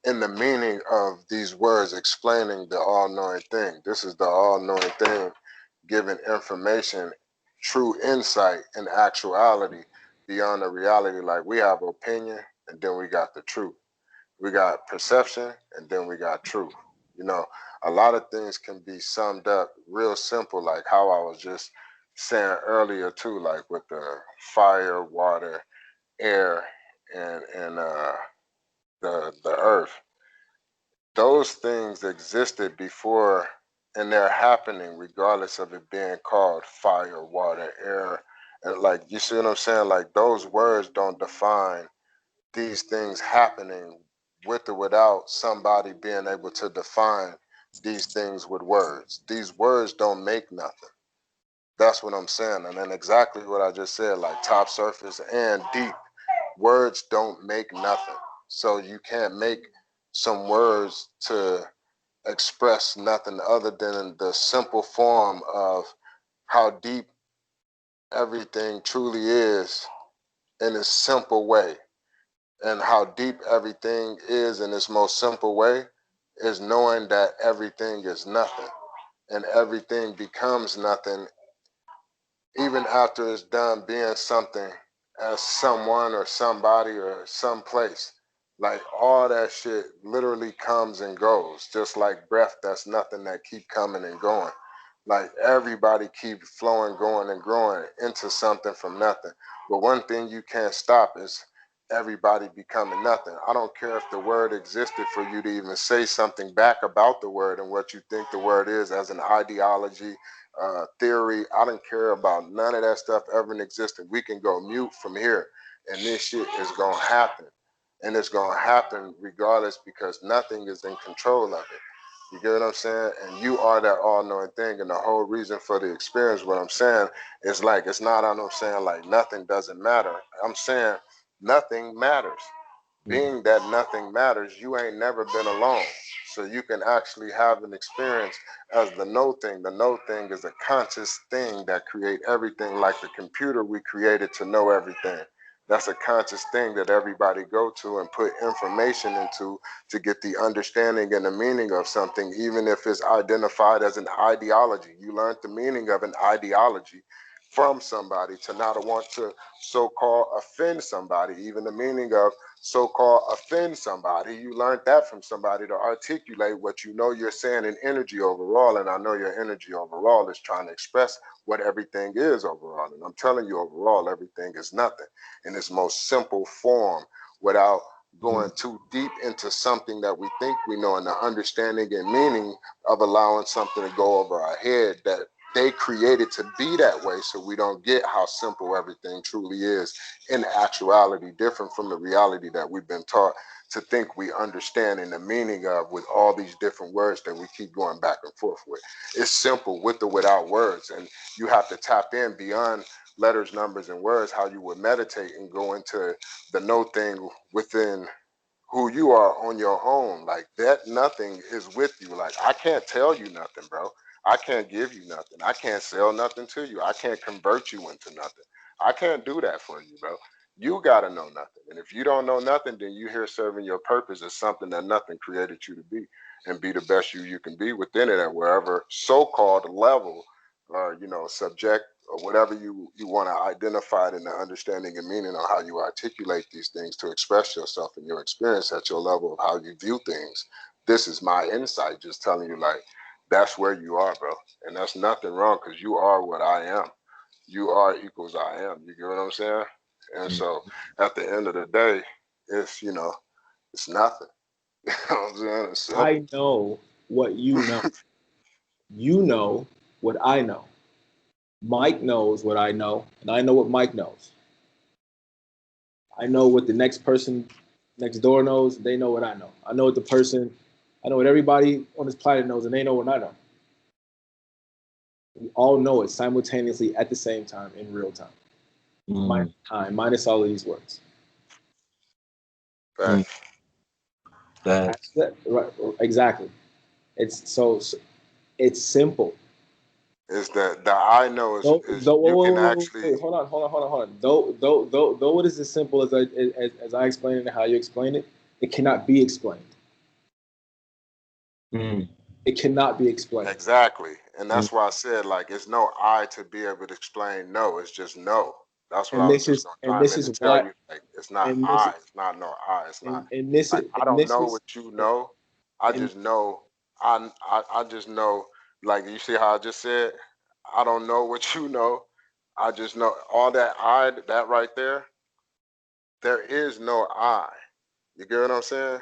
[SPEAKER 1] in the meaning of these words explaining the all-knowing thing. This is the all-knowing thing giving information, true insight and actuality beyond the reality. Like we have opinion and then we got the truth. We got perception and then we got truth. You know, a lot of things can be summed up real simple, like how I was just saying earlier too, like with the fire, water, air, and the earth. Those things existed before and they're happening regardless of it being called fire, water, air. And like, you see what I'm saying? Like those words don't define these things happening with or without somebody being able to define these things with words. These words don't make nothing. That's what I'm saying. And then exactly what I just said, like top surface and deep, words don't make nothing. So you can't make some words to express nothing other than the simple form of how deep everything truly is in a simple way. And how deep everything is in its most simple way is knowing that everything is nothing and everything becomes nothing even after it's done being something as someone or somebody or someplace. Like all that shit literally comes and goes, just like breath. That's nothing that keep coming and going. Like everybody keep flowing, going and growing into something from nothing. But one thing you can't stop is everybody becoming nothing. I don't care if the word existed for you to even say something back about the word and what you think the word is as an ideology, theory. I don't care about none of that stuff ever in existence. We can go mute from here, and this shit is gonna happen, and it's gonna happen regardless because nothing is in control of it. You get what I'm saying? And you are that all-knowing thing, and the whole reason for the experience. What I'm saying is like it's not. I'm saying like nothing doesn't matter. I'm saying nothing matters. Being that nothing matters, you ain't never been alone. So you can actually have an experience as the no thing. The no thing is a conscious thing that create everything, like the computer we created to know everything. That's a conscious thing that everybody go to and put information into to get the understanding and the meaning of something, even if it's identified as an ideology. You learned the meaning of an ideology from somebody to not want to so-called offend somebody, even the meaning of so-called offend somebody. You learned that from somebody to articulate what you know you're saying in energy overall. And I know your energy overall is trying to express what everything is overall. And I'm telling you overall, everything is nothing in its most simple form without going too deep into something that we think we know and the understanding and meaning of allowing something to go over our head that they created to be that way, so we don't get how simple everything truly is in actuality, different from the reality that we've been taught to think we understand in the meaning of with all these different words that we keep going back and forth with. It's simple with or without words, and you have to tap in beyond letters, numbers, and words, how you would meditate and go into the no thing within who you are on your own. Like that nothing is with you. Like I can't tell you nothing, bro. I can't give you nothing. I can't sell nothing to you. I can't convert you into nothing. I can't do that for you, bro. You gotta know nothing. And if you don't know nothing, then you here serving your purpose as something that nothing created you to be, and be the best you can be within it at wherever so-called level, subject or whatever you want to identify it in the understanding and meaning of how you articulate these things to express yourself and your experience at your level of how you view things. This is my insight, just telling you like that's where you are, bro. And that's nothing wrong because you are what I am. You are equals I am. You get what I'm saying? And so at the end of the day, it's, it's nothing. You know what I'm saying? It's simple.
[SPEAKER 6] I know what you know. You know what I know. Mike knows what I know, and I know what Mike knows. I know what the next person next door knows. They know what I know. I know what the person, I know what everybody on this planet knows, and they know what I know. We all know it simultaneously at the same time in real time. Minus time, minus all of these words.
[SPEAKER 1] Fact.
[SPEAKER 5] That's
[SPEAKER 6] Right, exactly. It's it's simple.
[SPEAKER 1] Is that the I know is
[SPEAKER 6] Though,
[SPEAKER 1] you can actually
[SPEAKER 6] hold on, hold on. Though it is as simple as I explained it and how you explain it, it cannot be explained.
[SPEAKER 5] mm,
[SPEAKER 6] It cannot be explained.
[SPEAKER 1] exactly. And
[SPEAKER 5] mm,
[SPEAKER 1] that's why I said like it's no I to be able to explain no. It's just no. That's what
[SPEAKER 6] And
[SPEAKER 1] I was
[SPEAKER 6] this
[SPEAKER 1] just
[SPEAKER 6] is
[SPEAKER 1] gonna
[SPEAKER 6] and
[SPEAKER 1] chime
[SPEAKER 6] this
[SPEAKER 1] in
[SPEAKER 6] is
[SPEAKER 1] and tell
[SPEAKER 6] why
[SPEAKER 1] you. Like it's not
[SPEAKER 6] and this
[SPEAKER 1] I. It's not no I. It's not
[SPEAKER 6] and this
[SPEAKER 1] like
[SPEAKER 6] is
[SPEAKER 1] I
[SPEAKER 6] and
[SPEAKER 1] don't
[SPEAKER 6] this
[SPEAKER 1] know
[SPEAKER 6] is
[SPEAKER 1] what you know. I
[SPEAKER 6] and
[SPEAKER 1] just know I just know like you see how I just said, I don't know what you know. I just know all that I that right there, there is no I. You get what I'm saying?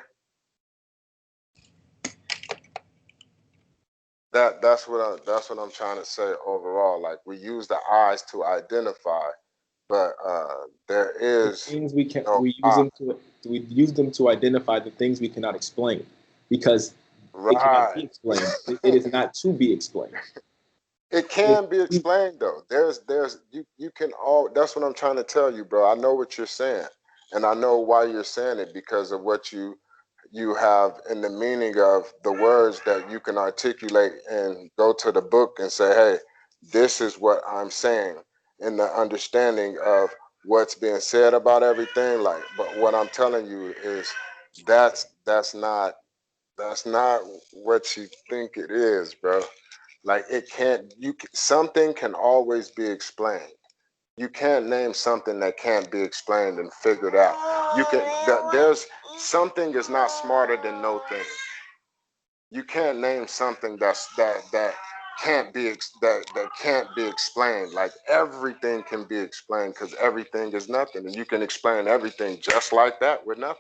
[SPEAKER 1] That's what I'm trying to say overall. Like we use the eyes to identify, but there
[SPEAKER 6] the
[SPEAKER 1] is
[SPEAKER 6] things we can
[SPEAKER 1] no I.
[SPEAKER 6] we use them to identify the things we cannot explain because it cannot be
[SPEAKER 1] Right.
[SPEAKER 6] explained. It is not to be explained.
[SPEAKER 1] It
[SPEAKER 6] It,
[SPEAKER 1] can be explained though. There's you can all that's what I'm trying to tell you, bro. I know what you're saying. And I know why you're saying it because of what you have in the meaning of the words that you can articulate and go to the book and say, hey, this is what I'm saying in the understanding of what's being said about everything. Like, but what I'm telling you is that's not that's not what you think it is, bro. Like it can't. Something can always be explained. You can't name something that can't be explained and figured out. You can. There's something is not smarter than no thing. You can't name something that can't be that can't be explained. Like everything can be explained because everything is nothing, and you can explain everything just like that with nothing.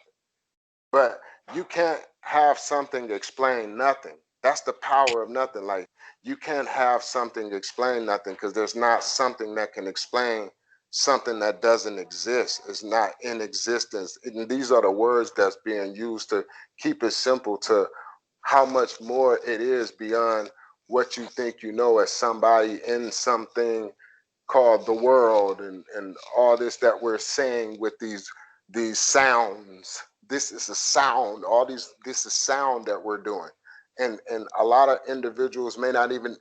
[SPEAKER 1] But you can't have something explain nothing. That's the power of nothing. Like you can't have something explain nothing because there's not something that can explain something that doesn't exist. It's not in existence. And these are the words that's being used to keep it simple to how much more it is beyond what you think you know as somebody in something called the world and all this that we're saying with these sounds. This is a sound. All these this is sound that we're doing. And a lot of individuals may not even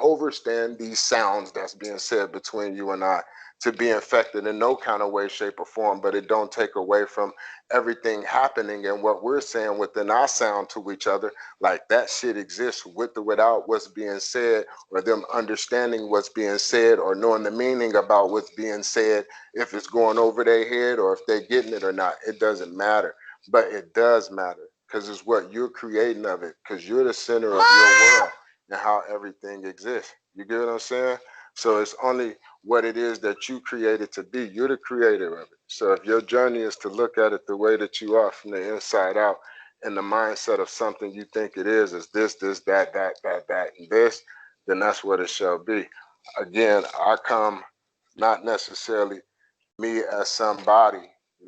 [SPEAKER 1] overstand these sounds that's being said between you and I to be infected in no kind of way, shape, or form, but it don't take away from everything happening and what we're saying within our sound to each other. Like that shit exists with or without what's being said or them understanding what's being said or knowing the meaning about what's being said, if it's going over their head or if they're getting it or not. It doesn't matter. But it does matter because it's what you're creating of it because you're the center of your world and how everything exists. You get what I'm saying? So it's only what it is that you created to be. You're the creator of it. So if your journey is to look at it the way that you are from the inside out, in the mindset of something you think it is this, that, and this, then that's what it shall be. Again, I come not necessarily me as somebody.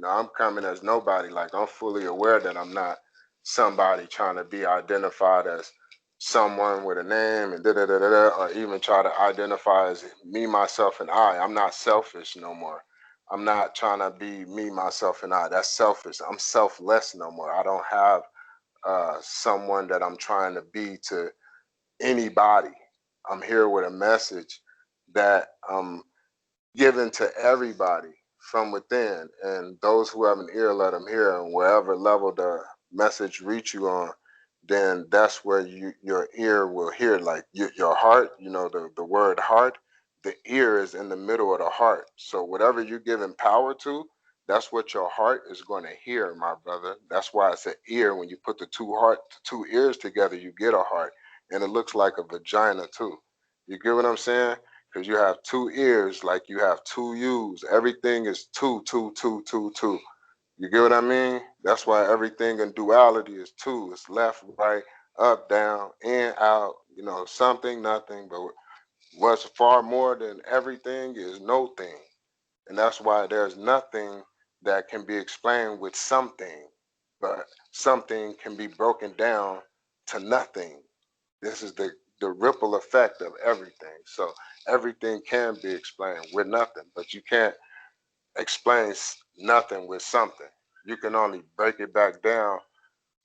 [SPEAKER 1] I'm coming as nobody. Like I'm fully aware that I'm not somebody trying to be identified as someone with a name and da da da da, da or even try to identify as me, myself, and I. I'm not selfish no more. I'm not trying to be me, myself, and I. That's selfish. I'm selfless no more. I don't have someone that I'm trying to be to anybody. I'm here with a message that given to everybody from within. And those who have an ear, let them hear. And wherever level the message reach you on, then that's where your ear will hear. Like your heart, the word heart, the ear is in the middle of the heart. So whatever you're giving power to, that's what your heart is going to hear, my brother. That's why it's an ear. When you put the two ears together, you get a heart. and it looks like a vagina too. You get what I'm saying? Because you have two ears, like you have two U's. Everything is two, two, two, two, two. You get what I mean? That's why everything in duality is two. It's left, right, up, down, in, out. You know, something, nothing. But what's far more than everything is no thing. And that's why there's nothing that can be explained with something, but something can be broken down to nothing. This is the ripple effect of everything. So everything can be explained with nothing, but you can't explain nothing with something. You can only break it back down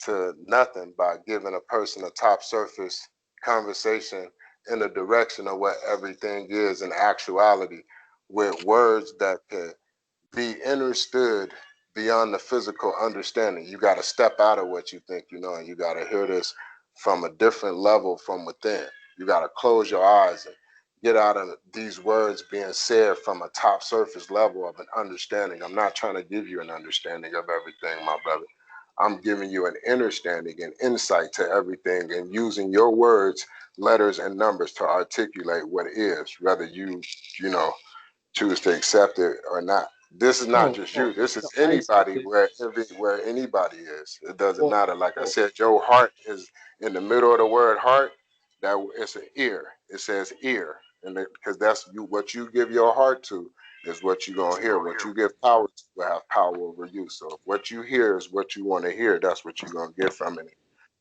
[SPEAKER 1] to nothing by giving a person a top surface conversation in the direction of what everything is in actuality with words that could be understood beyond the physical understanding. You got to step out of what you think you know, and you got to hear this from a different level from within. You got to close your eyes and get out of these words being said from a top surface level of an understanding. I'm not trying to give you an understanding of everything, my brother. I'm giving you an understanding and insight to everything and using your words, letters, and numbers to articulate what is, whether you know, choose to accept it or not. This is not
[SPEAKER 6] No,
[SPEAKER 1] just
[SPEAKER 6] no,
[SPEAKER 1] you. This is
[SPEAKER 6] no, I accept
[SPEAKER 1] anybody
[SPEAKER 6] it.
[SPEAKER 1] where anybody is. It doesn't
[SPEAKER 6] Well,
[SPEAKER 1] matter. Like I
[SPEAKER 6] well,
[SPEAKER 1] said, your heart is in the middle of the word heart. That it's an ear. It says ear, and because that's you. What you give your heart to is what you're gonna hear. What you give power to will have power over you. So if what you hear is what you want to hear, that's what you're gonna get from it.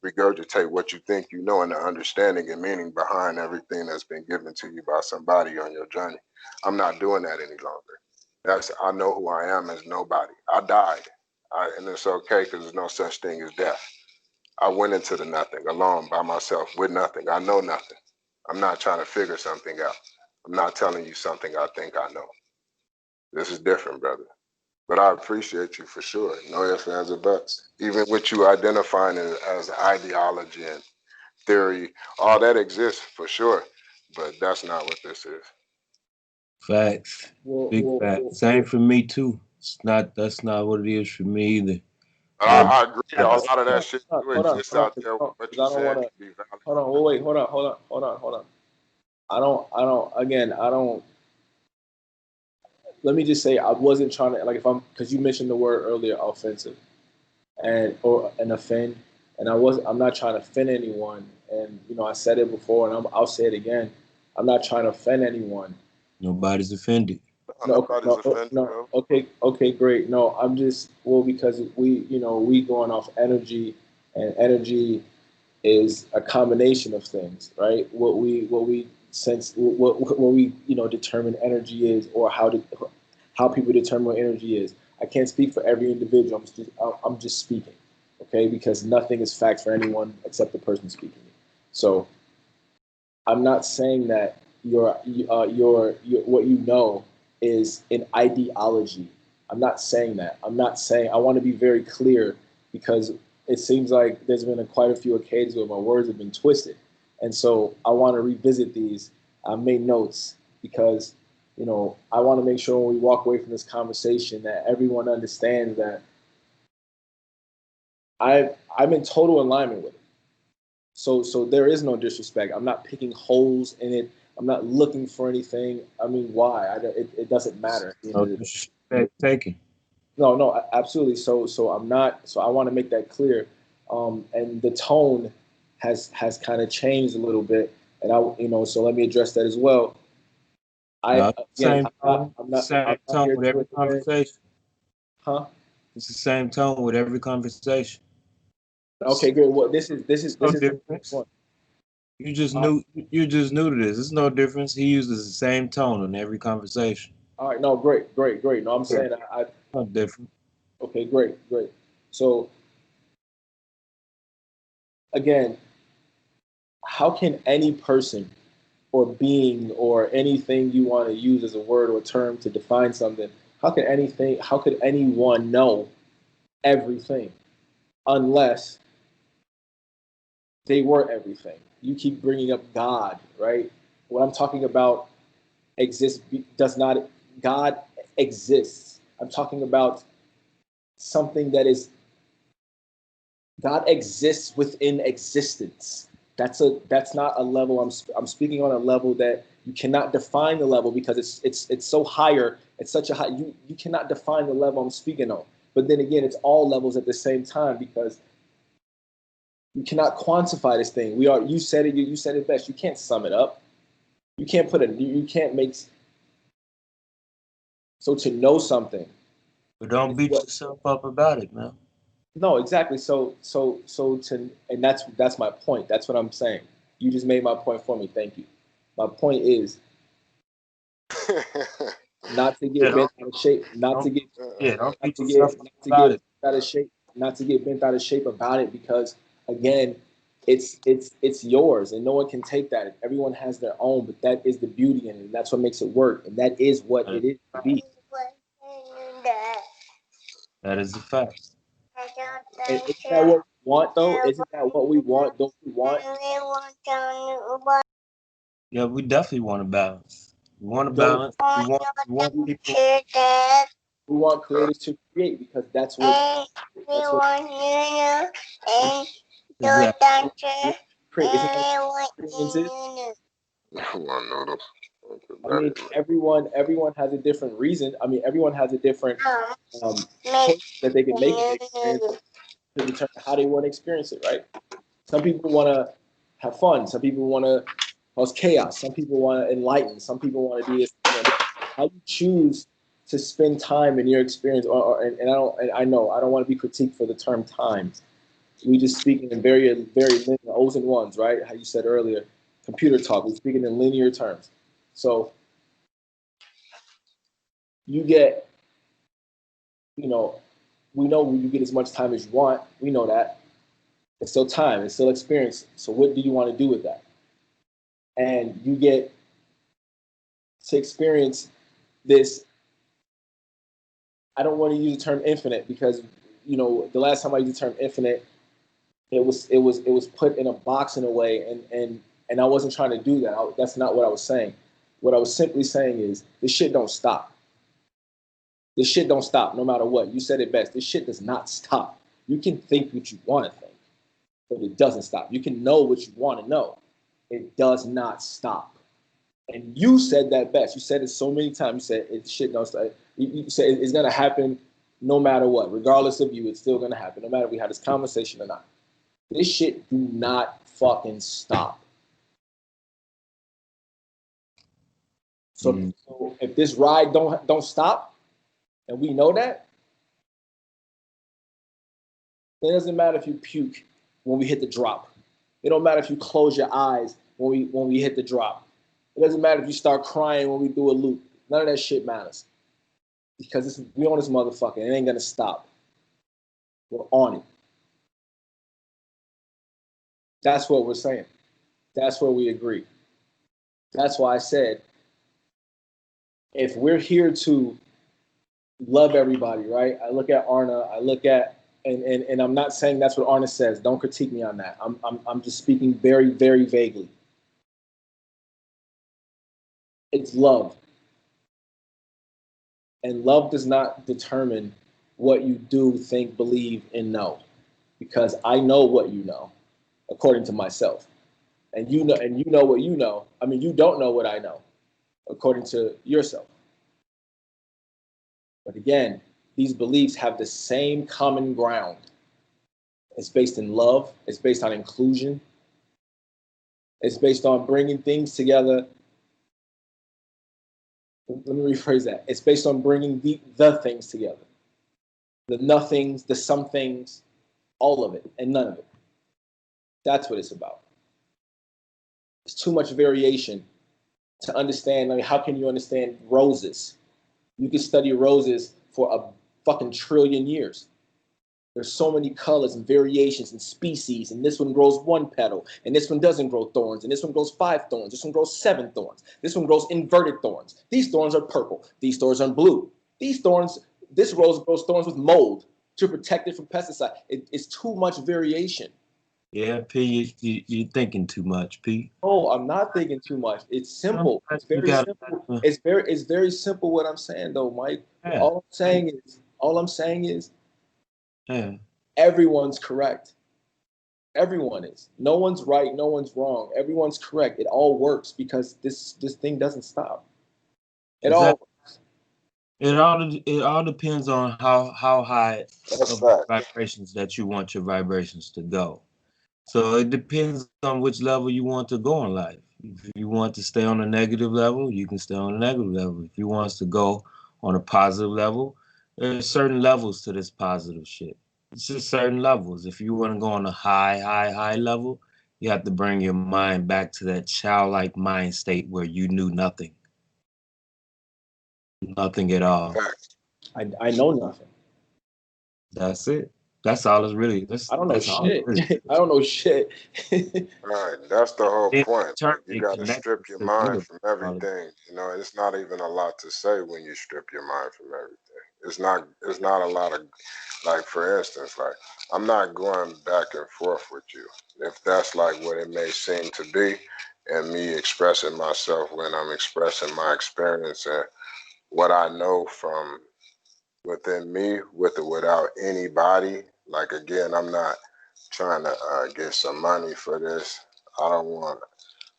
[SPEAKER 1] Regurgitate what you think you know and the understanding and meaning behind everything that's been given to you by somebody on your journey. I'm not doing that any longer. That's I know who I am as nobody. I died, and it's okay because there's no such thing as death. I went into the nothing alone by myself with nothing. I know nothing. I'm not trying to figure something out. I'm not telling you something I think I know. This is different, brother. But I appreciate you for sure. No ifs, ands, or buts. Even with you identifying it as ideology and theory, all that exists for sure. But that's not what this is.
[SPEAKER 5] Facts.
[SPEAKER 6] well,
[SPEAKER 5] Big
[SPEAKER 6] well,
[SPEAKER 5] facts.
[SPEAKER 6] well,
[SPEAKER 5] Same
[SPEAKER 6] well,
[SPEAKER 5] for me too. It's not that's not what it is for me either.
[SPEAKER 1] But
[SPEAKER 5] Um
[SPEAKER 1] I agree. A
[SPEAKER 6] well,
[SPEAKER 1] lot of that
[SPEAKER 6] hold
[SPEAKER 1] shit
[SPEAKER 6] on,
[SPEAKER 1] do
[SPEAKER 6] hold on,
[SPEAKER 1] exist
[SPEAKER 6] hold on,
[SPEAKER 1] out there. What
[SPEAKER 6] 'cause
[SPEAKER 1] you
[SPEAKER 6] I don't
[SPEAKER 1] saying
[SPEAKER 6] want to.
[SPEAKER 1] can be valid.
[SPEAKER 6] Hold on, wait, hold on. Again, I don't. Let me just say, I wasn't trying to like if I'm because you mentioned the word earlier, offensive and or an offend, and I'm not trying to offend anyone, and I said it before, and I'll say it again. I'm not trying to offend anyone.
[SPEAKER 5] Nobody's offended.
[SPEAKER 1] No,
[SPEAKER 6] No, okay,
[SPEAKER 1] nobody's offended,
[SPEAKER 6] no,
[SPEAKER 1] bro.
[SPEAKER 6] okay, great. No, I'm just because we going off energy, and energy is a combination of things, right? What we sense, what we determine energy is, or how people determine what energy is. I can't speak for every individual. I'm just speaking, okay? Because nothing is fact for anyone except the person speaking. So I'm not saying that your what you know is an ideology. I'm not saying that. I'm not saying. I want to be very clear because it seems like there's been quite a few occasions where my words have been twisted, and so I want to revisit these. I made notes because I want to make sure when we walk away from this conversation that everyone understands that I'm in total alignment with it. So there is no disrespect. I'm not picking holes in it. I'm not looking for anything. I mean, why? It doesn't matter at the end
[SPEAKER 5] No
[SPEAKER 6] of the day.
[SPEAKER 5] disrespect taken.
[SPEAKER 6] No, absolutely. So I'm not. So I want to make that clear. And the tone has kind of changed a little bit. And so let me address that as well.
[SPEAKER 5] No,
[SPEAKER 6] Again,
[SPEAKER 5] same tone.
[SPEAKER 6] I'm
[SPEAKER 5] Same
[SPEAKER 6] not
[SPEAKER 5] tone
[SPEAKER 6] here
[SPEAKER 5] with
[SPEAKER 6] to
[SPEAKER 5] every
[SPEAKER 6] offend.
[SPEAKER 5] conversation.
[SPEAKER 6] Huh?
[SPEAKER 5] It's the same tone with every conversation.
[SPEAKER 6] Okay, good. Well, this is this is
[SPEAKER 5] No
[SPEAKER 6] this is the next
[SPEAKER 5] difference.
[SPEAKER 6] one.
[SPEAKER 5] You just new to this. There's no difference. He uses the same tone in every conversation.
[SPEAKER 6] All right. No, great. No, I'm saying
[SPEAKER 5] No different.
[SPEAKER 6] okay, great. So again, how can any person or being or anything you want to use as a word or a term to define something, how could anyone know everything unless they were everything? You keep bringing up God, right? What I'm talking about exists does not God exists. I'm talking about something that is God exists within existence. That's not a level. I'm speaking on a level that you cannot define the level because it's so higher. It's such a high. You cannot define the level I'm speaking on. But then again, it's all levels at the same time because you cannot quantify this thing. You said it. You said it best. You can't sum it up. You can't put it. You can't make. So to know something.
[SPEAKER 5] But don't beat yourself up about it, man.
[SPEAKER 6] No, exactly. And that's my point. That's what I'm saying. You just made my point for me. Thank you. My point is not to get bent out of shape, not to get
[SPEAKER 5] don't
[SPEAKER 6] not
[SPEAKER 5] beat
[SPEAKER 6] to
[SPEAKER 5] yourself
[SPEAKER 6] get
[SPEAKER 5] up
[SPEAKER 6] not to
[SPEAKER 5] about
[SPEAKER 6] get
[SPEAKER 5] it.
[SPEAKER 6] bent out of shape, not to get bent out of shape about it because again, it's yours and no one can take that. Everyone has their own, but that is the beauty in it. And that's what makes it work, and that is what it is to be.
[SPEAKER 5] That is the fact.
[SPEAKER 6] And isn't that what we want though? Isn't that what we want? Don't we want?
[SPEAKER 5] Yeah, we definitely want to balance. We want to
[SPEAKER 6] Don't
[SPEAKER 5] balance. We want people.
[SPEAKER 6] we want creators to create because that's what
[SPEAKER 5] Exactly.
[SPEAKER 6] create. Isn't that what experience is?
[SPEAKER 1] One noodle.
[SPEAKER 6] I mean, everyone has a different reason. I mean, everyone has a different choice that they can make in the experience to determine how they want to experience it, right? Some people want to have fun. Some people want to cause chaos. Some people want to enlighten. Some people want to do this. How you choose to spend time in your experience, and I know I don't want to be critiqued for the term time. We just speaking in very linear O's and ones, right? How you said earlier, computer talk. We're speaking in linear terms. So you get, you know, we know you get as much time as you want. We know that. It's still time. It's still experience. So what do you want to do with that? And you get to experience this. I don't want to use the term infinite because the last time I used the term infinite, it was put in a box in a way, and I wasn't trying to do that. That's not what I was saying. What I was simply saying is this shit don't stop. This shit don't stop no matter what. You said it best. This shit does not stop. You can think what you want to think, but it doesn't stop. You can know what you want to know. It does not stop. And you said that best. You said it so many times. You said it shit don't stop. You said it's gonna happen no matter what, regardless of you. It's still gonna happen, no matter if we have this conversation or not. This shit do not fucking stop. So if this ride don't stop, and we know that, it doesn't matter if you puke when we hit the drop. It don't matter if you close your eyes when we hit the drop. It doesn't matter if you start crying when we do a loop. None of that shit matters because we on this motherfucker. It ain't gonna stop. We're on it. That's what we're saying. That's where we agree. That's why I said if we're here to love everybody, right? I look at Arna. I look at and I'm not saying that's what Arna says. Don't critique me on that. I'm just speaking very very vaguely. It's love. And love does not determine what you do, think, believe, and know. Because I know what you know, according to myself. And you know what you know. I mean, you don't know what I know, according to yourself. But again, these beliefs have the same common ground. It's based in love, it's based on inclusion, it's based on bringing things together. Let me rephrase that. It's based on bringing the things together. The nothings, the some things, all of it, and none of it. That's what it's about. It's too much variation to understand. I mean, how can you understand roses? You can study roses for a fucking trillion years. There's so many colors and variations and species, and this one grows one petal, and this one doesn't grow thorns, and this one grows 5 thorns, this one grows 7 thorns, this one grows inverted thorns. These thorns are purple, these thorns are blue. This rose grows thorns with mold to protect it from pesticide. It's too much variation.
[SPEAKER 5] Yeah, P, you're thinking too much, P.
[SPEAKER 6] Oh, I'm not thinking too much. It's simple. It's
[SPEAKER 5] You
[SPEAKER 6] very
[SPEAKER 5] got
[SPEAKER 6] simple. It's very simple what I'm saying though, Mike.
[SPEAKER 5] yeah,
[SPEAKER 6] All I'm saying is
[SPEAKER 5] yeah.
[SPEAKER 6] everyone's correct. Everyone is. No one's right. No one's wrong. Everyone's correct. It all works because this thing doesn't stop. It all
[SPEAKER 5] Exactly.
[SPEAKER 6] works.
[SPEAKER 5] It all depends on how high
[SPEAKER 1] That's
[SPEAKER 5] of
[SPEAKER 1] fact.
[SPEAKER 5] vibrations that you want your vibrations to go. So it depends on which level you want to go in life. If you want to stay on a negative level, you can stay on a negative level. If you want us to go on a positive level, there's certain levels to this positive shit. It's just certain levels. If you want to go on a high level, you have to bring your mind back to that childlike mind state where you knew nothing, nothing at all.
[SPEAKER 1] Fact.
[SPEAKER 6] I know nothing.
[SPEAKER 5] That's it. That's all it's really.
[SPEAKER 6] I don't know
[SPEAKER 5] That's all
[SPEAKER 6] shit.
[SPEAKER 5] it is.
[SPEAKER 6] I don't know shit.
[SPEAKER 1] Right. That's the whole
[SPEAKER 5] Then
[SPEAKER 1] point.
[SPEAKER 5] turn
[SPEAKER 1] Like you
[SPEAKER 5] and
[SPEAKER 1] got to
[SPEAKER 5] connect
[SPEAKER 1] strip your
[SPEAKER 5] to the
[SPEAKER 1] mind
[SPEAKER 5] universe.
[SPEAKER 1] from
[SPEAKER 5] All of
[SPEAKER 1] everything. You know, it's not even a lot to say when you strip your mind from everything. It's not. It's not a lot of, like, for instance, like I'm not going back and forth with you. If that's like what it may seem to be, and me expressing myself when I'm expressing my experience and what I know from within me, with or without anybody. Like again, I'm not trying to get some money for this. I don't want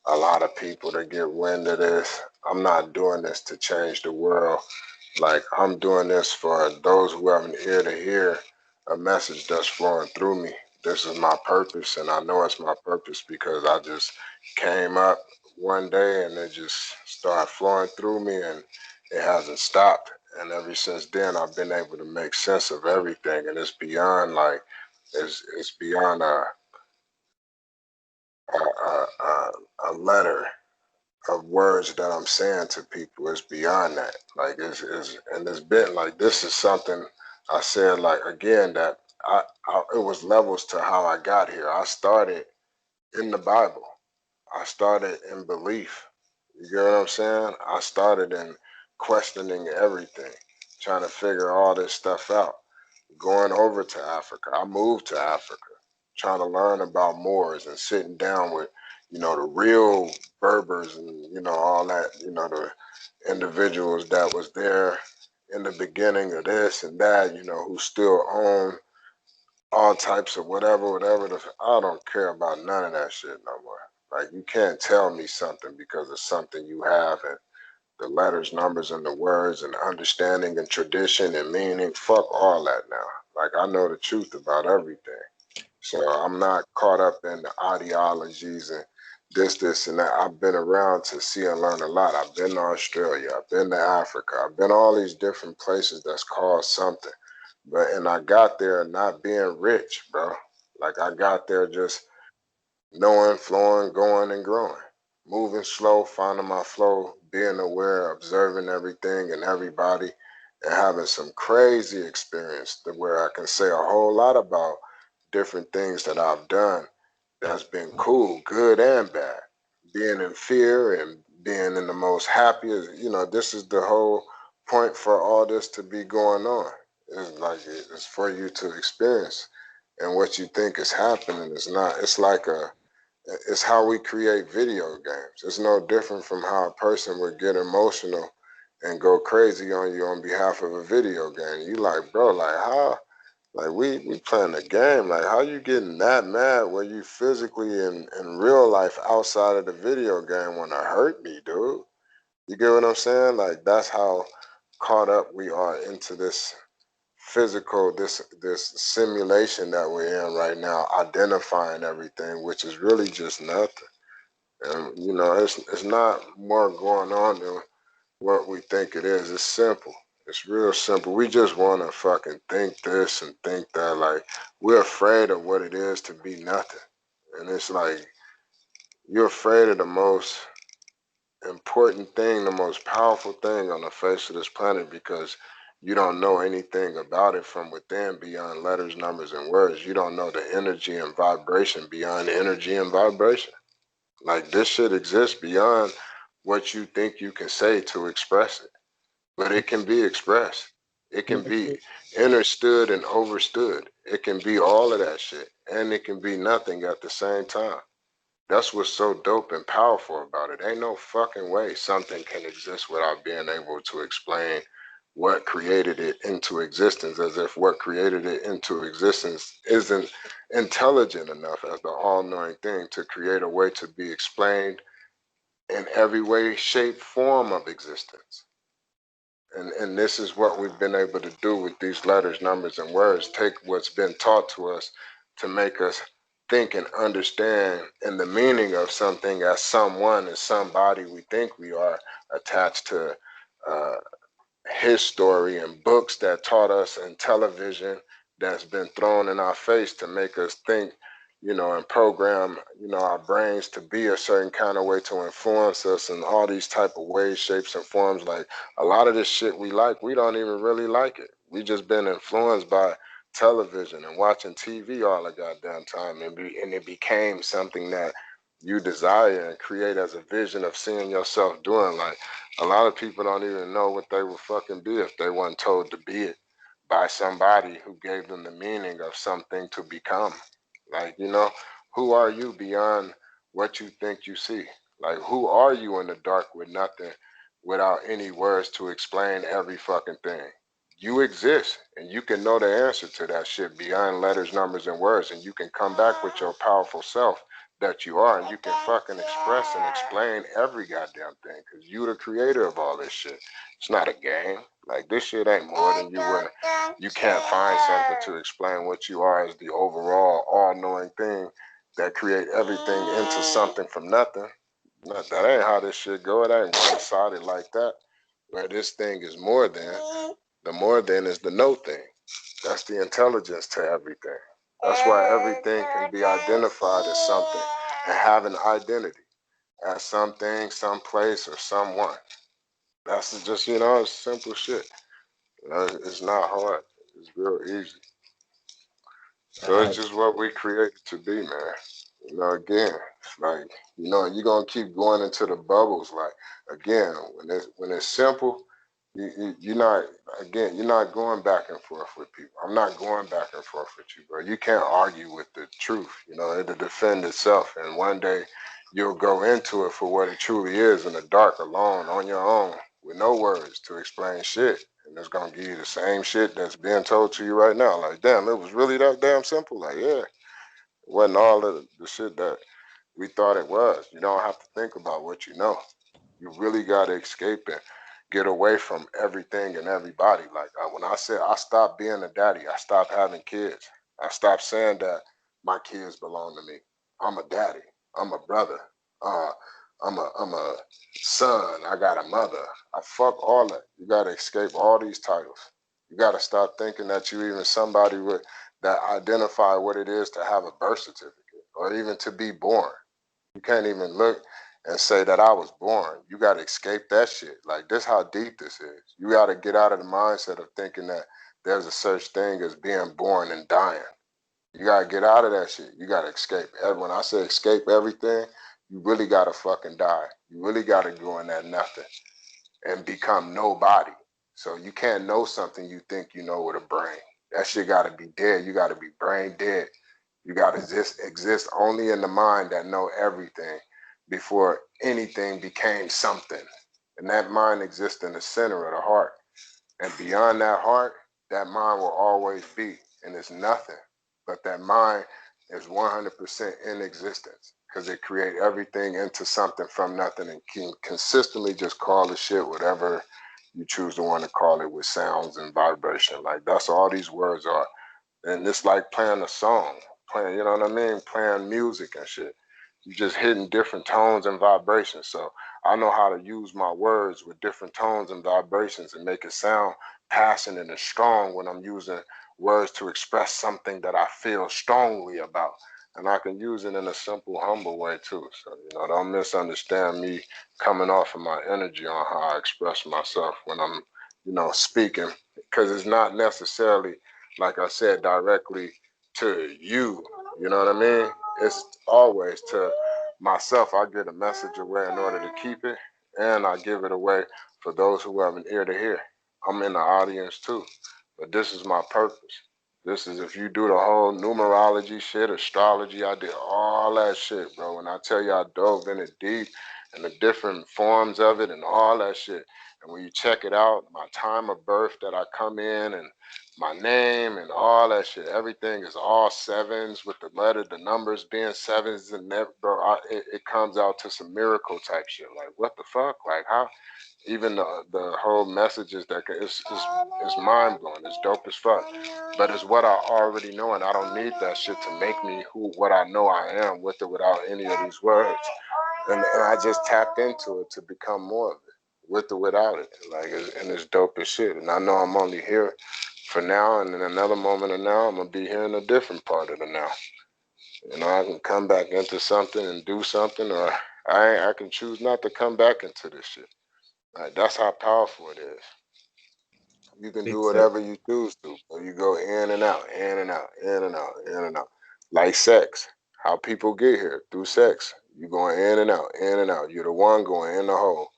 [SPEAKER 1] a lot of people to get wind of this. I'm not doing this to change the world. Like I'm doing this for those who have an ear to hear a message that's flowing through me. This is my purpose, and I know it's my purpose because I just came up one day and it just started flowing through me, and it hasn't stopped. And ever since then, I've been able to make sense of everything, and it's beyond like it's beyond a letter of words that I'm saying to people. Is beyond that. Like and it's been like this is something I said like again that it was levels to how I got here. I started in the Bible. I started in belief. You get what I'm saying? I started in questioning everything, trying to figure all this stuff out. Going over to Africa, I moved to Africa, trying to learn about Moors and sitting down with, the real Berbers and, all that, the individuals that was there in the beginning of this and that, who still own all types of whatever. I don't care about none of that shit no more. Like you can't tell me something because of something you have and the letters, numbers, and the words and understanding and tradition and meaning. Fuck all that now. Like I know the truth about everything. So I'm not caught up in the ideologies and this, and that. I've been around to see and learn a lot. I've been to Australia. I've been to Africa. I've been all these different places that's called something. And I got there not being rich, bro. Like I got there just knowing, flowing, going, and growing. Moving slow, finding my flow, being aware, observing everything and everybody, and having some crazy experience to where I can say a whole lot about different things that I've done that's been cool, good and bad. Being in fear and being in the most happiest, this is the whole point for all this to be going on. It's like it's for you to experience. And what you think is happening is not, it's how we create video games. It's no different from how a person would get emotional and go crazy on you on behalf of a video game. You like, bro, like how? Like we playing a game. Like how you getting that mad where you physically in real life outside of the video game want to hurt me, dude? You get what I'm saying? Like that's how caught up we are into this physical, this simulation that we're in right now, identifying everything, which is really just nothing. And it's not more going on than what we think it is. It's simple. It's real simple. We just want to fucking think this and think that. Like we're afraid of what it is to be nothing. And it's like you're afraid of the most important thing, the most powerful thing on the face of this planet because you don't know anything about it from within beyond letters, numbers, and words. You don't know the energy and vibration beyond energy and vibration. Like this shit exists beyond what you think you can say to express it, but it can be expressed. It can be understood and overstood. It can be all of that shit, and it can be nothing at the same time. That's what's so dope and powerful about it. Ain't no fucking way something can exist without being able to explain what created it into existence, as if what created it into existence isn't intelligent enough as the all-knowing thing to create a way to be explained in every way, shape, form of existence. And this is what we've been able to do with these letters, numbers, and words. Take what's been taught to us to make us think and understand in the meaning of something as someone and somebody we think we are, attached to uh, his story and books that taught us, and television that's been thrown in our face to make us think, and program, our brains to be a certain kind of way to influence us in all these type of ways, shapes, and forms. Like a lot of this shit we like, we don't even really like it. We just been influenced by television and watching TV all the goddamn time, and it became something that you desire and create as a vision of seeing yourself doing. Like a lot of people don't even know what they would fucking be if they weren't told to be it by somebody who gave them the meaning of something to become. Like, who are you beyond what you think you see? Like, who are you in the dark with nothing, without any words to explain every fucking thing? You exist, and you can know the answer to that shit beyond letters, numbers, and words, and you can come back with your powerful self that you are, and you can fucking express and explain every goddamn thing, because you the creator of all this shit. It's not a game. Like, this shit ain't more than you when you can't find something to explain what you are as the overall all-knowing thing that create everything into something from nothing. No, that ain't how this shit go. It ain't one-sided like that. Where this thing is more than, the more than is the no thing. That's the intelligence to everything. That's why everything can be identified as something and have an identity as something, someplace, or someone. That's just, it's simple shit. It's not hard. It's real easy. So it's just what we created to be, man. Again, like, you're gonna keep going into the bubbles. Like, again, when it's simple, you're not, again, you're not going back and forth with people. I'm not going back and forth with you, bro. You can't argue with the truth. It'll defend itself, and one day you'll go into it for what it truly is in the dark, alone, on your own, with no words to explain shit. And it's gonna give you the same shit that's being told to you right now. Like, damn, it was really that damn simple. Like, yeah, it wasn't all of the shit that we thought it was. You don't have to think about what you know. You really got to escape and get away from everything and everybody. Like, when I said I stopped being a daddy, I stopped having kids. I stopped saying that my kids belong to me. I'm a daddy. I'm a brother. Uh, I'm a son. I got a mother. I fuck all that. You got to escape all these titles. You got to stop thinking that you even somebody with that identify what it is to have a birth certificate or even to be born. You can't even look and say that I was born. You got to escape that shit. Like, this how deep this is. You got to get out of the mindset of thinking that there's a such thing as being born and dying. You got to get out of that shit. You got to escape. When I say escape everything, you really got to fucking die. You really got to go in that nothing and become nobody. So you can't know something you think you know with a brain. That shit got to be dead. You got to be brain dead. You got to exist only in the mind that know everything before anything became something. And that mind exists in the center of the heart. And beyond that heart, that mind will always be. And it's nothing. But that mind is 100% in existence because it creates everything into something from nothing and can consistently just call the shit whatever you choose to want to call it with sounds and vibration. Like, that's all these words are. And it's like playing a song, playing, you know what I mean? Playing music and shit. You just hitting different tones and vibrations. So I know how to use my words with different tones and vibrations and make it sound passionate and strong when I'm using words to express something that I feel strongly about. And I can use it in a simple, humble way too. So, don't misunderstand me coming off of my energy on how I express myself when I'm, speaking. Because it's not necessarily, like I said, directly to you. You know what I mean? It's always to myself. I get a message away in order to keep it, and I give it away for those who have an ear to hear. I'm in the audience too, but this is my purpose. This is, if you do the whole numerology shit, astrology, I did all that shit, bro. When I tell you I dove in it deep and the different forms of it and all that shit. And when you check it out, my time of birth that I come in and my name and all that shit, everything is all sevens with the numbers being sevens and that, bro. It comes out to some miracle type shit. Like what the fuck? Like how? Even the whole messages that it's mind blowing. It's dope as fuck. But it's what I already know, and I don't need that shit to make me who what I know I am with or without any of these words. And I just tapped into it to become more of it, with or without it. Like, and it's dope as shit. And I know I'm only here for now, and in another moment of now, I'm gonna be here in a different part of the now. You know, I can come back into something and do something, or I can choose not to come back into this shit. Like, that's how powerful it is. You can do
[SPEAKER 5] Big facts.
[SPEAKER 1] whatever you choose to, or you go in and out, in and out, in and out, in and out. Like sex, how people get here through sex. You going in and out, in and out. You're the one going in the hole.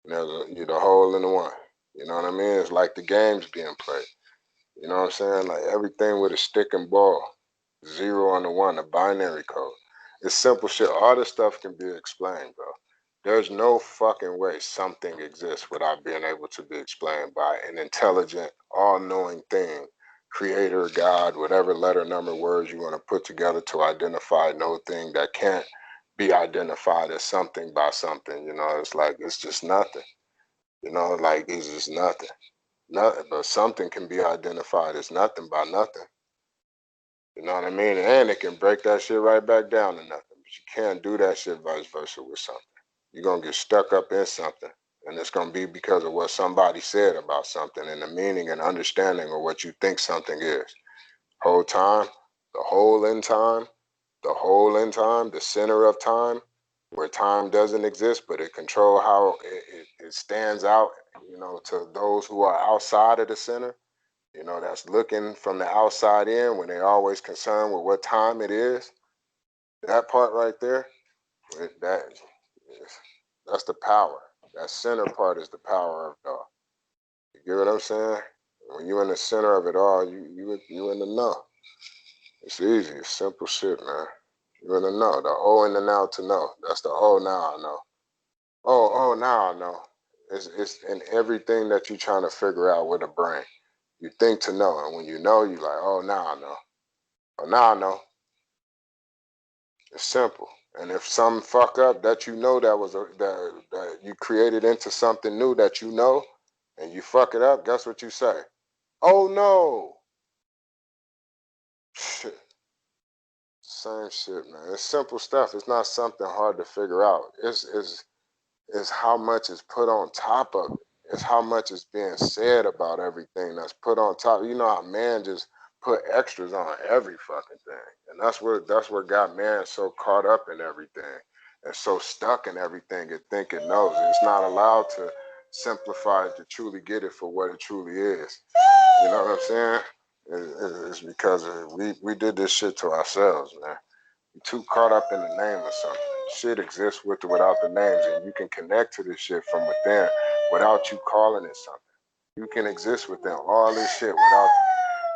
[SPEAKER 1] You're the hole in the one. You know what I mean? It's like the games being played. You know what I'm saying? Like everything with a stick and ball, 0 on the 1, a binary code. It's simple shit. All this stuff can be explained, bro. There's no fucking way something exists without being able to be explained by an intelligent, all-knowing thing, creator, God, whatever letter, number, words you want to put together to identify no thing that can't be identified as something by something. You know, it's like, it's just nothing. You know, like it's just nothing. Nothing, but something can be identified as nothing by nothing. You know what I mean? And it can break that shit right back down to nothing. But you can't do that shit vice versa with something. You're going to get stuck up in something. And it's going to be because of what somebody said about something and the meaning and understanding of what you think something is. Whole time, the whole in time, the whole in time, the center of time, where time doesn't exist, but it control how it stands out, you know, to those who are outside of the center, you know, that's looking from the outside in when they're always concerned with what time it is. That part right there, that that's the power. That center part is the power of it all. You get what I'm saying? When you're in the center of it all, you in the know. It's easy. It's simple shit, man. You in the know. The O and the now to know. That's the O now I know. Oh, now I know. It's in everything that you're trying to figure out with the brain. You think to know, and when you know, you like, oh, now I know. Oh, now I know. It's simple. And if some fuck up that you know that was that you created into something new that you know, and you fuck it up, guess what you say? Oh no. Shit. Same shit, man. It's simple stuff. It's not something hard to figure out. It's how much is put on top of it. It's how much is being said about everything that's put on top. You know how man just put extras on every fucking thing. And that's what got man so caught up in everything and so stuck in everything it think it knows. It's not allowed to simplify it to truly get it for what it truly is. You know what I'm saying? It's because we did this shit to ourselves, man. You're too caught up in the name of something. Shit exists with or without the names, and you can connect to this shit from within without you calling it something. You can exist within all this shit without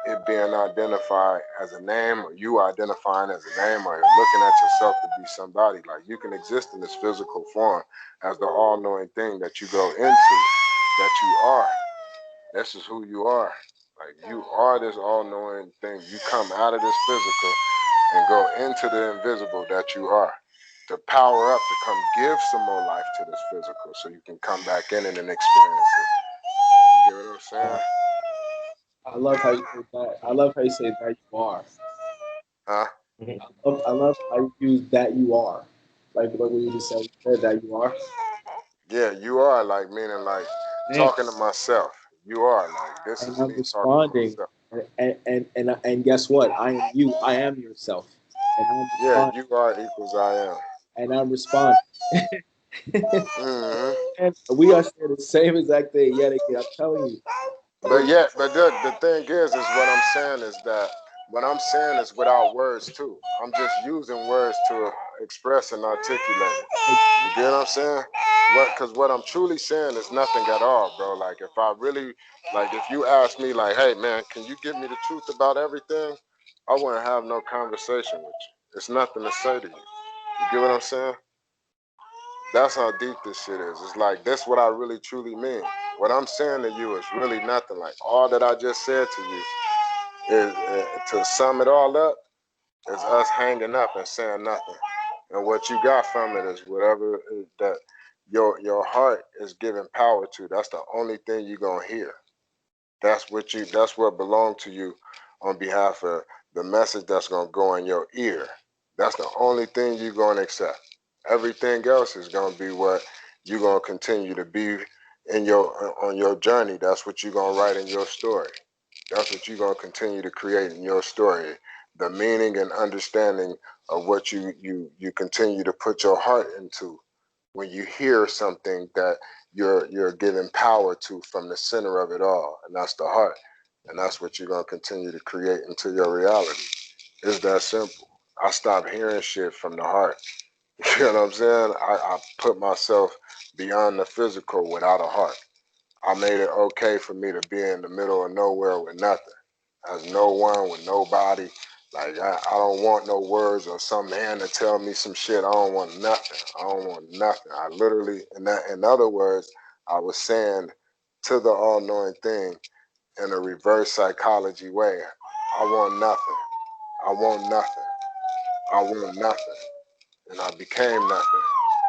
[SPEAKER 1] it being identified as a name, or you identifying as a name, or looking at yourself to be somebody. Like you can exist in this physical form as the all-knowing thing that you go into, that you are. This is who you are. Like you are this all-knowing thing. You come out of this physical and go into the invisible that you are. To power up, to come give some more life to this physical so you can come back in it and experience it. You get what I'm saying?
[SPEAKER 6] I love how you say that. I love how you say that you are.
[SPEAKER 1] Huh?
[SPEAKER 6] I love how you use that you are. Like what you just said, you said that you are.
[SPEAKER 1] Yeah, you are like meaning like talking to
[SPEAKER 6] Thanks.
[SPEAKER 1] myself. You are like this
[SPEAKER 6] And
[SPEAKER 1] is
[SPEAKER 6] I'm
[SPEAKER 1] me talking to
[SPEAKER 6] responding.
[SPEAKER 1] myself.
[SPEAKER 6] And guess what? I am you. I am yourself. And I'm
[SPEAKER 1] Yeah,
[SPEAKER 6] responding.
[SPEAKER 1] you are equals I am.
[SPEAKER 6] And I'm responding.
[SPEAKER 1] Mm-hmm.
[SPEAKER 6] And we are saying the same exact thing yet again. I'm telling you.
[SPEAKER 1] But yeah, but the thing is what I'm saying is that what I'm saying is without words too. I'm just using words to express and articulate it. You get what I'm saying? Because what I'm truly saying is nothing at all, bro. Like if I really, like if you ask me, like, hey man, can you give me the truth about everything? I wouldn't have no conversation with you. It's nothing to say to you. You get what I'm saying? That's how deep this shit is. It's like, that's what I really truly mean. What I'm saying to you is really nothing. Like, all that I just said to you is, to sum it all up, is us hanging up and saying nothing. And what you got from it is whatever that your heart is giving power to. That's the only thing you're gonna hear. That's what belonged to you on behalf of the message that's gonna go in your ear. That's the only thing you're gonna accept. Everything else is gonna be what you're gonna continue to be in your on your journey. That's what you're gonna write in your story. That's what you're gonna continue to create in your story. The meaning and understanding of what you continue to put your heart into when you hear something that you're giving power to from the center of it all, and that's the heart. And that's what you're gonna continue to create into your reality. It's that simple. I stopped hearing shit from the heart. You know what I'm saying? I put myself beyond the physical without a heart. I made it okay for me to be in the middle of nowhere with nothing. As no one, with nobody. Like, I don't want no words or some man to tell me some shit. I don't want nothing. I don't want nothing. I literally, in other words, I was saying to the all-knowing thing in a reverse psychology way, I want nothing. I want nothing. I want nothing. And I became nothing,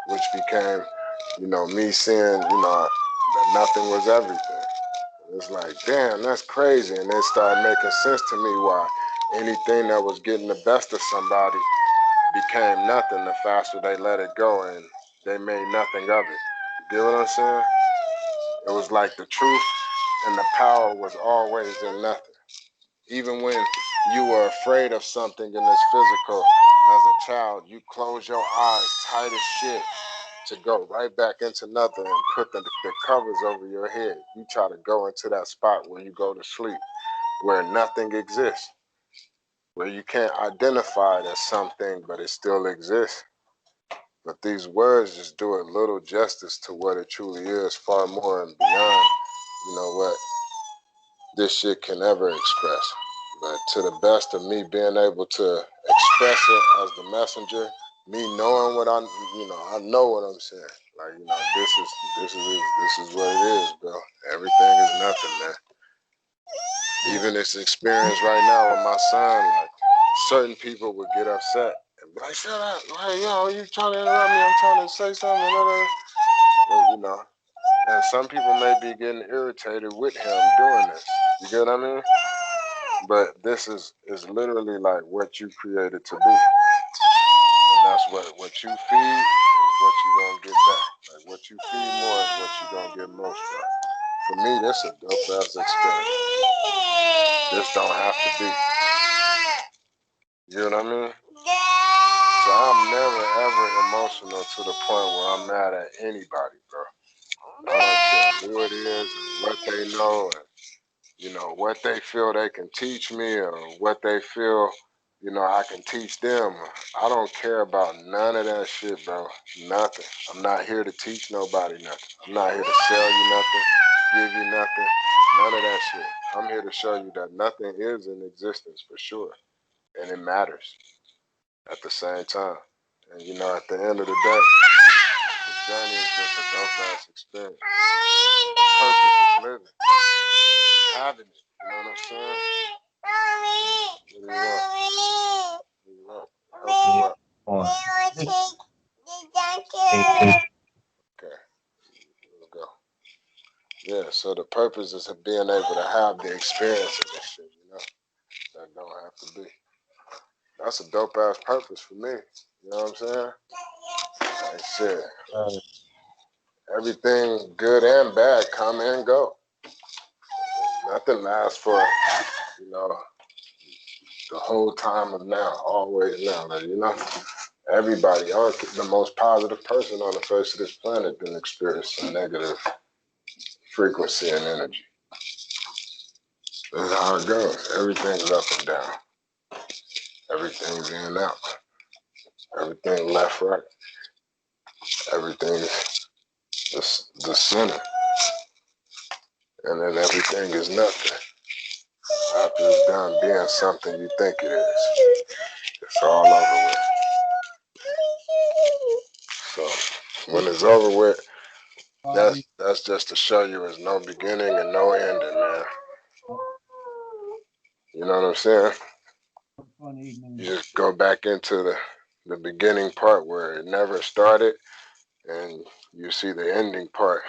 [SPEAKER 1] which became, me seeing, that nothing was everything. It's like, damn, that's crazy. And it started making sense to me why anything that was getting the best of somebody became nothing the faster they let it go, and they made nothing of it. You get what I'm saying? It was like the truth and the power was always in nothing. Even when you were afraid of something in this physical as a child, you close your eyes tight as shit to go right back into nothing and put the covers over your head. You try to go into that spot where you go to sleep, where nothing exists, where you can't identify it as something, but it still exists. But these words just do a little justice to what it truly is, far more and beyond, what this shit can ever express. But to the best of me being able to express it as the messenger, me knowing what I know what I'm saying. Like, this is what it is, bro. Everything is nothing, man. Even this experience right now with my son, like, certain people would get upset and be like, shut up. Hey, you trying to interrupt me? I'm trying to say something. And, and some people may be getting irritated with him doing this. You get what I mean? But this is literally like what you created to be. And that's what you feed is what you're going to get back. Like, what you feed more is what you're going to get most of. For me, this is a dope-ass experience. This don't have to be. You know what I mean? So I'm never, ever emotional to the point where I'm mad at anybody, bro. I don't care who it is and what they know and, what they feel they can teach me or what they feel, I can teach them. I don't care about none of that shit, bro. Nothing. I'm not here to teach nobody nothing. I'm not here to sell you nothing, give you nothing, none of that shit. I'm here to show you that nothing is in existence for sure. And it matters at the same time. And, at the end of the day, the journey is just a dope ass experience. The purpose is living, having it. You know what I'm saying? What do you want? What do you want? Help you up. Okay, let's go. Yeah, so the purpose is of being able to have the experience of this shit, That don't have to be. That's a dope ass purpose for me. You know what I'm saying? Like shit. Everything good and bad come and go. Nothing lasts for, you know, the whole time of now, always now. Like, everybody, the most positive person on the face of this planet didn't experience some negative frequency and energy. That's how it goes. Everything's up and down. Everything's in and out. Everything left, right. Everything is the center. And then everything is nothing. After it's done being something you think it is, it's all over with. So, When it's over with, that's just to show you there's no beginning and no ending, man. You know what I'm saying? You just go back into the beginning part where it never started, and you see the ending part